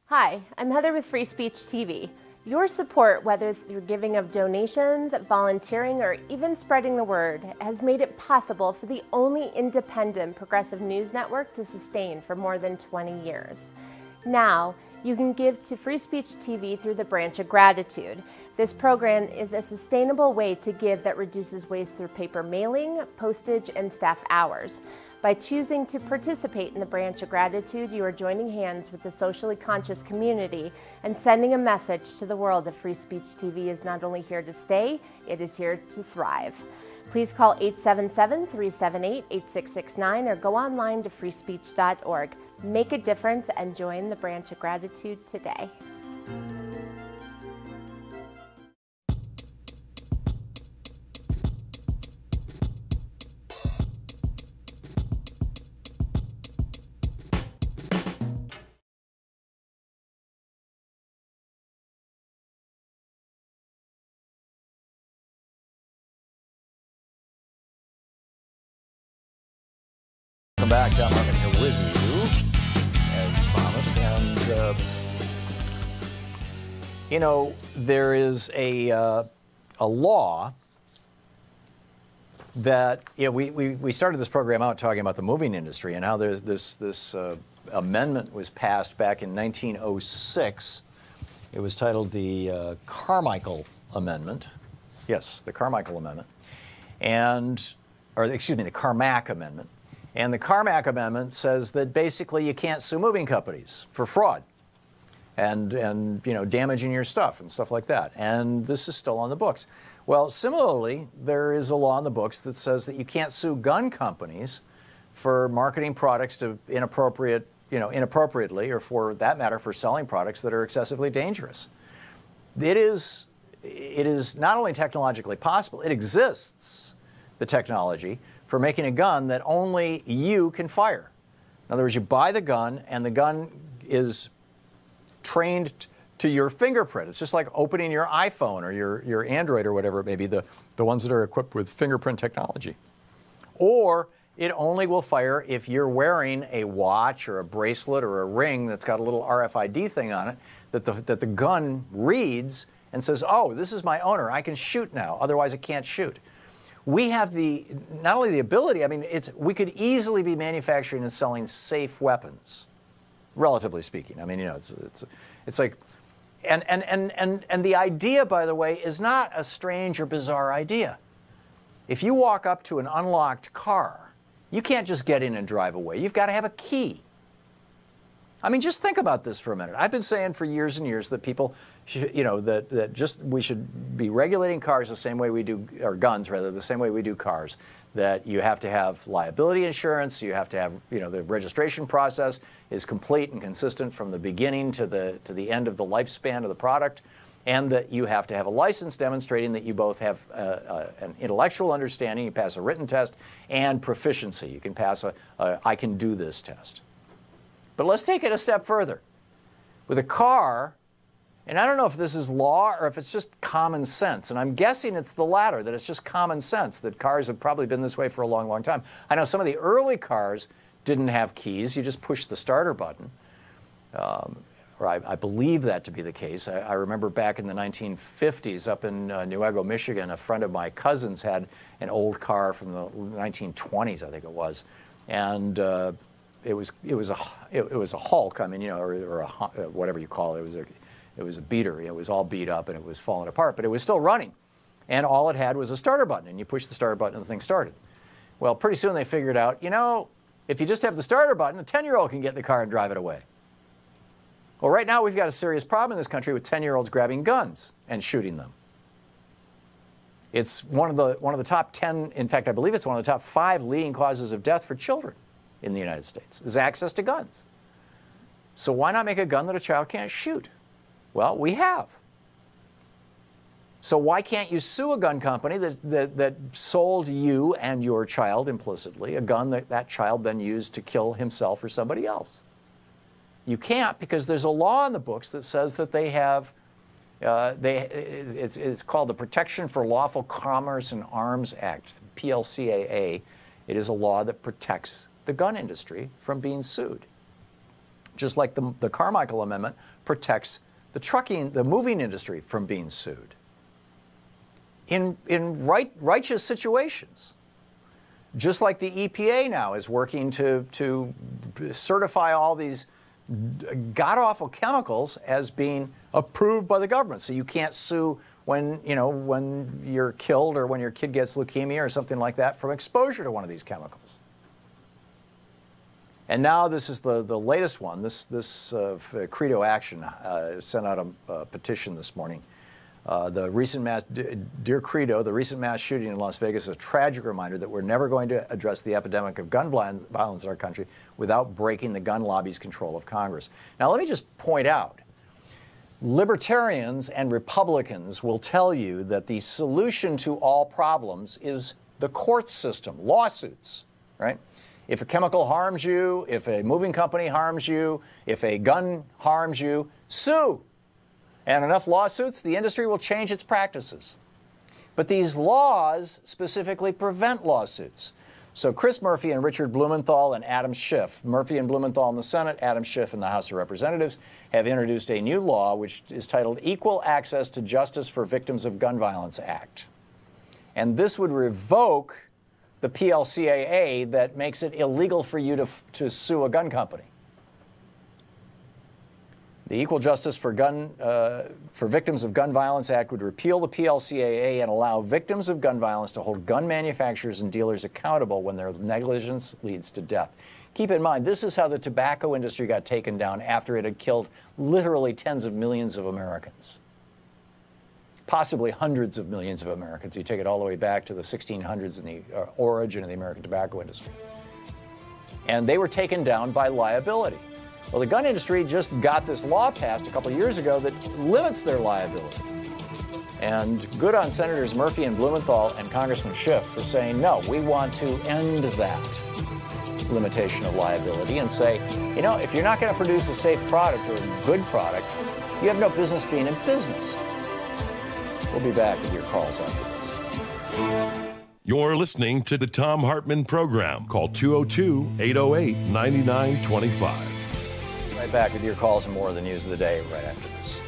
Hi, I'm Heather with Free Speech TV. Your support, whether through giving of donations, volunteering, or even spreading the word, has made it possible for the only independent progressive news network to sustain for more than 20 years. Now, you can give to Free Speech TV through the Branch of Gratitude. This program is a sustainable way to give that reduces waste through paper mailing, postage, and staff hours. By choosing to participate in the Branch of Gratitude, you are joining hands with the socially conscious community and sending a message to the world that Free Speech TV is not only here to stay, it is here to thrive. Please call 877-378-8669 or go online to freespeech.org. Make a difference and join the Branch of Gratitude today. Welcome back. Thom Hartmann here with you, as promised. And, there is a law that, we started this program out talking about the moving industry and how there's this amendment was passed back in 1906. It was titled the Carmichael Amendment. Yes, the Carmichael Amendment. The Carmack Amendment. And the Carmack Amendment says that basically you can't sue moving companies for fraud and damaging your stuff and stuff like that. And this is still on the books. Well, similarly, there is a law in the books that says that you can't sue gun companies for marketing products to inappropriately, or for that matter, for selling products that are excessively dangerous. It is not only technologically possible, it exists, the technology, for making a gun that only you can fire. In other words, you buy the gun, and the gun is trained to your fingerprint. It's just like opening your iPhone or your Android or whatever it may be, the ones that are equipped with fingerprint technology. Or it only will fire if you're wearing a watch or a bracelet or a ring that's got a little RFID thing on it that the gun reads and says, oh, this is my owner, I can shoot now, otherwise it can't shoot. We have not only the ability, we could easily be manufacturing and selling safe weapons, relatively speaking. It's like, and the idea, by the way, is not a strange or bizarre idea. If you walk up to an unlocked car, you can't just get in and drive away. You've got to have a key. Just think about this for a minute. I've been saying for years and years that people, we should be regulating cars the same way we do, or guns rather, the same way we do cars. That you have to have liability insurance, you have to have, the registration process is complete and consistent from the beginning to the end of the lifespan of the product, and that you have to have a license demonstrating that you both have an intellectual understanding, you pass a written test, and proficiency. You can pass I can do this test. But let's take it a step further. With a car, and I don't know if this is law or if it's just common sense, and I'm guessing it's the latter, that it's just common sense, that cars have probably been this way for a long, long time. I know some of the early cars didn't have keys. You just pushed the starter button. Or I believe that to be the case. I remember back in the 1950s up in Newego, Michigan, a friend of my cousin's had an old car from the 1920s, I think it was, and it was a Hulk. I mean, you know, or a, whatever you call it. It was a beater. It was all beat up and it was falling apart, but it was still running, and all it had was a starter button, and you push the starter button and the thing started. Well, pretty soon they figured out, you know, if you just have the starter button, a 10-year-old can get in the car and drive it away. Well, right now we've got a serious problem in this country with 10-year-olds grabbing guns and shooting them. It's one of the top 10, in fact, I believe it's one of the top 5 leading causes of death for children in the United States, is access to guns. So why not make a gun that a child can't shoot? Well, we have. So why can't you sue a gun company that sold you and your child implicitly a gun that that child then used to kill himself or somebody else? You can't, because there's a law in the books that says that they have, it's called the Protection for Lawful Commerce in Arms Act, PLCAA. It is a law that protects the gun industry from being sued. Just like the Carmichael Amendment protects the moving industry from being sued. In righteous situations. Just like the EPA now is working to certify all these god-awful chemicals as being approved by the government. So you can't sue when you're killed or when your kid gets leukemia or something like that from exposure to one of these chemicals. And now this is the latest one. This Credo Action sent out a petition this morning. The recent Dear Credo, the recent mass shooting in Las Vegas is a tragic reminder that we're never going to address the epidemic of gun violence in our country without breaking the gun lobby's control of Congress. Now, let me just point out, libertarians and Republicans will tell you that the solution to all problems is the court system, lawsuits, right? If a chemical harms you, if a moving company harms you, if a gun harms you, sue. And enough lawsuits, the industry will change its practices. But these laws specifically prevent lawsuits. So Chris Murphy and Richard Blumenthal and Adam Schiff, Murphy and Blumenthal in the Senate, Adam Schiff in the House of Representatives, have introduced a new law which is titled Equal Access to Justice for Victims of Gun Violence Act. And this would revoke the PLCAA that makes it illegal for you to sue a gun company. The Equal Justice for Victims of Gun Violence Act would repeal the PLCAA and allow victims of gun violence to hold gun manufacturers and dealers accountable when their negligence leads to death. Keep in mind, this is how the tobacco industry got taken down after it had killed literally tens of millions of Americans. Possibly hundreds of millions of Americans. You take it all the way back to the 1600s and the origin of the American tobacco industry. And they were taken down by liability. Well, the gun industry just got this law passed a couple of years ago that limits their liability. And good on Senators Murphy and Blumenthal and Congressman Schiff for saying, no, we want to end that limitation of liability and say, you know, if you're not going to produce a safe product or a good product, you have no business being in business. We'll be back with your calls after this. You're listening to the Thom Hartmann Program. Call 202-808-9925. Right back with your calls and more of the news of the day right after this.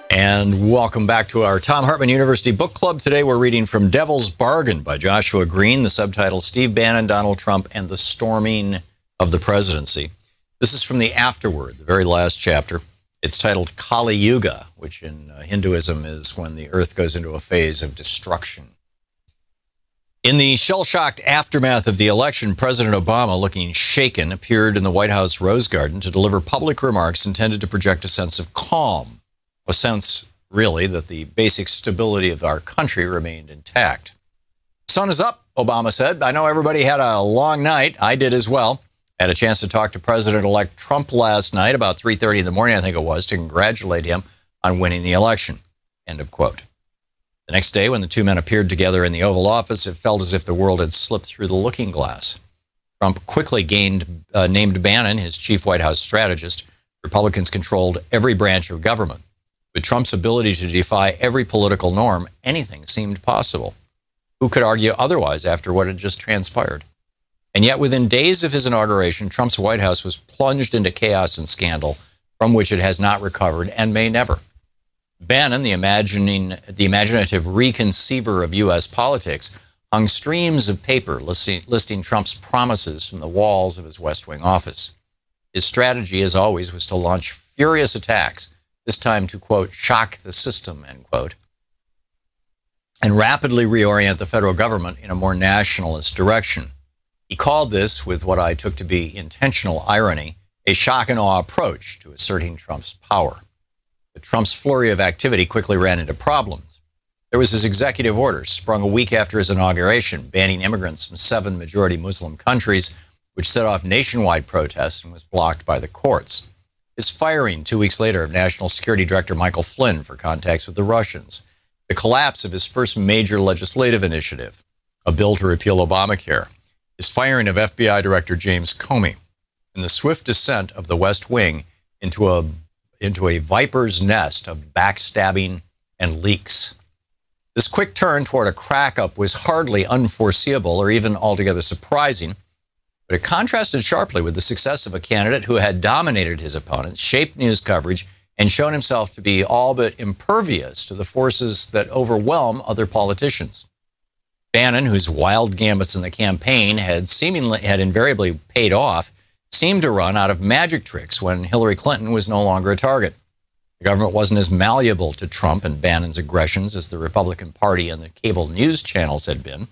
And welcome back to our Thom Hartmann University Book Club. Today we're reading From Devil's Bargain by Joshua Green, the subtitle Steve Bannon, Donald Trump, and the Storming of the Presidency. This is from the afterword, the very last chapter. It's titled Kali Yuga, which in Hinduism is when the earth goes into a phase of destruction. In the shell-shocked aftermath of the election, President Obama, looking shaken, appeared in the White House Rose Garden to deliver public remarks intended to project a sense of calm. A sense, really, that the basic stability of our country remained intact. Sun is up, Obama said. I know everybody had a long night. I did as well. Had a chance to talk to President-elect Trump last night about 3:30 in the morning, I think it was, to congratulate him on winning the election. End of quote. The next day, when the two men appeared together in the Oval Office, it felt as if the world had slipped through the looking glass. Trump quickly named Bannon his chief White House strategist. Republicans controlled every branch of government. With Trump's ability to defy every political norm, anything seemed possible. Who could argue otherwise after what had just transpired? And yet, within days of his inauguration, Trump's White House was plunged into chaos and scandal from which it has not recovered and may never. Bannon, the imaginative reconceiver of U.S. politics, hung streams of paper listing Trump's promises from the walls of his West Wing office. His strategy, as always, was to launch furious attacks, this time to, quote, shock the system, end quote, and rapidly reorient the federal government in a more nationalist direction. He called this, with what I took to be intentional irony, a shock and awe approach to asserting Trump's power. But Trump's flurry of activity quickly ran into problems. There was his executive order, sprung a week after his inauguration, banning immigrants from 7 majority Muslim countries, which set off nationwide protests and was blocked by the courts. His firing 2 weeks later of National Security Director Michael Flynn for contacts with the Russians. The collapse of his first major legislative initiative, a bill to repeal Obamacare. His firing of FBI Director James Comey. And the swift descent of the West Wing into a viper's nest of backstabbing and leaks. This quick turn toward a crack-up was hardly unforeseeable or even altogether surprising, but it contrasted sharply with the success of a candidate who had dominated his opponents, shaped news coverage, and shown himself to be all but impervious to the forces that overwhelm other politicians. Bannon, whose wild gambits in the campaign had invariably paid off, seemed to run out of magic tricks when Hillary Clinton was no longer a target. The government wasn't as malleable to Trump and Bannon's aggressions as the Republican Party and the cable news channels had been,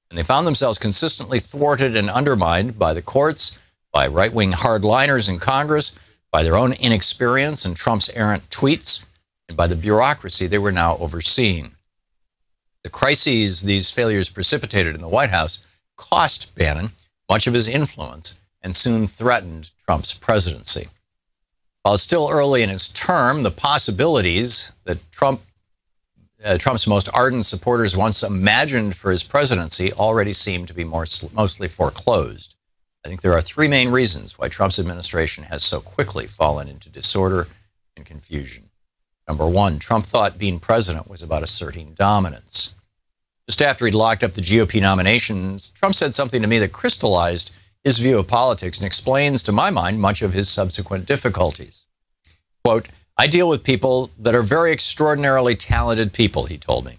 and they found themselves consistently thwarted and undermined by the courts, by right-wing hardliners in Congress, by their own inexperience and Trump's errant tweets, and by the bureaucracy they were now overseeing. The crises these failures precipitated in the White House cost Bannon much of his influence and soon threatened Trump's presidency. While still early in his term, the possibilities that Trump's most ardent supporters once imagined for his presidency already seem to be mostly foreclosed. I think there are 3 main reasons why Trump's administration has so quickly fallen into disorder and confusion. Number 1, Trump thought being president was about asserting dominance. Just after he'd locked up the GOP nominations, Trump said something to me that crystallized his view of politics and explains, to my mind, much of his subsequent difficulties. Quote, I deal with people that are very extraordinarily talented people, he told me.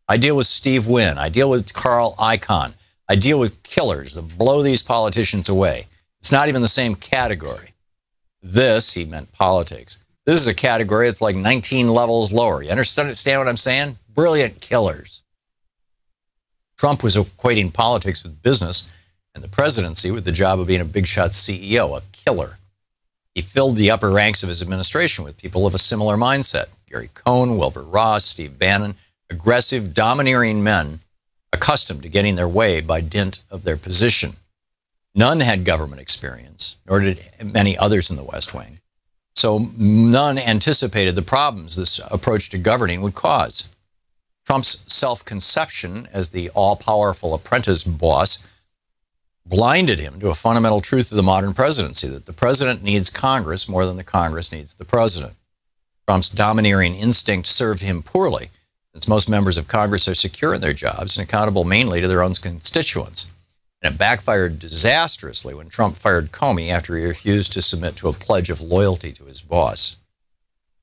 I deal with Steve Wynn. I deal with Carl Icahn. I deal with killers that blow these politicians away. It's not even the same category. This, he meant politics. This is a category that's like 19 levels lower. You understand what I'm saying? Brilliant killers. Trump was equating politics with business and the presidency with the job of being a big shot CEO, a killer. He filled the upper ranks of his administration with people of a similar mindset. Gary Cohn, Wilbur Ross, Steve Bannon, aggressive, domineering men accustomed to getting their way by dint of their position. None had government experience, nor did many others in the West Wing. So none anticipated the problems this approach to governing would cause. Trump's self-conception as the all-powerful apprentice boss blinded him to a fundamental truth of the modern presidency, that the president needs Congress more than the Congress needs the president. Trump's domineering instinct served him poorly, since most members of Congress are secure in their jobs and accountable mainly to their own constituents. And it backfired disastrously when Trump fired Comey after he refused to submit to a pledge of loyalty to his boss.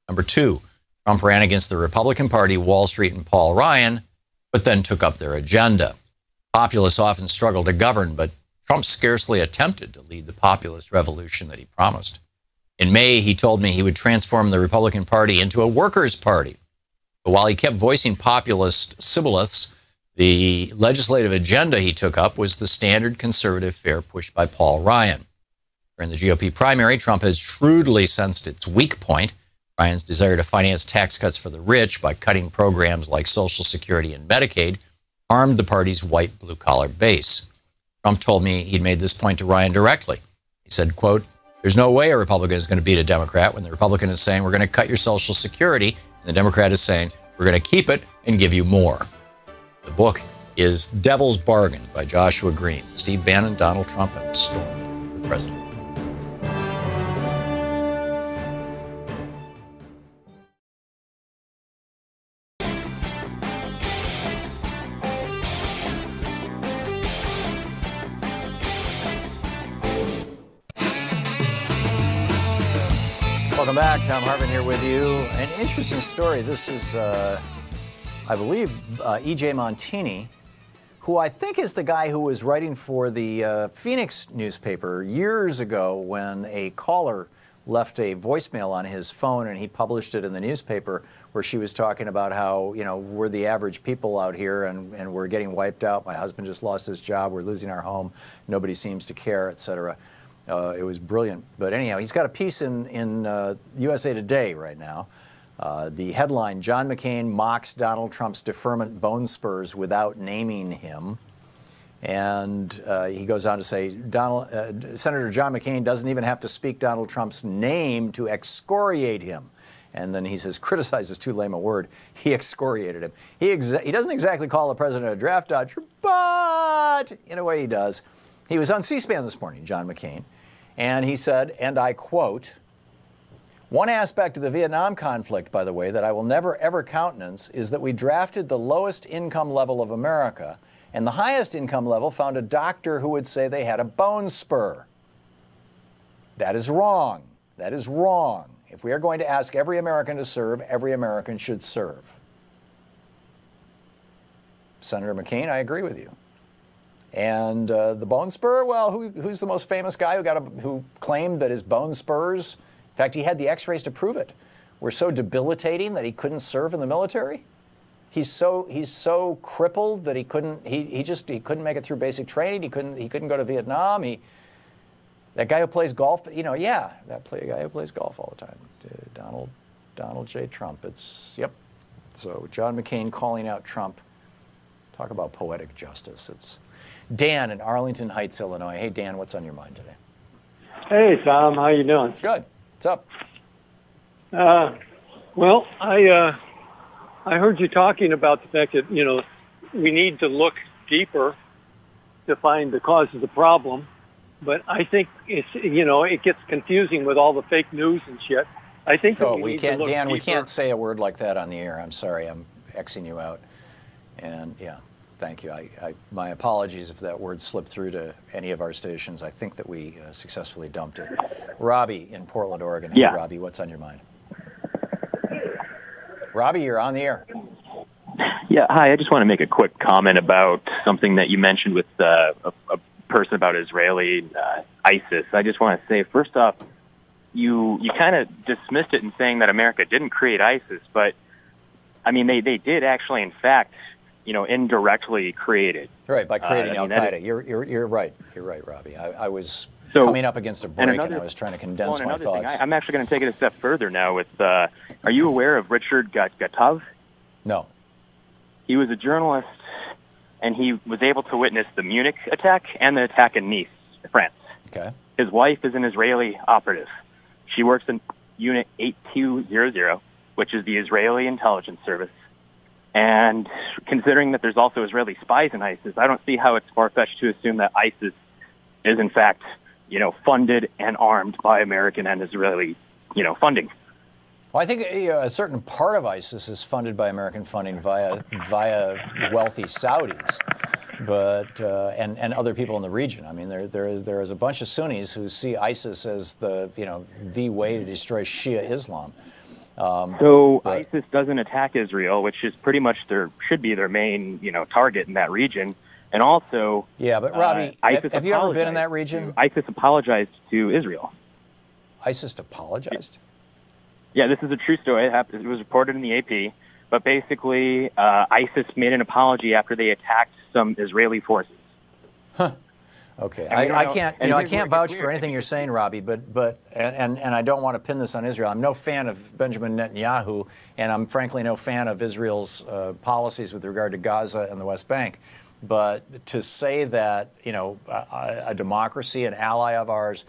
Number 2, Trump ran against the Republican Party, Wall Street, and Paul Ryan, but then took up their agenda. Populists often struggle to govern, but Trump scarcely attempted to lead the populist revolution that he promised. In May, he told me he would transform the Republican Party into a workers' party. But while he kept voicing populist shibboleths, the legislative agenda he took up was the standard conservative fare pushed by Paul Ryan. During the GOP primary, Trump has shrewdly sensed its weak point, Ryan's desire to finance tax cuts for the rich by cutting programs like Social Security and Medicaid, harmed the party's white blue-collar base. Trump told me he'd made this point to Ryan directly. He said, quote, "There's no way a Republican is going to beat a Democrat when the Republican is saying we're going to cut your Social Security, and the Democrat is saying we're going to keep it and give you more." The book is Devil's Bargain by Joshua Green, Steve Bannon, Donald Trump, and the Storm for President. Welcome back. Thom Hartmann here with you. An interesting story. This is, I believe, E.J. Montini, who I think is the guy who was writing for the Phoenix newspaper years ago when a caller left a voicemail on his phone and he published it in the newspaper where she was talking about how, you know, we're the average people out here and we're getting wiped out. My husband just lost his job. We're losing our home. Nobody seems to care, etc. It was brilliant. But anyhow, he's got a piece in USA Today right now. The headline, John McCain mocks Donald Trump's deferment bone spurs without naming him. And he goes on to say, Senator John McCain doesn't even have to speak Donald Trump's name to excoriate him. And then he says, criticize is too lame a word. He excoriated him. He doesn't exactly call the president a draft dodger, but in a way he does. He was on C-SPAN this morning, John McCain, and he said, and I quote, "One aspect of the Vietnam conflict, by the way, that I will never ever countenance is that we drafted the lowest income level of America, and the highest income level found a doctor who would say they had a bone spur. That is wrong. That is wrong. If we are going to ask every American to serve, every American should serve." Senator McCain, I agree with you. And the bone spur, well, who's the most famous guy who claimed that his bone spurs, in fact, he had the x-rays to prove it, were so debilitating that he couldn't serve in the military? He's so crippled that he couldn't make it through basic training. He couldn't go to Vietnam. That guy who plays golf, you know, yeah, guy who plays golf all the time, Donald J. Trump. Yep. So John McCain calling out Trump. Talk about poetic justice. It's Dan in Arlington Heights, Illinois. Hey, Dan, what's on your mind today? Hey, Tom. How you doing? Good. What's up? Well, I heard you talking about the fact that, you know, we need to look deeper to find the cause of the problem. But I think it's, you know, it gets confusing with all the fake news and shit. I think that we can't, Dan, deeper. We can't say a word like that on the air. I'm sorry. I'm Xing you out. And yeah. Thank you. My apologies if that word slipped through to any of our stations. I think that we successfully dumped it. Robbie in Portland, Oregon. Hey, yeah. Robbie, what's on your mind? Robbie, you're on the air. Yeah, hi. I just want to make a quick comment about something that you mentioned with a person about Israeli ISIS. I just want to say, first off, you kind of dismissed it in saying that America didn't create ISIS, but, I mean, they did actually, in fact, you know, indirectly created. Right, by creating Al-Qaeda. You're right. You're right, Robbie. I was coming up against a break and I was trying to condense my thoughts. I'm actually going to take it a step further now with, are you aware of Richard Gatov? No. He was a journalist and he was able to witness the Munich attack and the attack in Nice, France. Okay. His wife is an Israeli operative. She works in Unit 8200, which is the Israeli intelligence service. And considering that there's also Israeli spies in ISIS, I don't see how it's far-fetched to assume that ISIS is, in fact, you know, funded and armed by American and Israeli, you know, funding. Well, I think a certain part of ISIS is funded by American funding via wealthy Saudis, but and other people in the region. I mean, there is a bunch of Sunnis who see ISIS as the way to destroy Shia Islam. ISIS doesn't attack Israel, which is pretty much should be their main, you know, target in that region. And also, yeah, but Robbie, have you ever been in that region? ISIS apologized to Israel. ISIS apologized? Yeah, this is a true story. It was reported in the AP. But basically, ISIS made an apology after they attacked some Israeli forces. Huh. Okay, And I can't, you know, I here's can't where it vouch gets for weird. anything you're saying, Robbie, but I don't want to pin this on Israel. I'm no fan of Benjamin Netanyahu, and I'm frankly no fan of Israel's policies with regard to Gaza and the West Bank. But to say that, you know, a democracy, an ally of ours,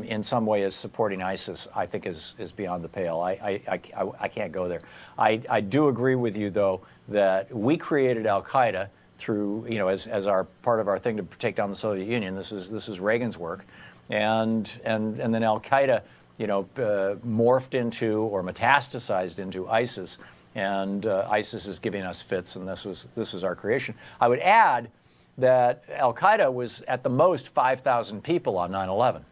in some way is supporting ISIS, I think is beyond the pale. I can't go there. I do agree with you, though, that we created Al-Qaeda through, you know, as our part of our thing to take down the Soviet Union. This was Reagan's work, and then Al-Qaeda, you know, morphed into or metastasized into ISIS, and ISIS is giving us fits, and this was our creation. I would add that Al-Qaeda was at the most 5,000 people on 9/11.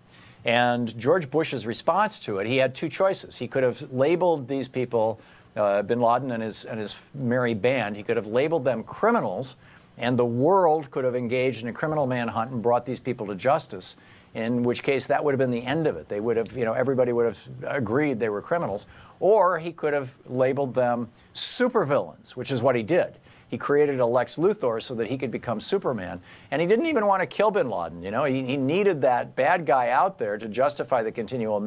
And George Bush's response to it, he had two choices. He could have labeled these people, bin Laden and his merry band, he could have labeled them criminals, and the world could have engaged in a criminal manhunt and brought these people to justice, in which case that would have been the end of it. They would have, you know, everybody would have agreed they were criminals. Or he could have labeled them supervillains, which is what he did. He created a Lex Luthor so that he could become Superman. And he didn't even want to kill bin Laden. You know, he needed that bad guy out there to justify the continual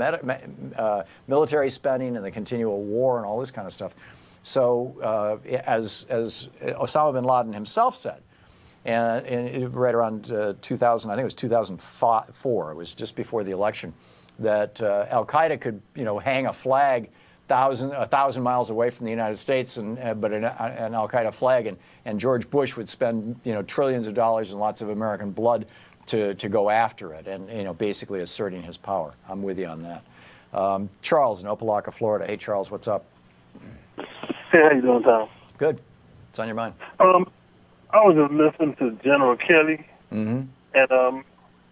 military spending and the continual war and all this kind of stuff. So as Osama bin Laden himself said, and right around 2000, I think it was 2004, it was just before the election, that Al-Qaeda could, you know, hang a flag 1,000 miles away from the United States, but an Al-Qaeda flag, and George Bush would spend, you know, trillions of dollars and lots of American blood to go after it, and, you know, basically asserting his power. I'm with you on that. Charles in Opelika, Florida. Hey, Charles, what's up? Hey, how you doing, Tom? Good. What's on your mind? I was just listening to General Kelly, and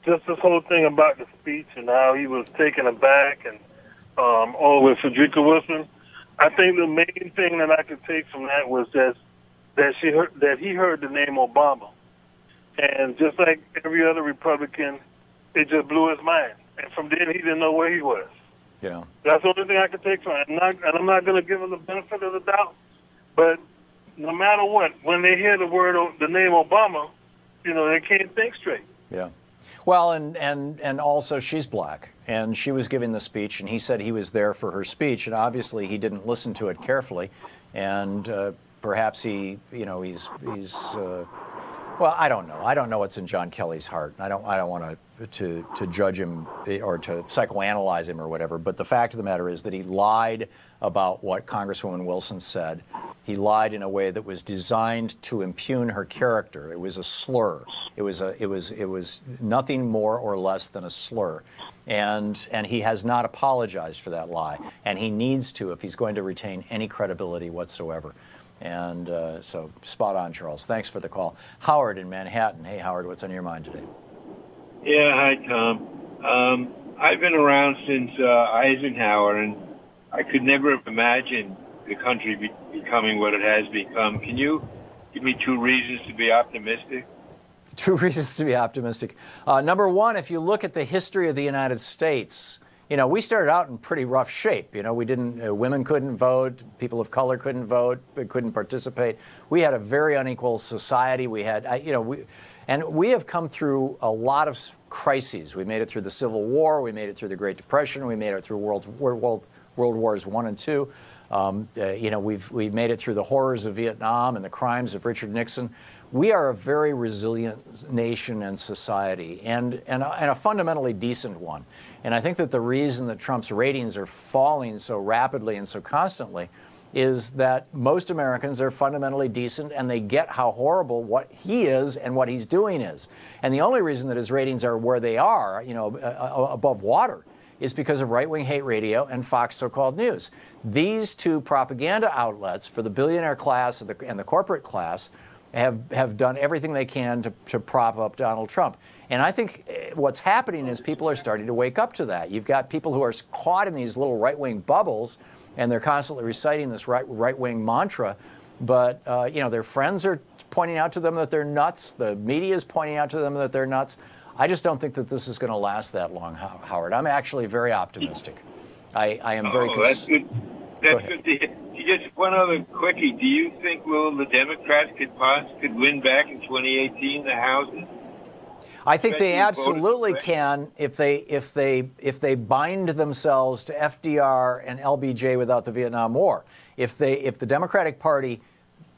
just this whole thing about the speech and how he was taken aback and all with Frederica Wilson. I think the main thing that I could take from that was that he heard the name Obama, and just like every other Republican, it just blew his mind. And from then, he didn't know where he was. Yeah, that's the only thing I could take from it. And I'm not going to give him the benefit of the doubt, but no matter what, when they hear the name Obama, you know, they can't think straight. Yeah. Well, and also she's black, and she was giving the speech, and he said he was there for her speech, and obviously he didn't listen to it carefully, and perhaps he, you know, he's well, I don't know. I don't know what's in John Kelly's heart. I don't want to judge him or to psychoanalyze him or whatever. But the fact of the matter is that he lied about what Congresswoman Wilson said. He lied in a way that was designed to impugn her character. It was a slur. It was nothing more or less than a slur. And he has not apologized for that lie. And he needs to if he's going to retain any credibility whatsoever. And so spot on, Charles. Thanks for the call. Howard in Manhattan. Hey, Howard, what's on your mind today? Yeah, hi, Tom. I've been around since Eisenhower, and I could never have imagined the country becoming what it has become. Can you give me 2 reasons to be optimistic? 2 reasons to be optimistic. Number one, if you look at the history of the United States, you know, we started out in pretty rough shape. You know, we didn't, women couldn't vote, people of color couldn't vote, couldn't participate. We had a very unequal society. We had, you know, and we have come through a lot of crises. We made it through the Civil War. We made it through the Great Depression. We made it through World Wars I and II. You know, we've made it through the horrors of Vietnam and the crimes of Richard Nixon. We are a very resilient nation and society, and a fundamentally decent one. And I think that the reason that Trump's ratings are falling so rapidly and so constantly is that most Americans are fundamentally decent, and they get how horrible what he is and what he's doing is. And the only reason that his ratings are where they are, you know, above water, is because of right-wing hate radio and Fox so-called news. These two propaganda outlets for the billionaire class and the corporate class have done everything they can to prop up Donald Trump. And I think what's happening is people are starting to wake up to that. You've got people who are caught in these little right-wing bubbles, and they're constantly reciting this right-wing mantra, but you know, their friends are pointing out to them that they're nuts. The media is pointing out to them that they're nuts. I just don't think that this is going to last that long, Howard. I'm actually very optimistic. I am very. That's good. That's good to hear. Just one other quickie. Do you think, the Democrats could win back in 2018 the House? I think they absolutely can if they bind themselves to FDR and LBJ without the Vietnam War. If the Democratic Party,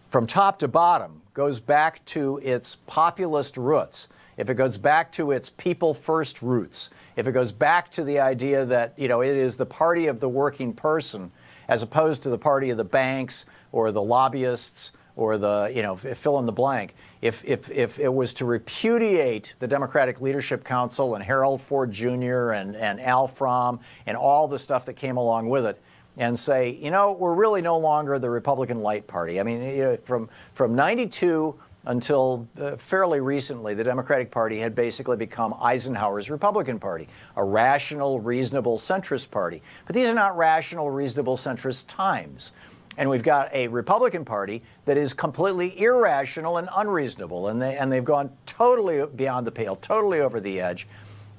from top to bottom, goes back to its populist roots, if it goes back to its people-first roots, if it goes back to the idea that, it is the party of the working person as opposed to the party of the banks or the lobbyists or the, fill in the blank. If it was to repudiate the Democratic Leadership Council and Harold Ford Jr. and Al Fromm and all the stuff that came along with it, and say, we're really no longer the Republican light party. I mean, from 92 until fairly recently, the Democratic Party had basically become Eisenhower's Republican Party, a rational, reasonable, centrist party. But these are not rational, reasonable, centrist times. And we've got a Republican Party that is completely irrational and unreasonable, and they've gone totally beyond the pale, totally over the edge.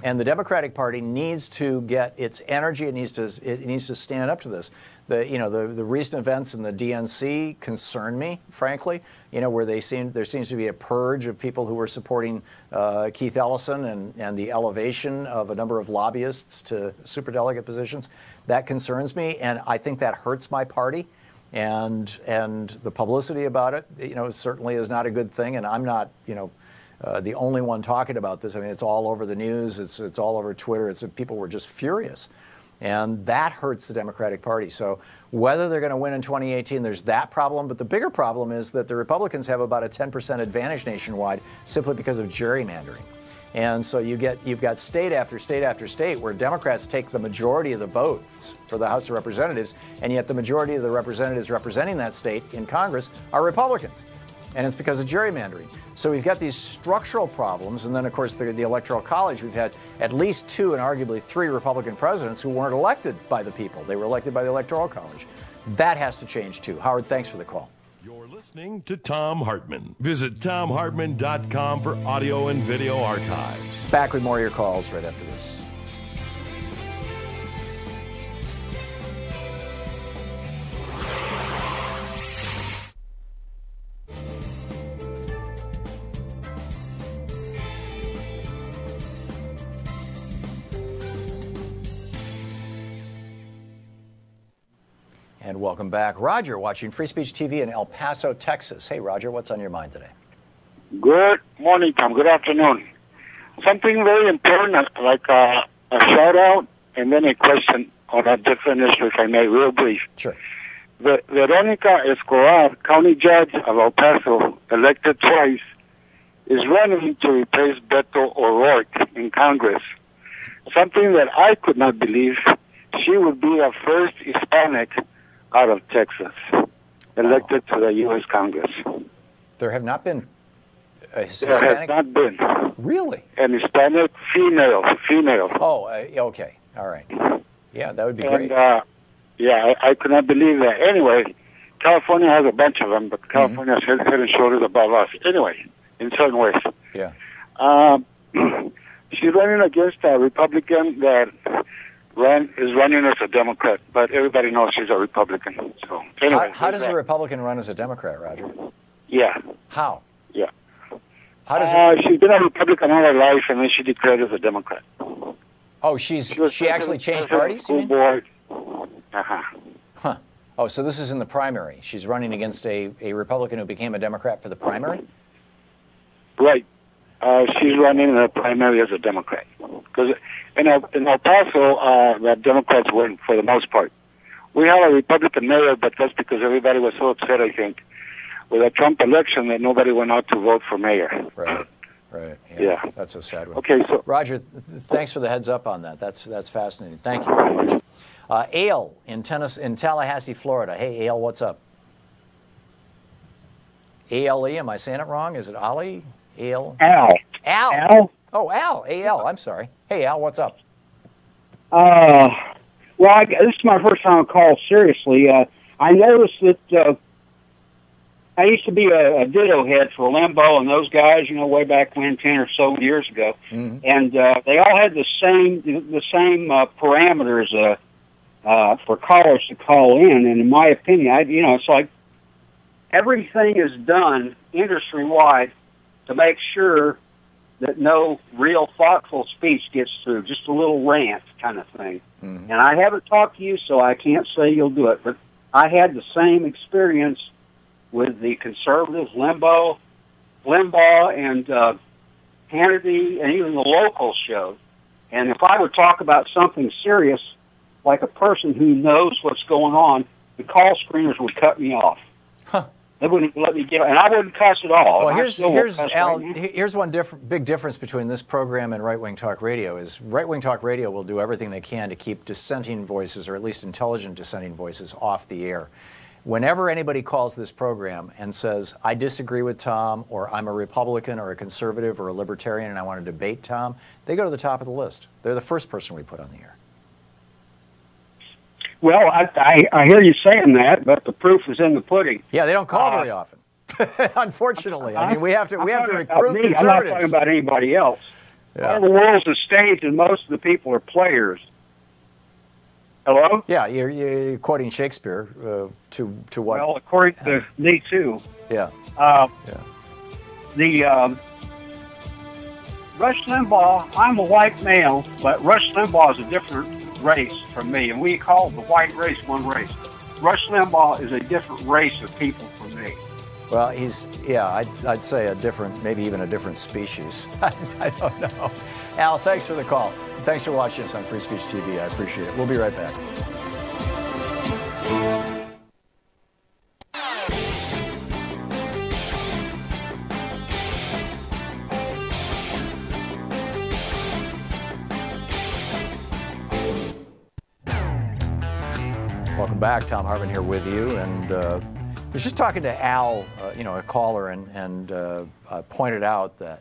And the Democratic Party needs to get its energy. It needs to stand up to this. The recent events in the DNC concern me, frankly. Where there seems to be a purge of people who were supporting Keith Ellison and the elevation of a number of lobbyists to superdelegate positions. That concerns me, and I think that hurts my party. And the publicity about it, certainly is not a good thing. And I'm not, the only one talking about this. I mean, it's all over the news. It's all over Twitter. People were just furious. And that hurts the Democratic Party. So whether they're going to win in 2018, there's that problem. But the bigger problem is that the Republicans have about a 10% advantage nationwide simply because of gerrymandering. And so you've got state after state after state where Democrats take the majority of the votes for the House of Representatives, and yet the majority of the representatives representing that state in Congress are Republicans. And it's because of gerrymandering. So we've got these structural problems, and then, of course, the Electoral College. We've had at least 2 and arguably 3 Republican presidents who weren't elected by the people. They were elected by the Electoral College. That has to change, too. Howard, thanks for the call. You're listening to Thom Hartmann. Visit ThomHartmann.com for audio and video archives. Back with more of your calls right after this. And welcome back. Roger, watching Free Speech TV in El Paso, Texas. Hey, Roger, what's on your mind today? Good morning, Tom. Good afternoon. Something very important, like a shout-out and then a question on a different issue, if I may, real brief. Sure. Veronica Escobar, county judge of El Paso, elected twice, is running to replace Beto O'Rourke in Congress. Something that I could not believe. She would be the first Hispanic out of Texas, elected to the U.S. Congress. There have not been a Hispanic? There has not been. Really? An Hispanic female. Oh, okay. All right. Yeah, that would be great. Yeah, I could not believe that. Anyway, California has a bunch of them, but California is head and shoulders above us. Anyway, in certain ways. Yeah. She's running against a Republican that is running as a Democrat, but everybody knows she's a Republican. So anyway, how does a Republican run as a Democrat, Roger? Yeah. How? Yeah. How does she's been a Republican all her life, and then she declared as a Democrat. Oh, she actually changed parties? School board. Huh. Oh, so this is in the primary. She's running against a Republican who became a Democrat for the primary? Right. She's running in the primary as a Democrat. Because in El Paso, the Democrats win for the most part. We have a Republican mayor, but that's because everybody was so upset, I think, with the Trump election that nobody went out to vote for mayor. Right. Yeah. That's a sad one. Okay, so Roger, thanks for the heads up on that. That's fascinating. Thank you very much. Ale in Tallahassee, Florida. Hey, Ale, what's up? A-L-E, am I saying it wrong? Is it Ali? Ale? Al. Al? Oh, Al. A-L, I'm sorry. Hey, Al, what's up? Well, this is my first time call, seriously. I noticed that I used to be a ditto head for Limbo and those guys, way back when, 10 or so years ago. Mm-hmm. And they all had the same parameters for callers to call in. And in my opinion, it's like everything is done industry-wide to make sure that no real thoughtful speech gets through, just a little rant kind of thing. And I haven't talked to you, so I can't say you'll do it, but I had the same experience with the conservatives, Limbaugh and Hannity, and even the local show. And if I would talk about something serious, like a person who knows what's going on, the call screeners would cut me off. They wouldn't let me get, and I wouldn't cuss at all. Well, here's one big difference between this program and right-wing talk radio is right-wing talk radio will do everything they can to keep dissenting voices, or at least intelligent dissenting voices, off the air. Whenever anybody calls this program and says, I disagree with Tom, or I'm a Republican or a conservative or a libertarian and I want to debate Tom, they go to the top of the list. They're the first person we put on the air. Well, I hear you saying that, but the proof is in the pudding. Yeah, they don't call very often. Unfortunately, I mean, we have to recruit conservatives. I'm not talking about anybody else. Yeah. The world's a stage, and most of the people are players. Hello? Yeah, you're quoting Shakespeare to what? Well, according to me too. Yeah. The Rush Limbaugh. I'm a white male, but Rush Limbaugh is a different race from me, and we call the white race one race. Rush Limbaugh is a different race of people from me. Well, I'd say a different, maybe even a different species. I don't know. Al, thanks for the call. Thanks for watching us on Free Speech TV. I appreciate it. We'll be right back. Welcome back. Thom Hartmann here with you, and I was just talking to Al, a caller, and pointed out that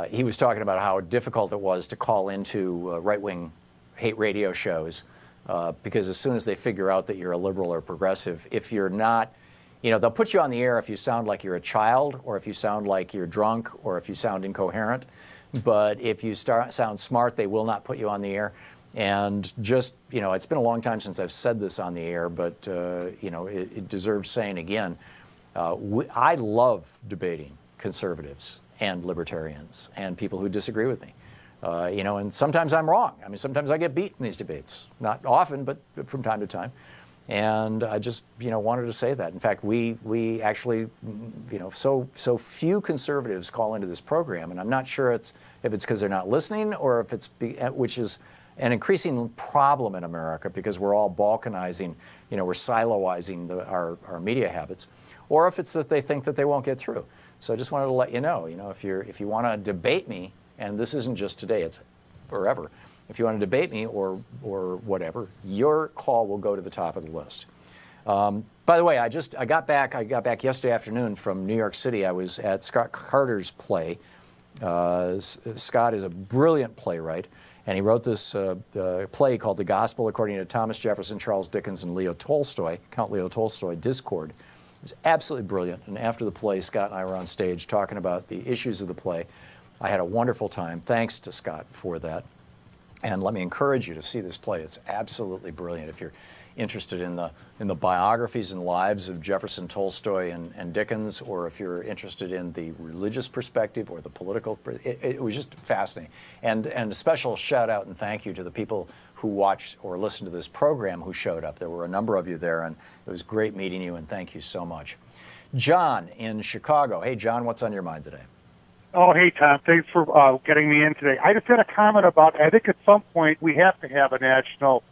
he was talking about how difficult it was to call into right-wing hate radio shows because as soon as they figure out that you're a liberal or progressive, if you're not, they'll put you on the air if you sound like you're a child, or if you sound like you're drunk, or if you sound incoherent. But if you sound smart, they will not put you on the air. And just, it's been a long time since I've said this on the air, but, it deserves saying again. I love debating conservatives and libertarians and people who disagree with me. And sometimes I'm wrong. I mean, sometimes I get beat in these debates. Not often, but from time to time. And I just, wanted to say that. In fact, we actually, so few conservatives call into this program, and I'm not sure if it's because they're not listening, or if it's, which is an increasing problem in America because we're all balkanizing, we're siloizing our media habits, or if it's that they think that they won't get through. So I just wanted to let you know, if you want to debate me, and this isn't just today, it's forever. If you want to debate me or whatever, your call will go to the top of the list. By the way, I got back yesterday afternoon from New York City. I was at Scott Carter's play. Scott is a brilliant playwright, and he wrote this play called The Gospel According to Thomas Jefferson, Charles Dickens, and Count Leo Tolstoy, Discord. It was absolutely brilliant, and after the play, Scott and I were on stage talking about the issues of the play. I had a wonderful time. Thanks to Scott for that. And let me encourage you to see this play. It's absolutely brilliant. If you're interested in the biographies and lives of Jefferson, Tolstoy, and Dickens, or if you're interested in the religious perspective or the political, it was just fascinating. And a special shout out and thank you to the people who watched or listened to this program who showed up. There were a number of you there, and it was great meeting you, and thank you so much. John in Chicago. Hey, John, what's on your mind today? Oh, hey, Tom. Thanks for getting me in today. I just had a comment about, I think at some point we have to have a national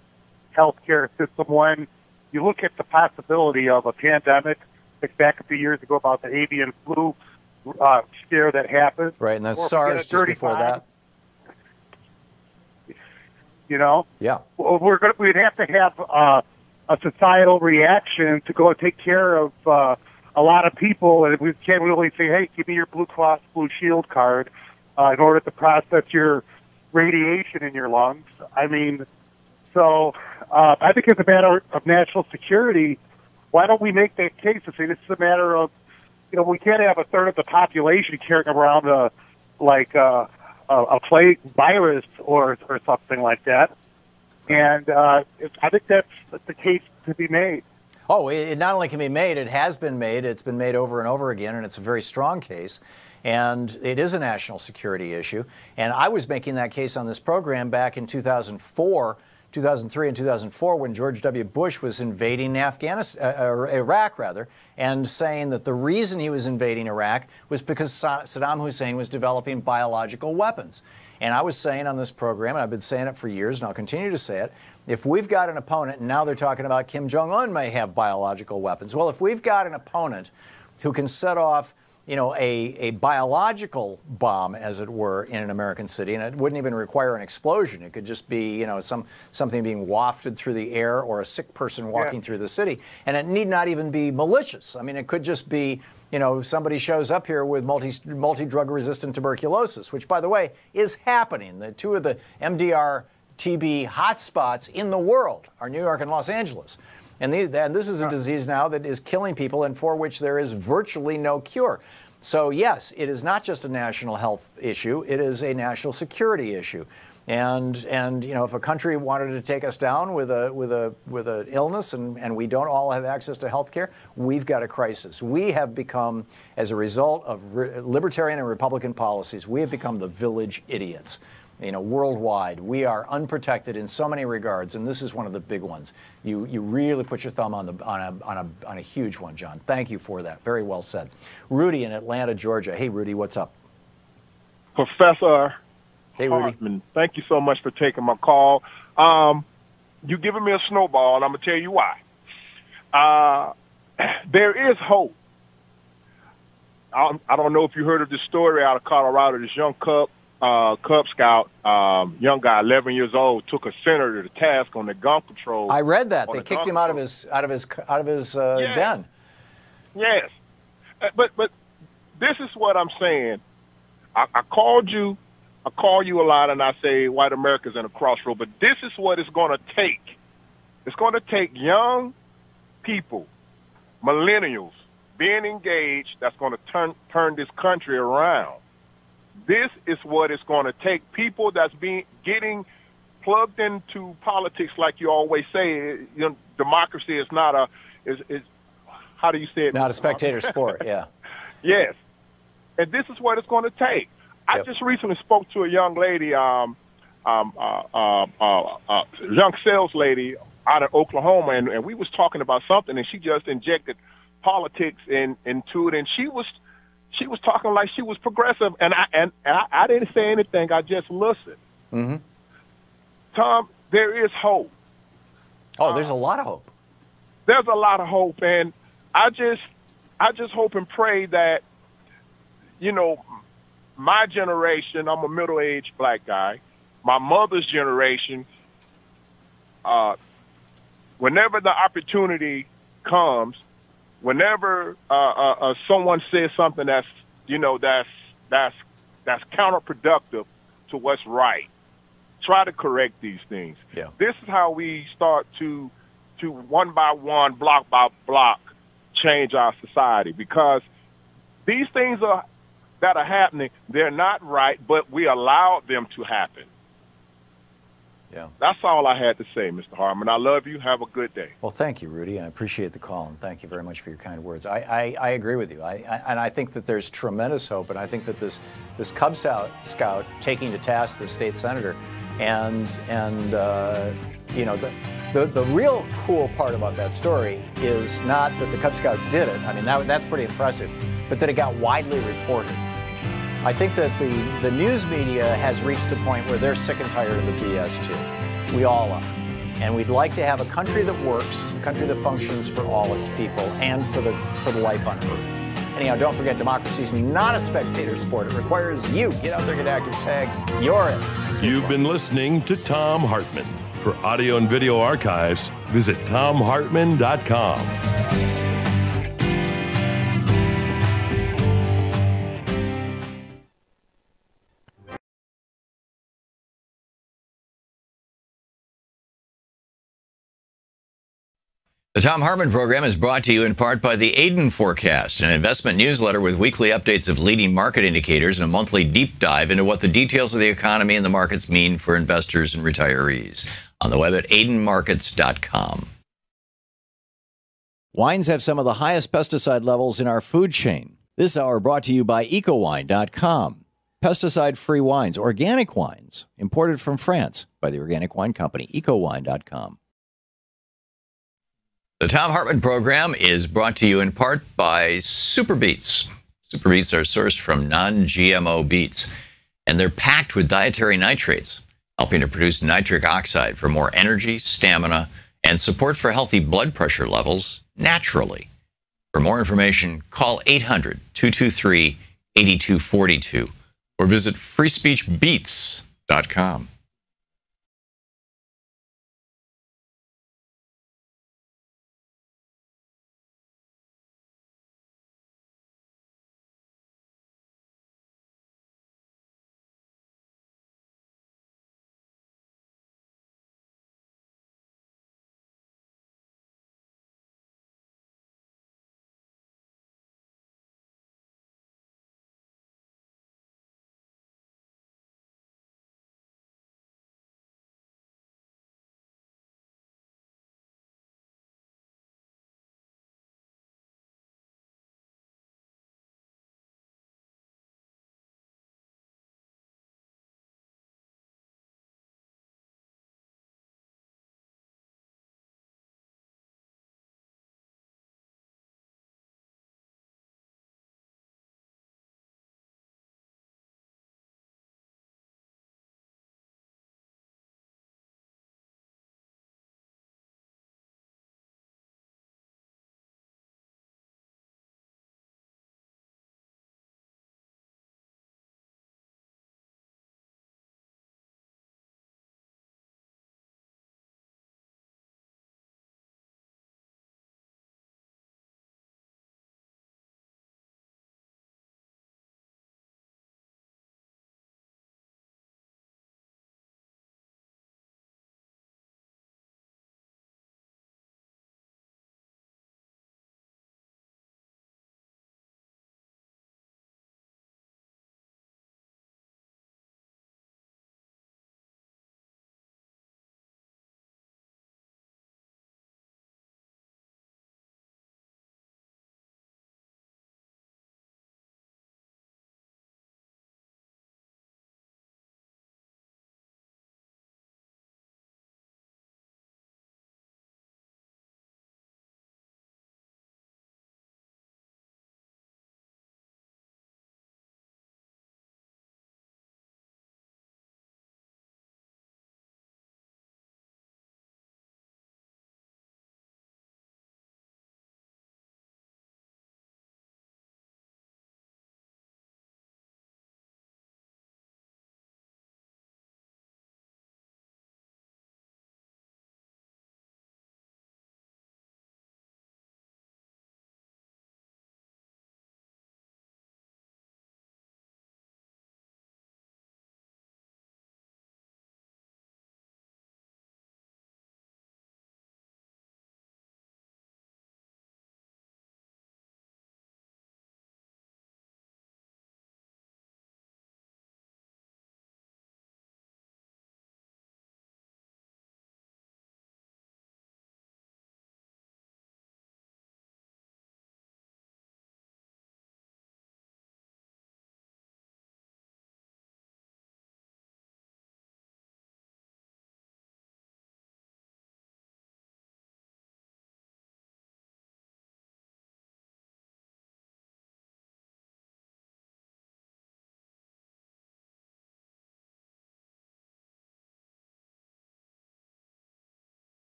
healthcare system. When you look at the possibility of a pandemic, like back a few years ago about the avian flu scare that happened. Right, and then SARS just before that. Yeah. Well, we'd have to have a societal reaction to go and take care of a lot of people, and we can't really say, hey, give me your Blue Cross Blue Shield card in order to process your radiation in your lungs. I mean, so I think it's a matter of national security. Why don't we make that case and say this is a matter of, we can't have a third of the population carrying around a plague virus or something like that. And I think that's the case to be made. Oh, it not only can be made, it has been made. It's been made over and over again, and it's a very strong case. And it is a national security issue. And I was making that case on this program back in 2003 and 2004 when George W. Bush was invading Iraq, and saying that the reason he was invading Iraq was because Saddam Hussein was developing biological weapons. And I was saying on this program, and I've been saying it for years, and I'll continue to say it, if we've got an opponent, and now they're talking about Kim Jong-un may have biological weapons. Well, if we've got an opponent who can set off, you know, a biological bomb, as it were, in an American city, and it wouldn't even require an explosion. It could just be, you know, something being wafted through the air or a sick person walking through the city. And it need not even be malicious. I mean, it could just be, you know, somebody shows up here with multi-drug resistant tuberculosis, which, by the way, is happening. The two of the MDR TB hotspots in the world are New York and Los Angeles. And this is a disease now that is killing people and for which there is virtually no cure. So yes, it is not just a national health issue, it is a national security issue. And you know, if a country wanted to take us down with an illness and we don't all have access to health care, we've got a crisis. We have become, as a result of libertarian and Republican policies, we have become the village idiots. You know, worldwide, we are unprotected in so many regards, and this is one of the big ones. You really put your thumb on a huge one, John. Thank you for that. Very well said. Rudy in Atlanta, Georgia. Hey, Rudy, what's up? Professor Hey, Rudy. Hartmann, thank you so much for taking my call. You're giving me a snowball, and I'm gonna tell you why. There is hope. I don't know if you heard of this story out of Colorado. This young Cub Scout, young guy, 11 years old, took a senator to task on the gun control. I read that. They kicked him out of his den. Yes, but this is what I'm saying. I called you. I call you a lot, and I say white America's in a crossroad. But this is what it's going to take. It's going to take young people, millennials, being engaged. That's going to turn this country around. This is what it's going to take. People that's getting plugged into politics, like you always say. You know, democracy is not is how do you say it? Not a spectator sport. Yeah. Yes, and this is what it's going to take. I just recently spoke to a young lady, young sales lady out of Oklahoma, and we was talking about something, and she just injected politics into it, and she was talking like she was progressive, and I didn't say anything. I just listened. Mm-hmm. Tom, there is hope. Oh, there's a lot of hope. There's a lot of hope, and I just hope and pray that, you know, my generation, I'm a middle-aged black guy, my mother's generation, whenever the opportunity comes, whenever someone says something that's, you know, that's counterproductive to what's right, try to correct these things. Yeah. This is how we start to one by one, block by block, change our society, because these things that are happening, they're not right, but we allowed them to happen. Yeah. That's all I had to say, Mr. Hartmann. I love you. Have a good day. Well, thank you, Rudy. I appreciate the call, and thank you very much for your kind words. I agree with you. And I think that there's tremendous hope, and I think that this Cub Scout taking to task the state senator, and you know, the real cool part about that story is not that the Cub Scout did it. I mean, that's pretty impressive, but that it got widely reported. I think that the news media has reached the point where they're sick and tired of the BS too. We all are. And we'd like to have a country that works, a country that functions for all its people and for the life on Earth. Anyhow, don't forget, democracy is not a spectator sport. It requires you. Get out there, get active, tag. You're it. You've been listening to Thom Hartmann. For audio and video archives, visit thomhartmann.com. The Thom Hartmann Program is brought to you in part by the Aiden Forecast, an investment newsletter with weekly updates of leading market indicators and a monthly deep dive into what the details of the economy and the markets mean for investors and retirees. On the web at aidenmarkets.com. Wines have some of the highest pesticide levels in our food chain. This hour brought to you by EcoWine.com. Pesticide-free wines, organic wines, imported from France by the Organic Wine Company, EcoWine.com. The Thom Hartmann Program is brought to you in part by Super Beets. Super Beets are sourced from non-GMO beets, and they're packed with dietary nitrates, helping to produce nitric oxide for more energy, stamina, and support for healthy blood pressure levels naturally. For more information, call 800-223-8242 or visit freespeechbeets.com.